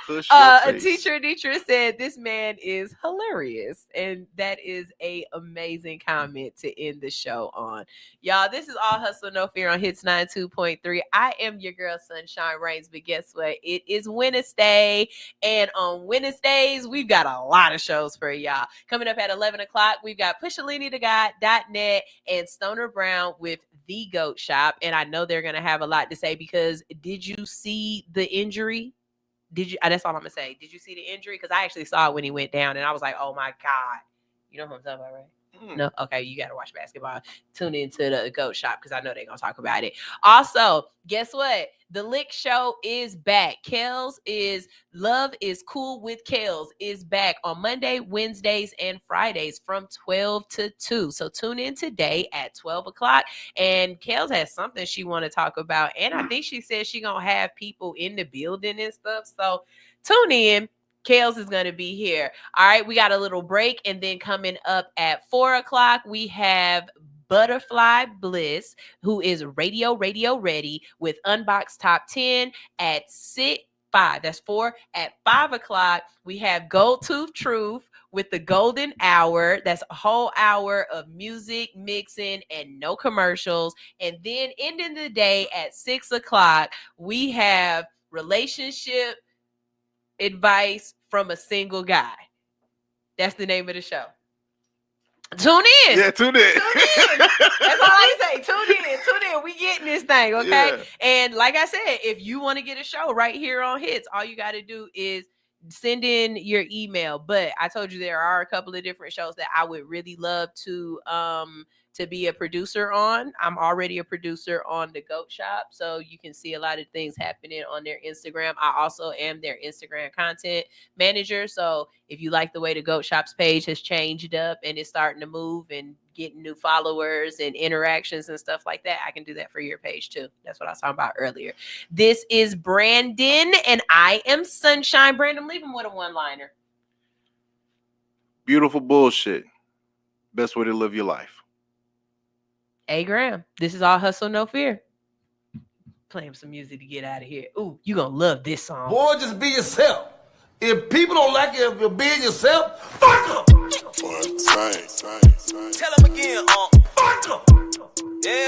Push your a face. teacher said this man is hilarious, and that is a amazing comment to end the show on. Y'all, this is All Hustle No Fear on Hits 92.3. I am your girl Sunshine Reigns, but guess what? It is Wednesday, and on Wednesdays we've got a lot of shows for y'all. Coming up at 11 o'clock, we've got PushALiniToGod.net and Stoner Brown with The Goat Shop, and I know they're gonna have a lot to say because did you see the injury? Did you? That's all I'm gonna say. Did you see the injury? Because I actually saw it when he went down, and I was like, "Oh my god!" You know who I'm talking about, right? No, okay. You gotta watch basketball. Tune into the Goat Shop because I know they're gonna talk about it. Also, guess what? The Lick Show is back. Kels is Love is Cool with Kels is back on Monday, Wednesdays, and Fridays from 12 to 2. So tune in today at 12 o'clock. And Kels has something she want to talk about, and I think she said she gonna have people in the building and stuff. So tune in. Kels is going to be here. All right, we got a little break, and then coming up at 4 o'clock, we have Butterfly Bliss, who is Radio Ready with Unbox Top 10 at 5. That's 4. At 5 o'clock, we have Gold Tooth Truth with the Golden Hour. That's a whole hour of music, mixing, and no commercials. And then ending the day at 6 o'clock, we have Relationship Advice from a Single Guy. That's the name of the show. Tune in. Yeah, tune in. That's all I say. Tune in. We getting this thing, okay? Yeah. And like I said, if you want to get a show right here on Hits, all you got to do is send in your email. But I told you there are a couple of different shows that I would really love to to be a producer on. I'm already a producer on the Goat Shop, so you can see a lot of things happening on their Instagram. I also am their Instagram content manager, so if you like the way the Goat Shop's page has changed up and it's starting to move and getting new followers and interactions and stuff like that, I can do that for your page too. That's what I was talking about earlier. This is Brandon, and I am Sunshine. Brandon, leave him with a one-liner. Beautiful bullshit. Best way to live your life. Hey, Graham, this is All Hustle, No Fear. Playing some music to get out of here. Ooh, you gonna love this song. Boy, just be yourself. If people don't like it, if you're being yourself, fuck them. Tell him again, fuck them. Yeah.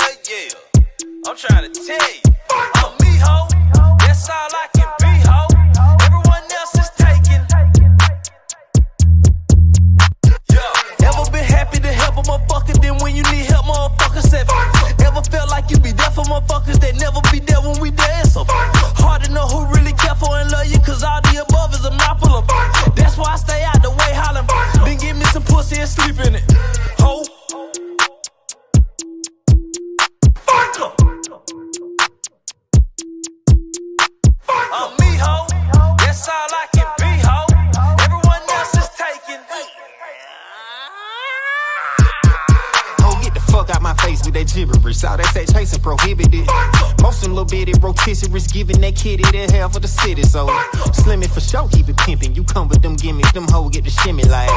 I'm trying to tell you. I'm me, ho. That's all I can be, ho. Everyone else is taken. Yeah. Ever been happy to help a motherfucker, then when you need help, motherfucker said, ever felt like you be there for motherfuckers that never be there when we dance? So hard to know who really care for and love you, cause all the above is a mouthful of. That's why I stay out the way hollering. Then give me some pussy and sleep in it. Ho. Fuck em. I'm me, ho. That's all I can be, ho. Everyone else is taken. Ho, get the fuck out my face with that gibberish. All that sex chasing prohibited. Most of them little bitty rotisseries giving that kitty the hell for the city. So slim it for sure, keep it pimping. You come with them gimmicks, them hoes get the shimmy like.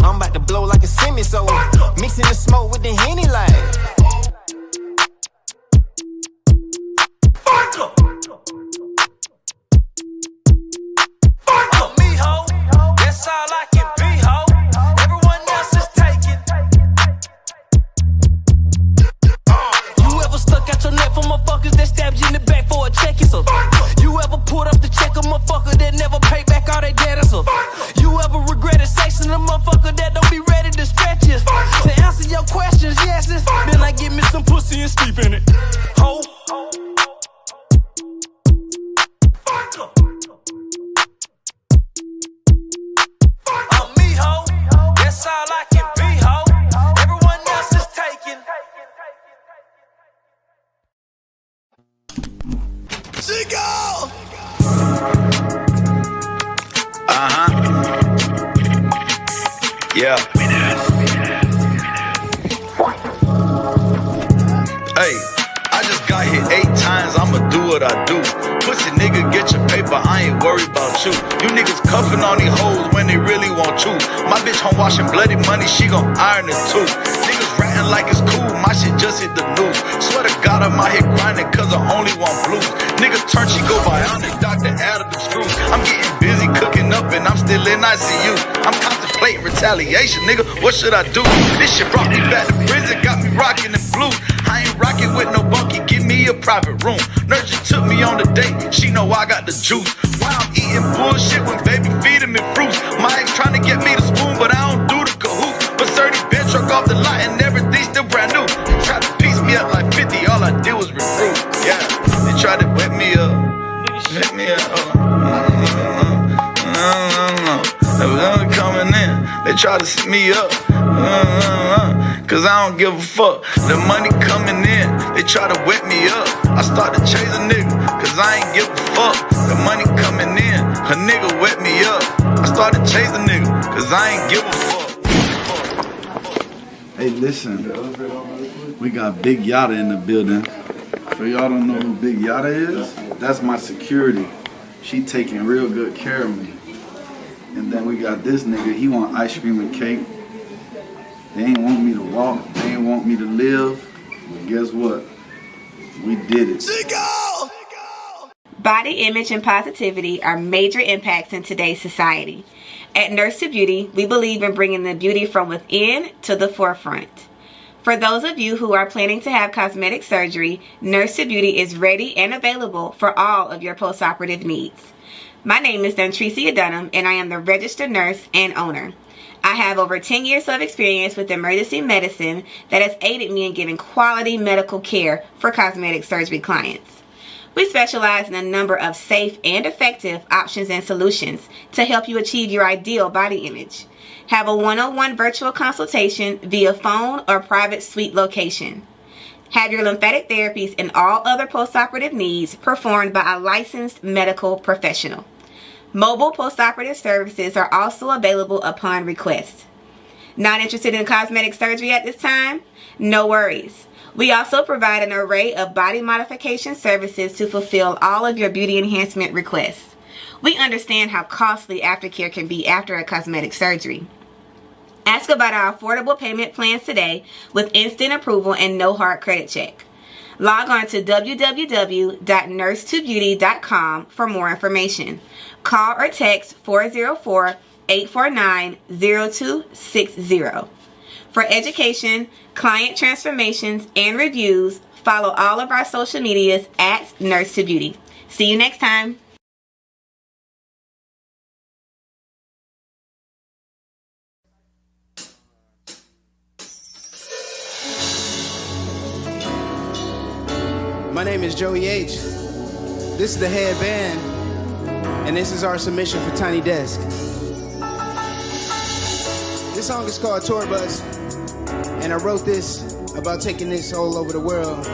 I'm about to blow like a semi, so mixing the smoke with the Henny like. Fuck em. I'm me, ho. That's all I can be, ho. Everyone else is taken. You ever stuck out your neck for motherfuckers that stabbed you in the back for a check? So you ever pulled up the check a motherfucker that never paid back all their debt? So you ever regretted sexing a motherfucker that don't be ready to stretch you? To answer your questions, yes, then I give me some pussy and sleep in it. Ho. I'm me, ho. That's all I can be, ho. Everyone else is taken. Chico! Yeah. Hey, I just got hit 8 times, I'ma do what I do. Pussy nigga, get your paper, I ain't worried about you. You niggas cuffing on these hoes when they really want you. My bitch home washing bloody money, she gon' iron it too. Niggas ratting like it's cool, my shit just hit the news. Swear to God I'm out here grinding cause I only want blues. Niggas turn, she go bionic, doctor added the screws. I'm getting busy cooking up and I'm still in ICU. I'm contemplating retaliation, nigga, what should I do? This shit brought me back to prison, got me rocking the blues. I ain't rocking with no bunkie, give me a private room. Nurse just took me on the date, she know I got the juice. Why I'm eating bullshit when baby feeding me fruits. My ex trying to get me the spoon, but I don't do the cahoot. But 30 bench truck off the lot and everything still brand new. Tried to piece me up like 50, all I did was recruit. Yeah, they tried to wet me up, hit me up. They was coming in, they tried to set me up. Cause I don't give a fuck. The money coming in, they try to wet me up. I started chasing nigga, cause I ain't give a fuck. The money coming in, a nigga wet me up. I started chasing nigga, cause I ain't give a fuck. Hey, listen, we got Big Yada in the building. For y'all don't know who Big Yada is, that's my security. She taking real good care of me. And then we got this nigga, he want ice cream and cake. They ain't want me to walk, they ain't want me to live. But guess what? We did it. Chico! Body image and positivity are major impacts in today's society. At Nurse to Beauty, we believe in bringing the beauty from within to the forefront. For those of you who are planning to have cosmetic surgery, Nurse to Beauty is ready and available for all of your post-operative needs. My name is Dontricia Dunham, and I am the registered nurse and owner. I have over 10 years of experience with emergency medicine that has aided me in giving quality medical care for cosmetic surgery clients. We specialize in a number of safe and effective options and solutions to help you achieve your ideal body image. Have a one-on-one virtual consultation via phone or private suite location. Have your lymphatic therapies and all other postoperative needs performed by a licensed medical professional. Mobile postoperative services are also available upon request. Not interested in cosmetic surgery at this time? No worries. We also provide an array of body modification services to fulfill all of your beauty enhancement requests. We understand how costly aftercare can be after a cosmetic surgery. Ask about our affordable payment plans today with instant approval and no hard credit check. Log on to www.nurse2beauty.com for more information. Call or text 404-849-0260. For education, client transformations, and reviews, follow all of our social medias at Nurse2Beauty. See you next time. My name is Joey H. This is the headband, and this is our submission for Tiny Desk. This song is called Tour Bus, and I wrote this about taking this all over the world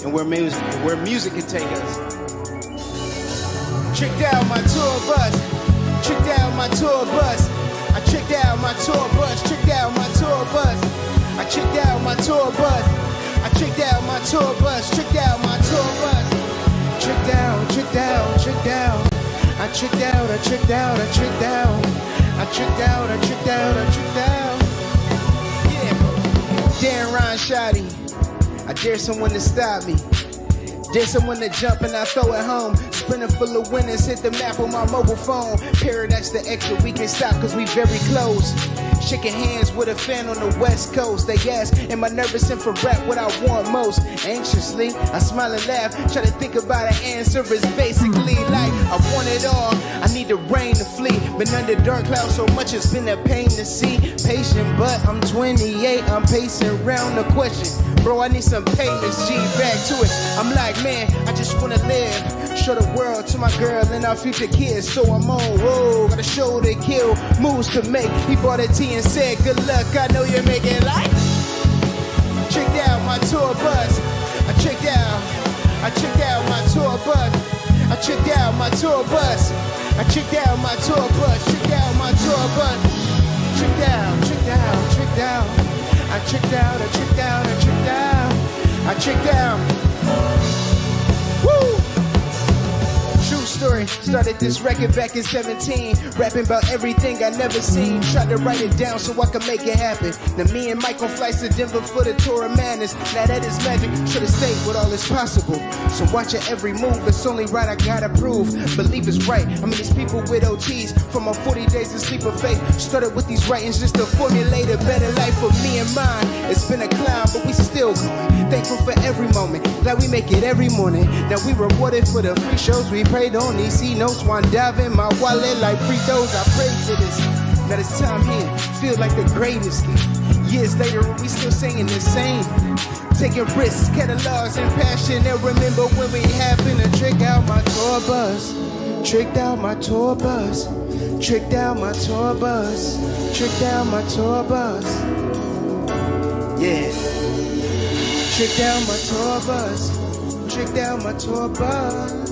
and where music can take us. Tricked out my tour bus, tricked out my tour bus. I tricked out my tour bus, tricked out my tour bus. I tricked out my tour bus. I tricked out my tour bus, tricked out my tour bus. Tricked out, tricked out, tricked out. I tricked out, I tricked out, I tricked out. I tricked out, I tricked out, I tricked out. Yeah. Darren Ron Shoddy. I dare someone to stop me. Dare someone to jump and I throw it home. Sprinting full of winners, hit the map on my mobile phone. Paradise the extra, we can stop cause we very close. Shaking hands with a fan on the west coast. They ask, am I nervous and for rap what I want most? Anxiously, I smile and laugh. Try to think about an answer. It's basically like, I want it all. I need the rain to flee. Been under dark clouds so much it's been a pain to see. Patient, but I'm 28. I'm pacing around the question. Bro, I need some payments, G, back to it. I'm like, man, I just wanna live. Show the world to my girl and our future kids. So I'm on road, got a show to kill, moves to make. He bought a tea and said, good luck, I know you're making life. Tricked out my tour bus. I tricked out my tour bus. I tricked out my tour bus. I tricked out my tour bus. Tricked out my tour bus. Tricked out, tricked out, tricked out. I tricked out, I tricked out, I tricked out. I tricked out. Woo! True story, started this record back in 17. Rapping about everything I never seen. Tried to write it down so I could make it happen. Now me and Mike on flights to Denver for the tour of madness. Now that is magic, should've stayed with all is possible. So watching every move, it's only right I gotta prove. Believe it's right, I mean these people with OTs. From my 40 days of sleep of faith. Started with these writings just to formulate a better life for me and mine. It's been a climb, but we still going. Thankful for every moment, glad we make it every morning. Now we rewarded for the free shows we prayed on. These C-notes, one dive in my wallet like free throws. I prayed to this. Now this time here, feel like the greatest. Years later, we still singing the same. Taking risks, catalogs, and passion. And remember when we happened to trick out my tour bus. Tricked out my tour bus. Tricked out my tour bus. Tricked out my tour bus. Yeah. Tricked out my tour bus. Tricked out my tour bus.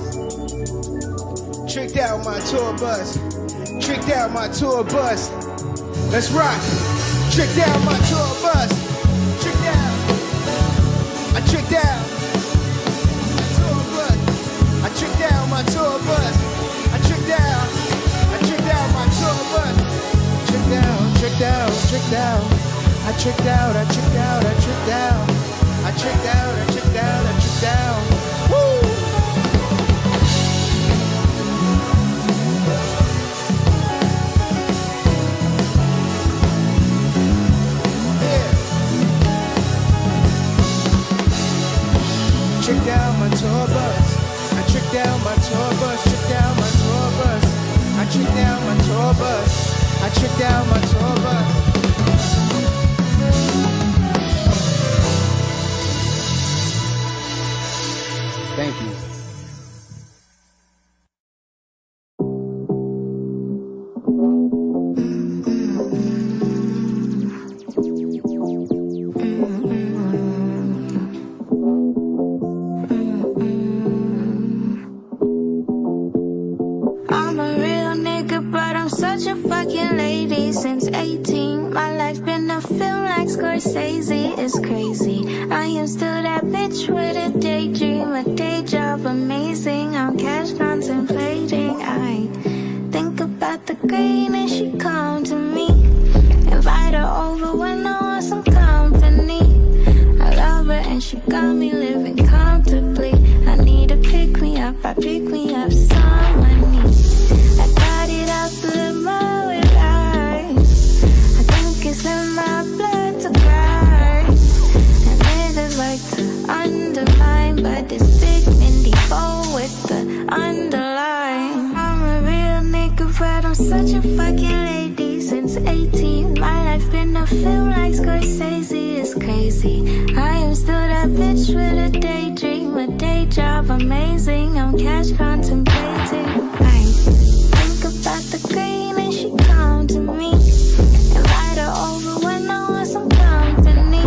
Tricked out my tour bus. Tricked out my tour bus. Let's rock. Tricked out my tour bus. Tricked out. I tricked out my tour bus. I tricked out my tour bus. I tricked out. I tricked out my tour bus. Tricked out. Tricked out. Tricked out. I tricked out. I tricked out. I tricked out. I tricked out. I tricked out. I tricked out. Woo! Tricked out my tour bus. I tricked out my tour bus. Tricked out my tour bus. I tricked out my tour bus. I tricked out my tour bus. Thank you. fucking lady since 18. My life been a film like Scorsese. It's crazy. I am still that bitch with a daydream, a day job amazing. I'm cash contemplating. I think about the green and she come to me. Invite her over when I want some company. I love her and she got me living comfortably. I need to pick me up, I pick me up some money. I got it out the limo with ice. I think it's in my blood to cry. And niggas like to undermine, but it's big Mindy Bow with the underline. I'm a real nigga, but I'm such a fucking lady since 18. My life been a film like Scorsese. It's crazy. I am still that bitch with a daydream, a day job amazing. I'm cash contemplating. I think about the green and she come to me. Invite her over when I want some company.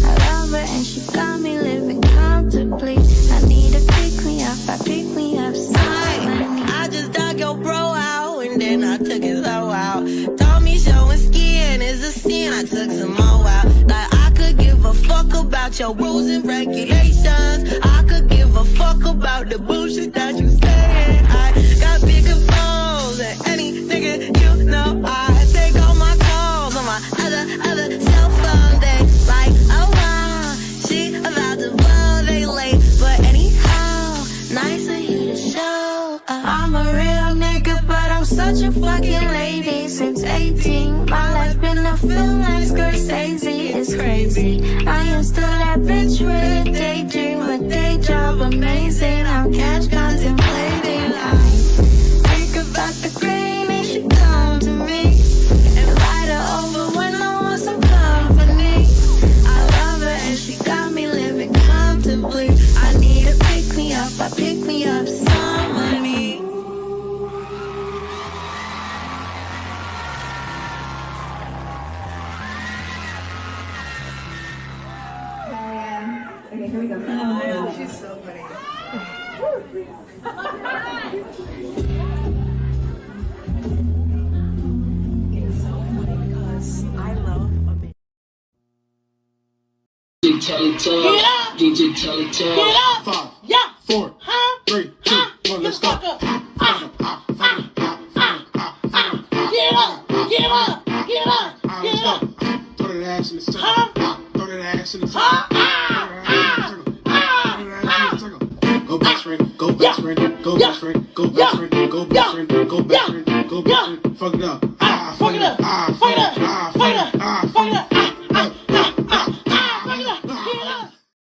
I love her and she got me living comfortably. I need to pick me up, I pick me up some money. I just dug your bro out and then I took his hoe out. Told me showing skin is a sin, I took some more out. Like I could give a fuck about your rules and regulations. I could give a fuck about the bullshit that you say. I got bigger balls than any nigga you know. I take all my calls on my other cell phone. They like, oh wow, she about to blow, they late. But anyhow, nice of you to show. I'm a real nigga, but I'm such a fucking lady since 18. My life been a film like Scorsese. It's crazy. I am still that bitch with a daydream, a day job amazing. I'm cash contemplating. I think about the green and she come to me. Invite her over when I want some company. I love her and she got me living comfortably. I need to pick me up, I pick me up some money. Okay, here we go. Oh, she's so funny. It's so funny because I love Get up! DJ Telly Tell. Get up! 5, Yeah! 4, 3, 2, 1, let's go. Get up! Get up! Get up! Get up! Throw that ass in the circle. Throw that ass in the circle. Go best friend, go best friend, go best friend, go best friend, go best friend, go best friend, go best friend, fuck it up.